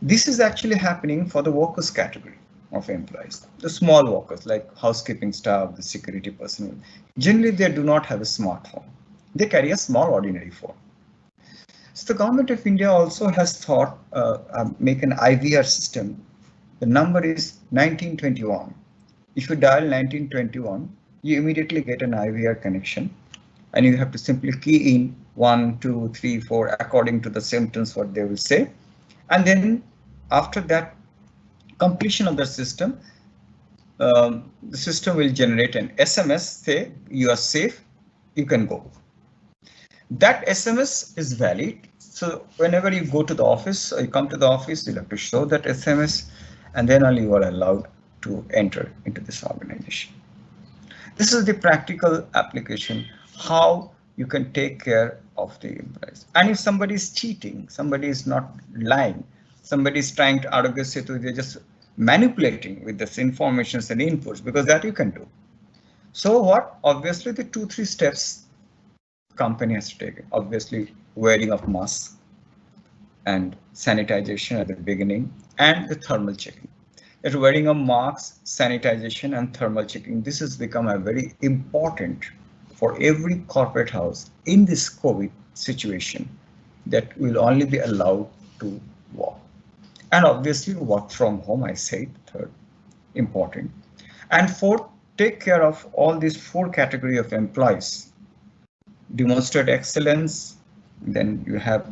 This is actually happening for the workers category. of employees. The small workers like housekeeping staff, the security personnel, generally they do not have a smartphone. They carry a small ordinary phone. So the government of India also has thought make an IVR system. The number is 1921. If you dial 1921, you immediately get an IVR connection, and you have to simply key in 1, 2, 3, 4 according to the symptoms what they will say, and then after that completion of the system will generate an SMS say you are safe, you can go. That SMS is valid. So whenever you go to the office or you come to the office, you'll have to show that SMS, and then only you are allowed to enter into this organization. This is the practical application, how you can take care of the employees. And if somebody is cheating, somebody is not lying, somebody is trying to they're just manipulating with this information and inputs, because that you can do. So what? Obviously the 2-3 steps company has to take. Obviously wearing of masks and sanitization at the beginning, and the thermal checking. That wearing of masks, sanitization and thermal checking, this has become a very important for every corporate house in this COVID situation, that will only be allowed to work. And obviously work from home, I said, third, important. And fourth, take care of all these 4 categories of employees. Demonstrate excellence, then you have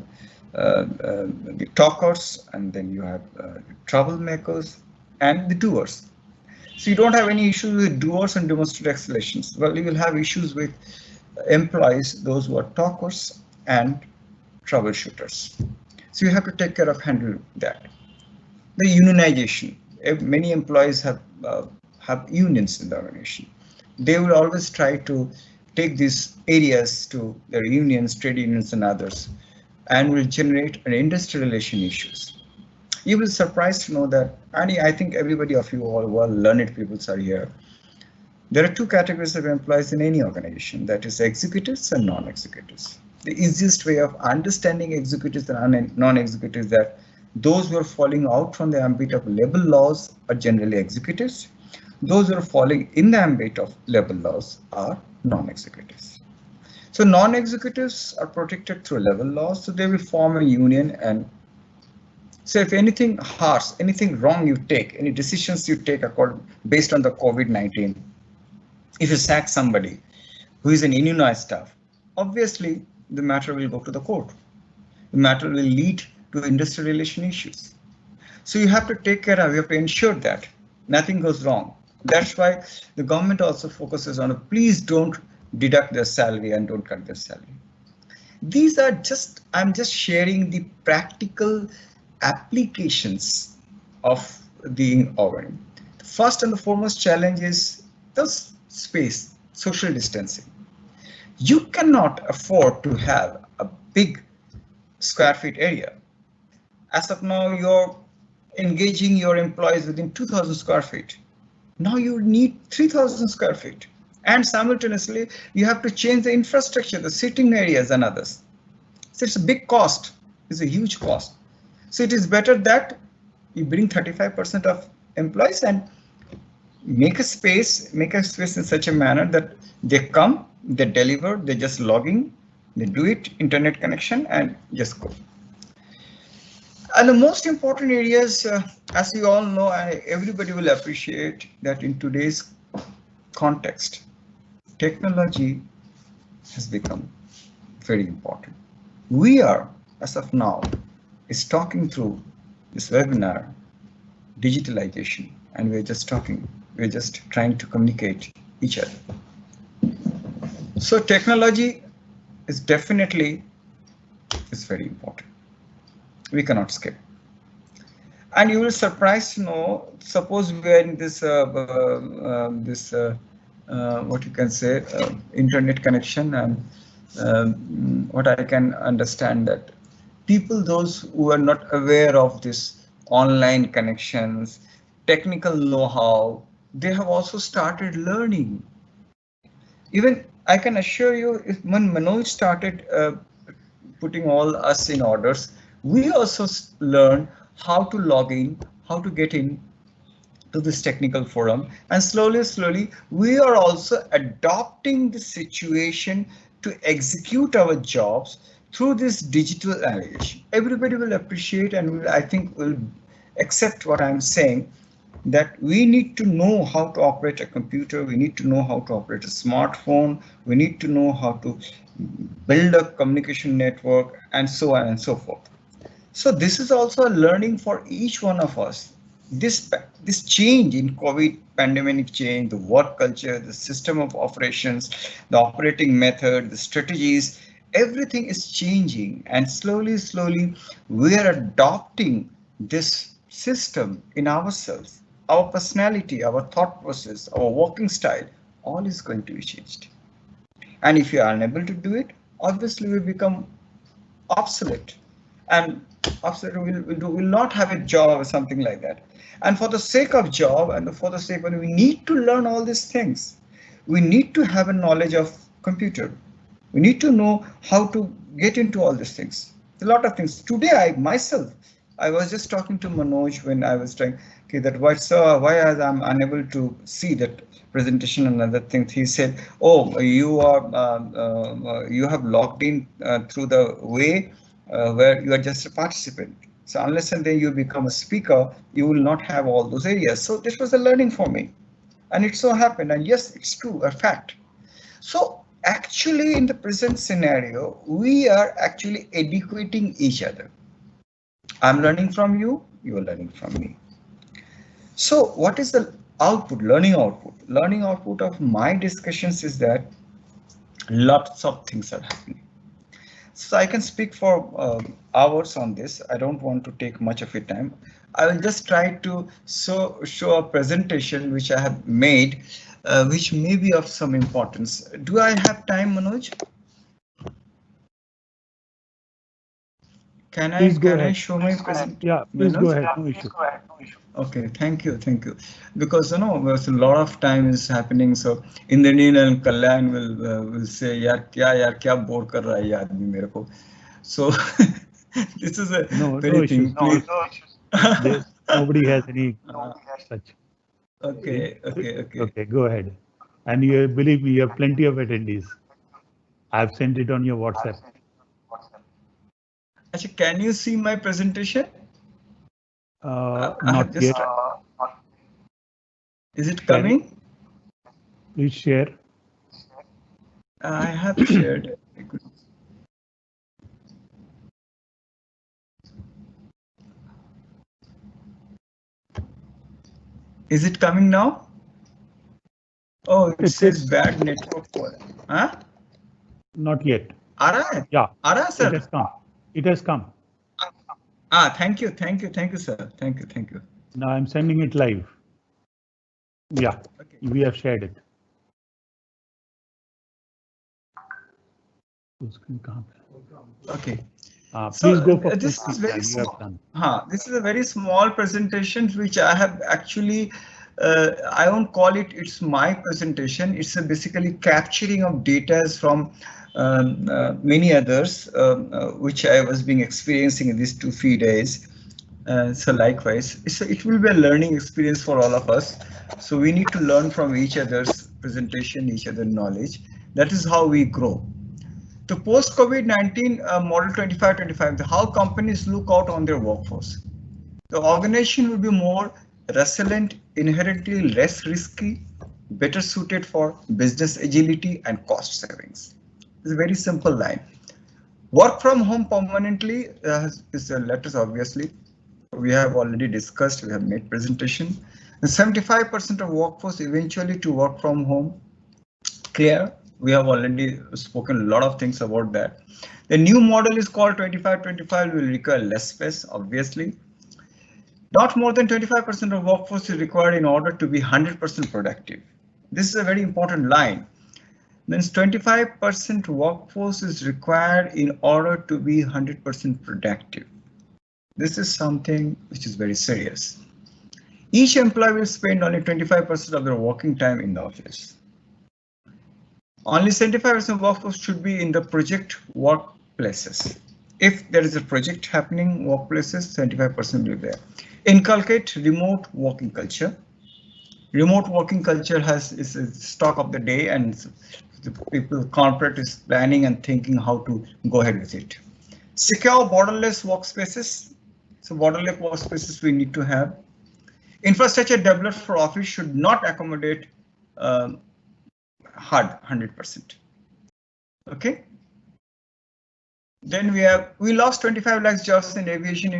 the talkers, and then you have troublemakers and the doers. So you don't have any issues with doers and demonstrate excellence. Well, you will have issues with employees, those who are talkers and troubleshooters. So you have to take care of handle that. The unionization. Many employees have unions in the organization. They will always try to take these areas to their unions, trade unions and others, and will generate an industrial relation issues. You will be surprised to know that, and I think everybody of you all who are learned people are here. There are 2 categories of employees in any organization, that is executives and non-executives. The easiest way of understanding executives and non-executives, that those who are falling out from the ambit of labor laws are generally executives. Those who are falling in the ambit of labor laws are non-executives. So non-executives are protected through labor laws, so they will form a union. And so if anything harsh, anything wrong you take, any decisions you take based on the COVID-19, if you sack somebody who is an unionized staff, obviously the matter will go to the court. The matter will lead to industrial relation issues. So you have to take care of, you have to ensure that nothing goes wrong. That's why the government also focuses on, please don't deduct their salary and don't cut their salary. These are just, I'm just sharing the practical applications of the organ. The first and the foremost challenge is the space, social distancing. You cannot afford to have a big square feet area. As of now, you're engaging your employees within 2,000 square feet. Now you need 3,000 square feet. And simultaneously, you have to change the infrastructure, the sitting areas and others. So it's a big cost, it's a huge cost. So it is better that you bring 35% of employees and make a space in such a manner that they come, they deliver, they just log in, they do it, internet connection, and just go. And the most important areas, as you all know, everybody will appreciate that in today's context, technology has become very important. We are, as of now, is talking through this webinar, digitalization, and we're just trying to communicate each other. So technology is definitely very important. We cannot skip. And you will be surprised to know, suppose we are in this what you can say, internet connection, and what I can understand that people, those who are not aware of this online connections, technical know-how, they have also started learning. Even I can assure you, if when Manoj started putting all us in orders, we also learned how to log in, how to get in to this technical forum, and slowly we are also adopting the situation to execute our jobs through this digital navigation. Everybody will appreciate and will, I think, will accept what I'm saying, that we need to know how to operate a computer, we need to know how to operate a smartphone, we need to know how to build a communication network, and so on and so forth. So this is also a learning for each one of us. This change in COVID pandemic change, the work culture, the system of operations, the operating method, the strategies, everything is changing, and slowly we are adopting this system in ourselves. Our personality, our thought process, our working style, all is going to be changed. And if you are unable to do it, obviously we become obsolete, and obsolete will not have a job or something like that. And for the sake of job and for the sake of, we need to learn all these things. We need to have a knowledge of computer. We need to know how to get into all these things. A lot of things. Today, I was just talking to Manoj when I was trying, okay, that why I'm unable to see that presentation and other things. He said, oh, you have logged in through the way where you are just a participant. So unless and then you become a speaker, you will not have all those areas. So this was a learning for me, and it so happened. And yes, it's true, a fact. So actually, in the present scenario, we are actually educating each other. I'm learning from you, you are learning from me. So what is the output, learning output? Learning output of my discussions is that lots of things are happening. So I can speak for hours on this. I don't want to take much of your time. I will just try to show a presentation which I have made, which may be of some importance. Do I have time, Manoj? Can I show my presentation? Yeah, please go ahead. No issue. Okay, thank you. Because there's a lot of time is happening. So Indranil and Kalyan will say, "Yaar, kya bore kar raha hai ye aadmi mere ko." So this is a very thing. Please. Nobody has any such. Okay. Go ahead. And you believe me, you have plenty of attendees. I've sent it on your WhatsApp. Actually, can you see my presentation? Not yet. Is it coming? Please share. I have shared. Is it coming now? Oh, it says bad network. Huh? Not yet. Yeah. Sir. It has come. It has come. Thank you, sir. Thank you. Now I'm sending it live. Yeah, okay. We have shared it. Okay. Please go for this is very small. This is a very small presentation which I have actually. I won't call it. It's my presentation. It's basically capturing of data from many others, which I was experiencing in these 2-3 days. So likewise, it will be a learning experience for all of us. So we need to learn from each other's presentation, each other's knowledge. That is how we grow. The post-COVID-19 model 25-25, how companies look out on their workforce. The organization will be more resilient, inherently less risky, better suited for business agility and cost savings. It's a very simple line. Work from home permanently is a letters, obviously. We have already discussed, we have made presentation. And 75% of workforce eventually to work from home. Clear. We have already spoken a lot of things about that. The new model is called 25-25, will require less space, obviously. Not more than 25% of workforce is required in order to be 100% productive. This is a very important line. Means 25% workforce is required in order to be 100% productive. This is something which is very serious. Each employee will spend only 25% of their working time in the office. Only 75% workforce should be in the project workplaces. If there is a project happening workplaces, 75% will be there. Inculcate remote working culture. Remote working culture is a stock of the day, and the people corporate is planning and thinking how to go ahead with it. Secure borderless workspaces. So borderless workspaces we need to have. Infrastructure developed for office should not accommodate hard 100%. Okay. Then we lost 25 lakhs jobs in aviation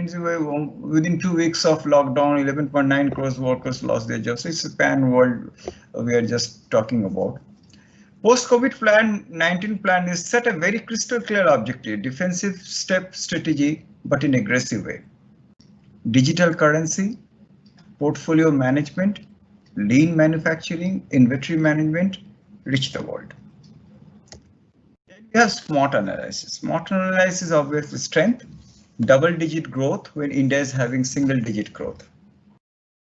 within 2 weeks of lockdown. 11.9 crores workers lost their jobs. It's a pan world we are just talking about. Post-COVID plan 19 plan is set a very crystal clear objective, defensive step strategy, but in aggressive way. Digital currency, portfolio management, lean manufacturing, inventory management, reach the world. We have SMART analysis. SMART analysis is obviously strength, double-digit growth when India is having single-digit growth.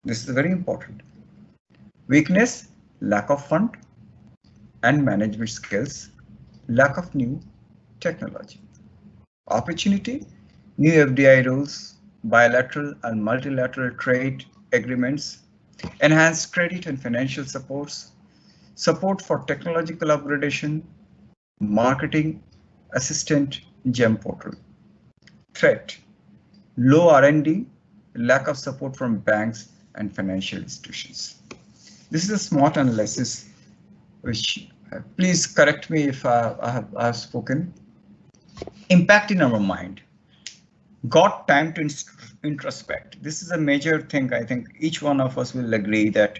This is very important. Weakness, lack of fund and management skills, lack of new technology. Opportunity, new FDI rules, bilateral and multilateral trade agreements, enhanced credit and financial supports, support for technological upgradation, marketing assistant GEM portal. Threat, low R&D, lack of support from banks and financial institutions. This is a SMART analysis, which please correct me if I have spoken. Impact in our mind. Got time to introspect. This is a major thing. I think each one of us will agree that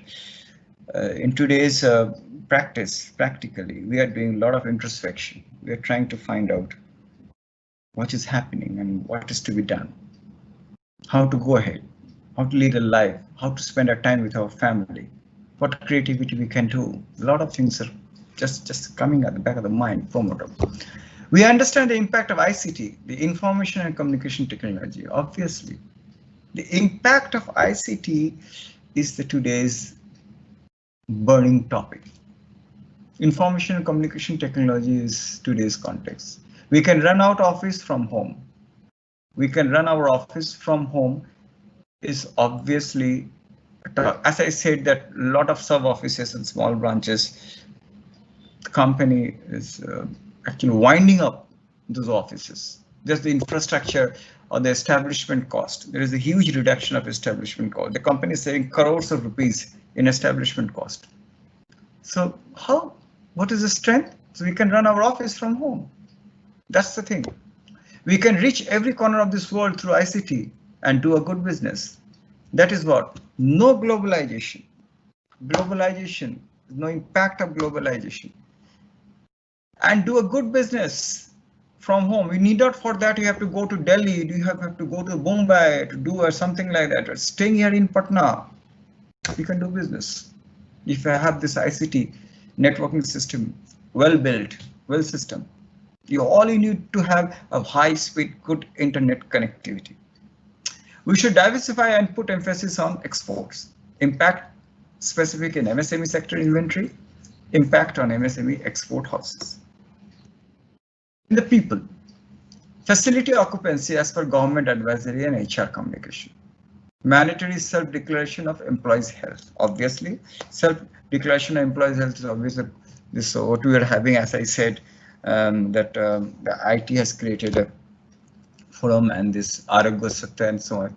in today's practically, we are doing a lot of introspection. We are trying to find out what is happening and what is to be done, how to go ahead, how to lead a life, how to spend our time with our family, what creativity we can do. A lot of things are just coming at the back of the mind. We understand the impact of ICT, the information and communication technology. Obviously, the impact of ICT is today's burning topic. Information and communication technology is today's context. We can run our office from home. We can run our office from home is obviously, as I said, that a lot of sub offices and small branches, the company is actually winding up those offices. Just the infrastructure or the establishment cost. There is a huge reduction of establishment cost. The company is saving crores of rupees in establishment cost. So what is the strength? So we can run our office from home. That's the thing. We can reach every corner of this world through ICT and do a good business. That is what? No globalization. Globalization, no impact of globalization. And do a good business from home. You need not for that you have to go to Delhi, you have to go to Mumbai to do or something like that. Or staying here in Patna, you can do business. If I have this ICT networking system, well built, well system, all you need to have a high speed, good internet connectivity. We should diversify and put emphasis on exports. Impact specific in MSME sector inventory, impact on MSME export houses. The people, facility occupancy as per government advisory and HR communication. Mandatory self-declaration of employees' health. Obviously, self-declaration of employees' health is obviously this. What we are having, as I said, that the IT has created a forum and this Arogya Satya and so on.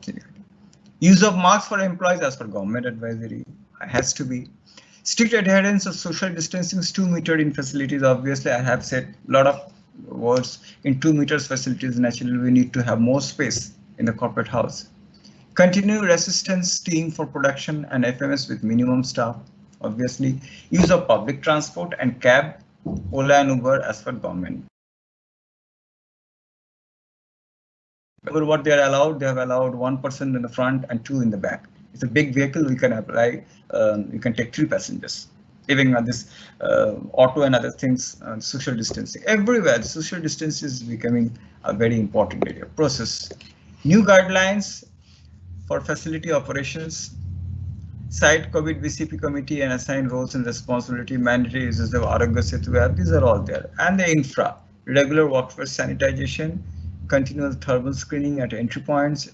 Use of masks for employees as per government advisory has to be. Strict adherence of social distancing 2 meters in facilities. Obviously, I have said a lot of words in 2 meters facilities. Naturally, we need to have more space in the corporate house. Continue resistance team for production and FMS with minimum staff. Obviously, use of public transport and cab, Ola and Uber as per government. What they are allowed, they have allowed 1 person in the front and 2 in the back. It's a big vehicle. We can apply. You can take 3 passengers. Even this auto and other things, social distancing everywhere. The social distance is becoming a very important area. Process. New guidelines for facility operations. Site COVID VCP committee and assign roles and responsibility. Mandatory uses of Arogya Setu. These are all there. And the infra. Regular workforce sanitization. Continual thermal screening at entry points.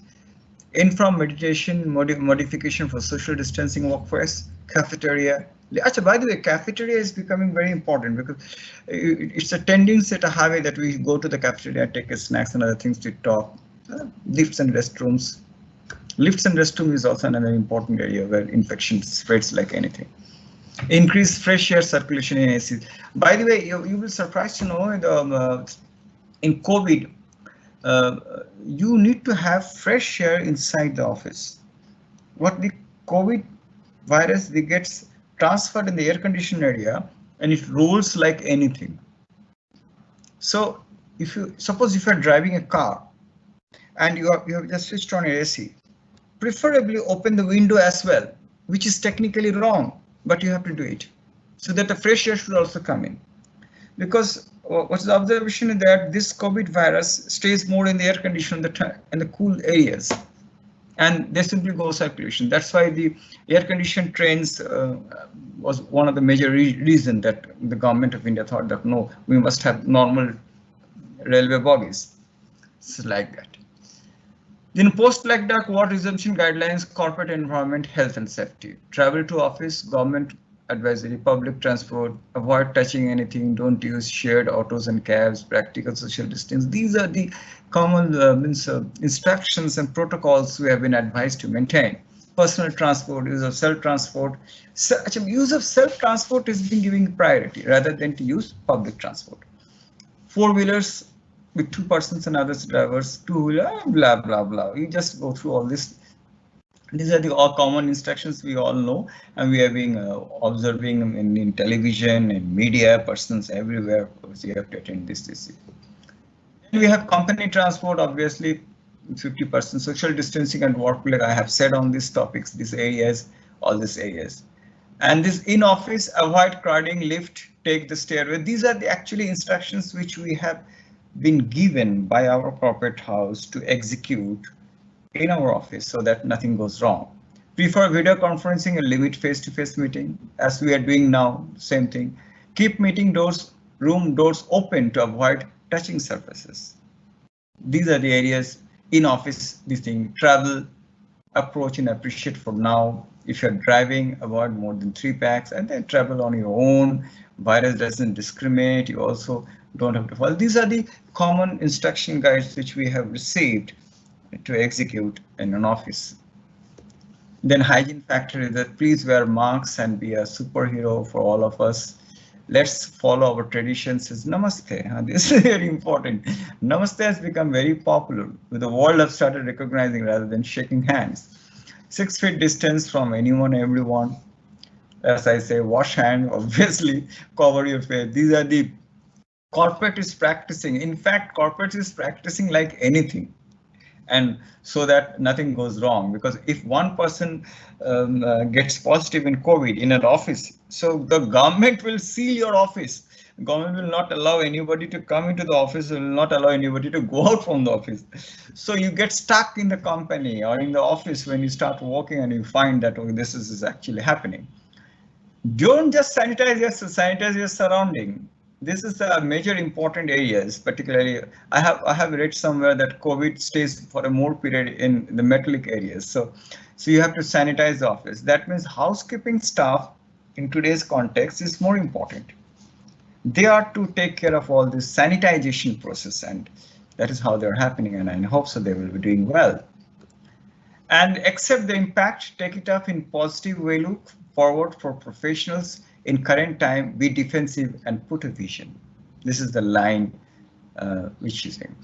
Infra meditation modification for social distancing workforce. cafeteria. Achha, by the way, cafeteria is becoming very important because it's a tendency to have it that we go to the cafeteria, take snacks and other things to talk. Lifts and restrooms. Lifts and restroom is also another important area where infection spreads like anything. Increase fresh air circulation in AC. By the way, you will surprised to know in COVID, you need to have fresh air inside the office. What the COVID virus gets transferred in the air conditioned area and it rolls like anything. So if you suppose if you're driving a car and you have just switched on your AC, preferably open the window as well, which is technically wrong, but you have to do it so that the fresh air should also come in. Because what's the observation is that this COVID virus stays more in the air conditioned and the cool areas, and they simply go circulation. That's why the air conditioned trains was one of the major reason that the government of India thought that no, we must have normal railway bogies. It's like that. In post-MAGADH, what resumption guidelines, corporate environment, health and safety. Travel to office, government advisory, public transport, avoid touching anything, don't use shared autos and cabs, practical social distance. These are the common instructions and protocols we have been advised to maintain. Personal transport, use of self-transport. Use of self-transport is being given priority rather than to use public transport. Four-wheelers with 2 persons and others drivers, two-wheeler, blah, blah, blah. You just go through all this. These are the all common instructions we all know, and we have been observing in television and media, persons everywhere. So you have to attend this. And we have company transport, obviously, 50% social distancing and workplace. I have said on these topics, these areas, all these areas. And this in office, avoid crowding, lift, take the stairway. These are the actually instructions which we have been given by our corporate house to execute in our office so that nothing goes wrong. Prefer video conferencing and limit face-to-face meeting as we are doing now, same thing. Keep meeting doors, room doors open to avoid touching surfaces. These are the areas in office, this thing. Travel, approach and appreciate for now. If you're driving, avoid more than 3 packs and then travel on your own. Virus doesn't discriminate. You also don't have to follow. These are the common instruction guides which we have received to execute in an office. Then hygiene factor is that please wear masks and be a superhero for all of us. Let's follow our traditions. Is Namaste. This is very important. Namaste has become very popular. The world have started recognizing rather than shaking hands. 6 feet distance from anyone, everyone. As I say, wash hands, obviously, cover your face. These are the corporate is practicing. In fact, corporate is practicing like anything. And so that nothing goes wrong, because if one person gets positive in COVID in an office, so the government will seal your office. Government will not allow anybody to come into the office, will not allow anybody to go out from the office. So you get stuck in the company or in the office when you start working and you find that okay, this is actually happening. Don't just sanitize your surrounding. This is a major important areas, particularly I have read somewhere that COVID stays for a more period in the metallic areas. So you have to sanitize the office. That means housekeeping staff in today's context is more important. They are to take care of all this sanitization process, and that is how they're happening, and I hope so they will be doing well. And accept the impact, take it up in positive way, look forward for professionals in current time, be defensive and put a vision. This is the line which is in.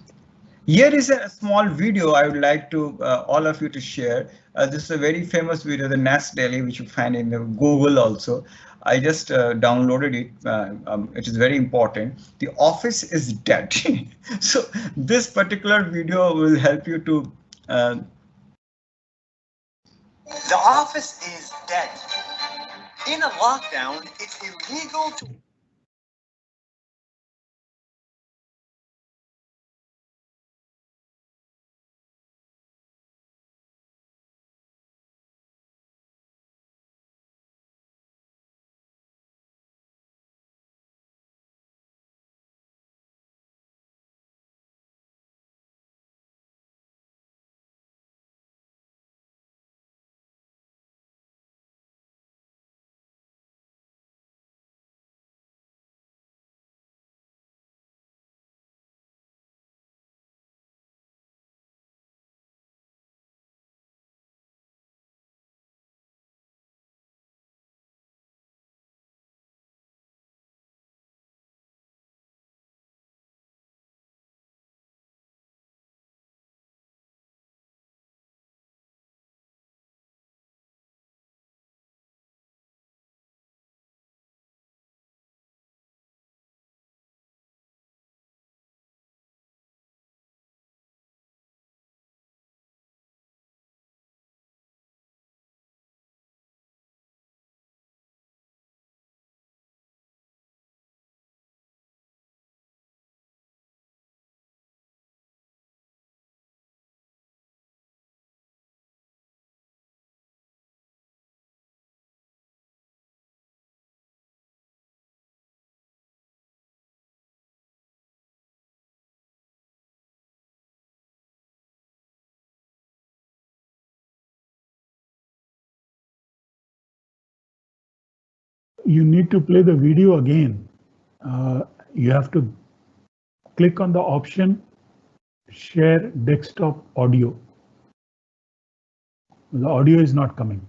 Here is a small video I would like to all of you to share. This is a very famous video, the NAS Daily, which you find in the Google also. I just downloaded it. It is very important. The office is dead. So this particular video will help you to. The office is dead. In a lockdown, it's illegal to You need to play the video again. You have to click on the option share desktop audio. The audio is not coming.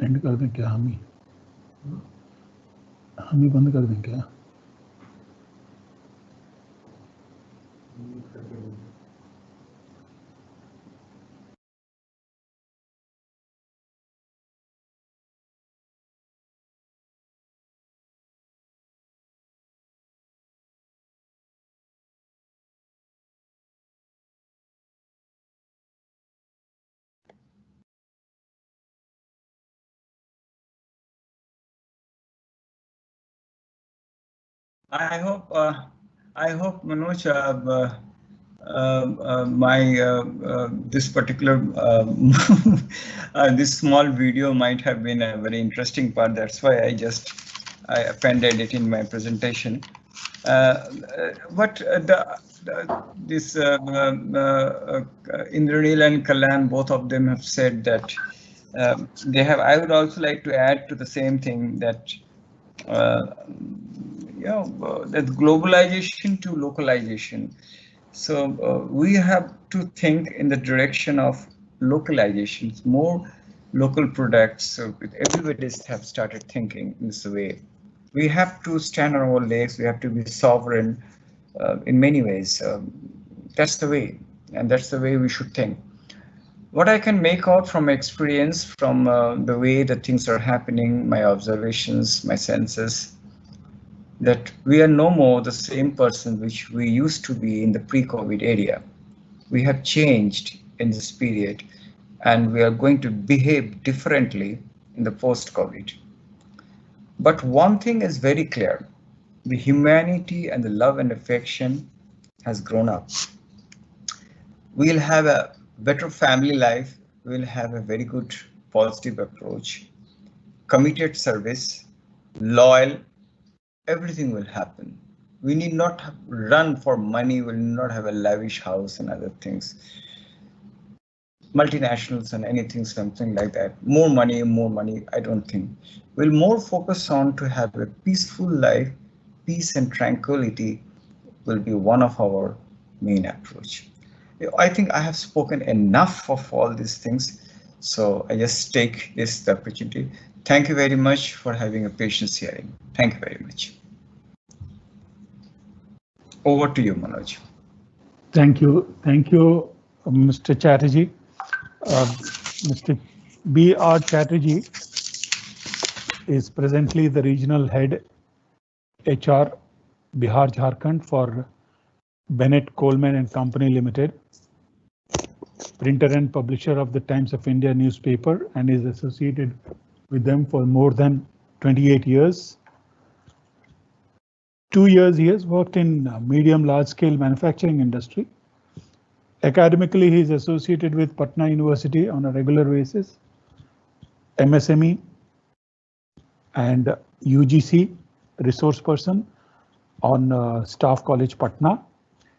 And कर दें क्या हम ही बंद कर दें क्या? I hope Manoj, this particular this small video might have been a very interesting part. That's why I appended it in my presentation. But this Indranil and Kalyan, both of them have said that they have. I would also like to add to the same thing that. That globalization to localization. So we have to think in the direction of localizations, more local products. So everybody have started thinking in this way. We have to stand on our legs. We have to be sovereign in many ways. That's the way, and that's the way we should think. What I can make out from experience, from the way that things are happening, my observations, my senses, that we are no more the same person which we used to be in the pre-COVID era. We have changed in this period, and we are going to behave differently in the post-COVID. But one thing is very clear, the humanity and the love and affection has grown up. We'll have a better family life, we'll have a very good positive approach, committed service, loyal, everything will happen. We need not run for money, we will not have a lavish house and other things. Multinationals and anything, something like that. More money, I don't think. We'll more focus on to have a peaceful life. Peace and tranquility will be one of our main approach. I think I have spoken enough of all these things, so I just take this opportunity. Thank you very much for having a patience hearing. Thank you very much. Over to you, Manoj. Thank you, Mr. Chatterjee. Mr. B.R. Chatterjee is presently the regional head HR Bihar Jharkhand for Bennett Coleman and Company Limited, printer and publisher of the Times of India newspaper, and is associated with them for more than 28 years. 2 years he has worked in medium large scale manufacturing industry. Academically, he is associated with Patna University on a regular basis, MSME and UGC resource person on Staff College Patna.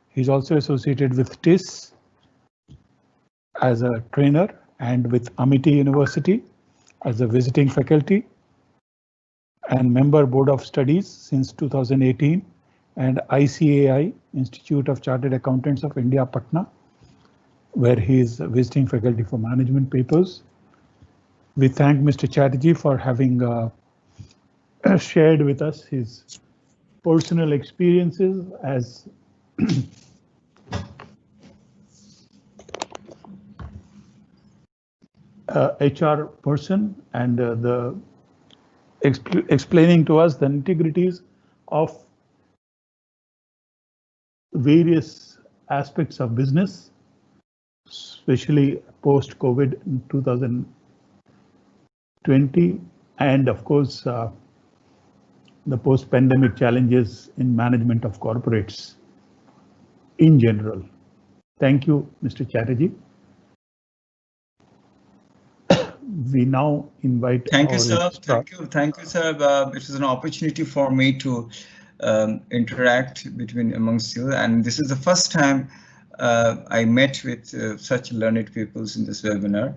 He's also associated with TIS as a trainer and with Amity University as a visiting faculty and member board of studies since 2018 and ICAI, Institute of Chartered Accountants of India, Patna, where he is visiting faculty for management papers. We thank Mr. Chatterjee for having shared with us his personal experiences as HR person and explaining to us the nitty-gritties of various aspects of business, especially post-COVID in 2020, and of course, the post-pandemic challenges in management of corporates in general. Thank you, Mr. Chatterjee. We now invite Thank you, our sir. registrar. Thank you, sir. It is an opportunity for me to interact amongst you, and this is the first time I met with such learned peoples in this webinar.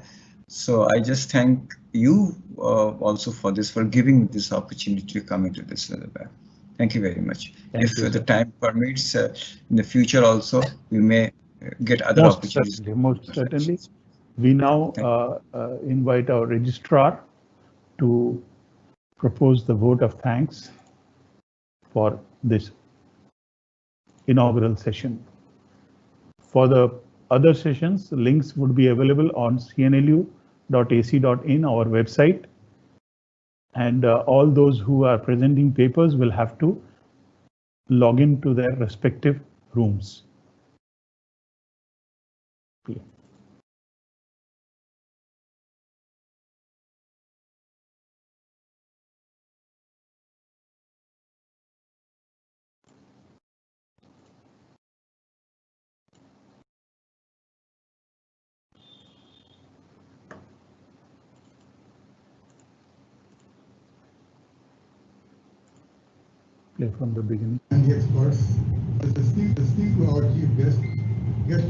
So I just thank you also for giving me this opportunity to come into this webinar. Thank you very much. If the time permits, in the future also, we may get other opportunities. Most certainly. We now invite our registrar to propose the vote of thanks for this inaugural session. For the other sessions, links would be available on cnlu.ac.in, our website. And all those who are presenting papers will have to log into their respective rooms. Okay. Play from the beginning. And the experts, listening to our chief guest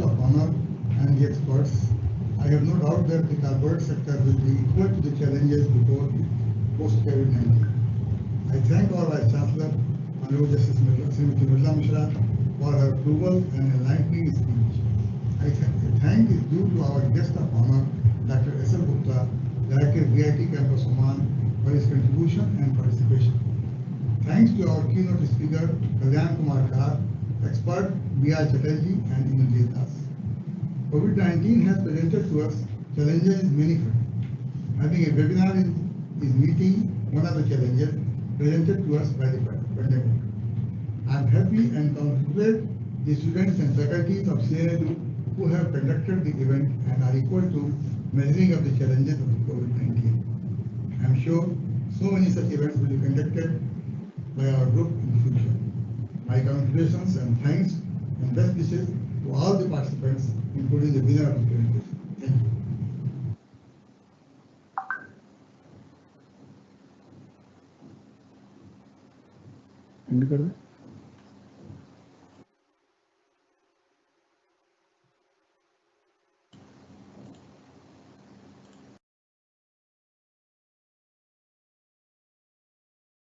of honor and the experts, I have no doubt that the corporate sector will be equal to the challenges before post-COVID-19. I thank our Vice Chancellor, Honorable Justice Srimati Mirza Mishra, for her approval and enlightening speech. Thank is due to our guest of honor, Dr. S.L. Gupta, Director VIT Campus Oman, for his contribution and participation. Thanks to our keynote speaker, Kalyan Kumar Kar, expert B.R. Chatterjee, and Indrajit Das. COVID-19 has presented to us challenges manifold. Having a webinar is meeting one of the challenges presented to us by the pandemic. I am happy and congratulate the students and faculties of CNLU who have conducted the event and are equal to measuring of the challenges of COVID-19. I am sure so many such events will be conducted by our group in the future. My congratulations and thanks and best wishes to all the participants, including the winner of the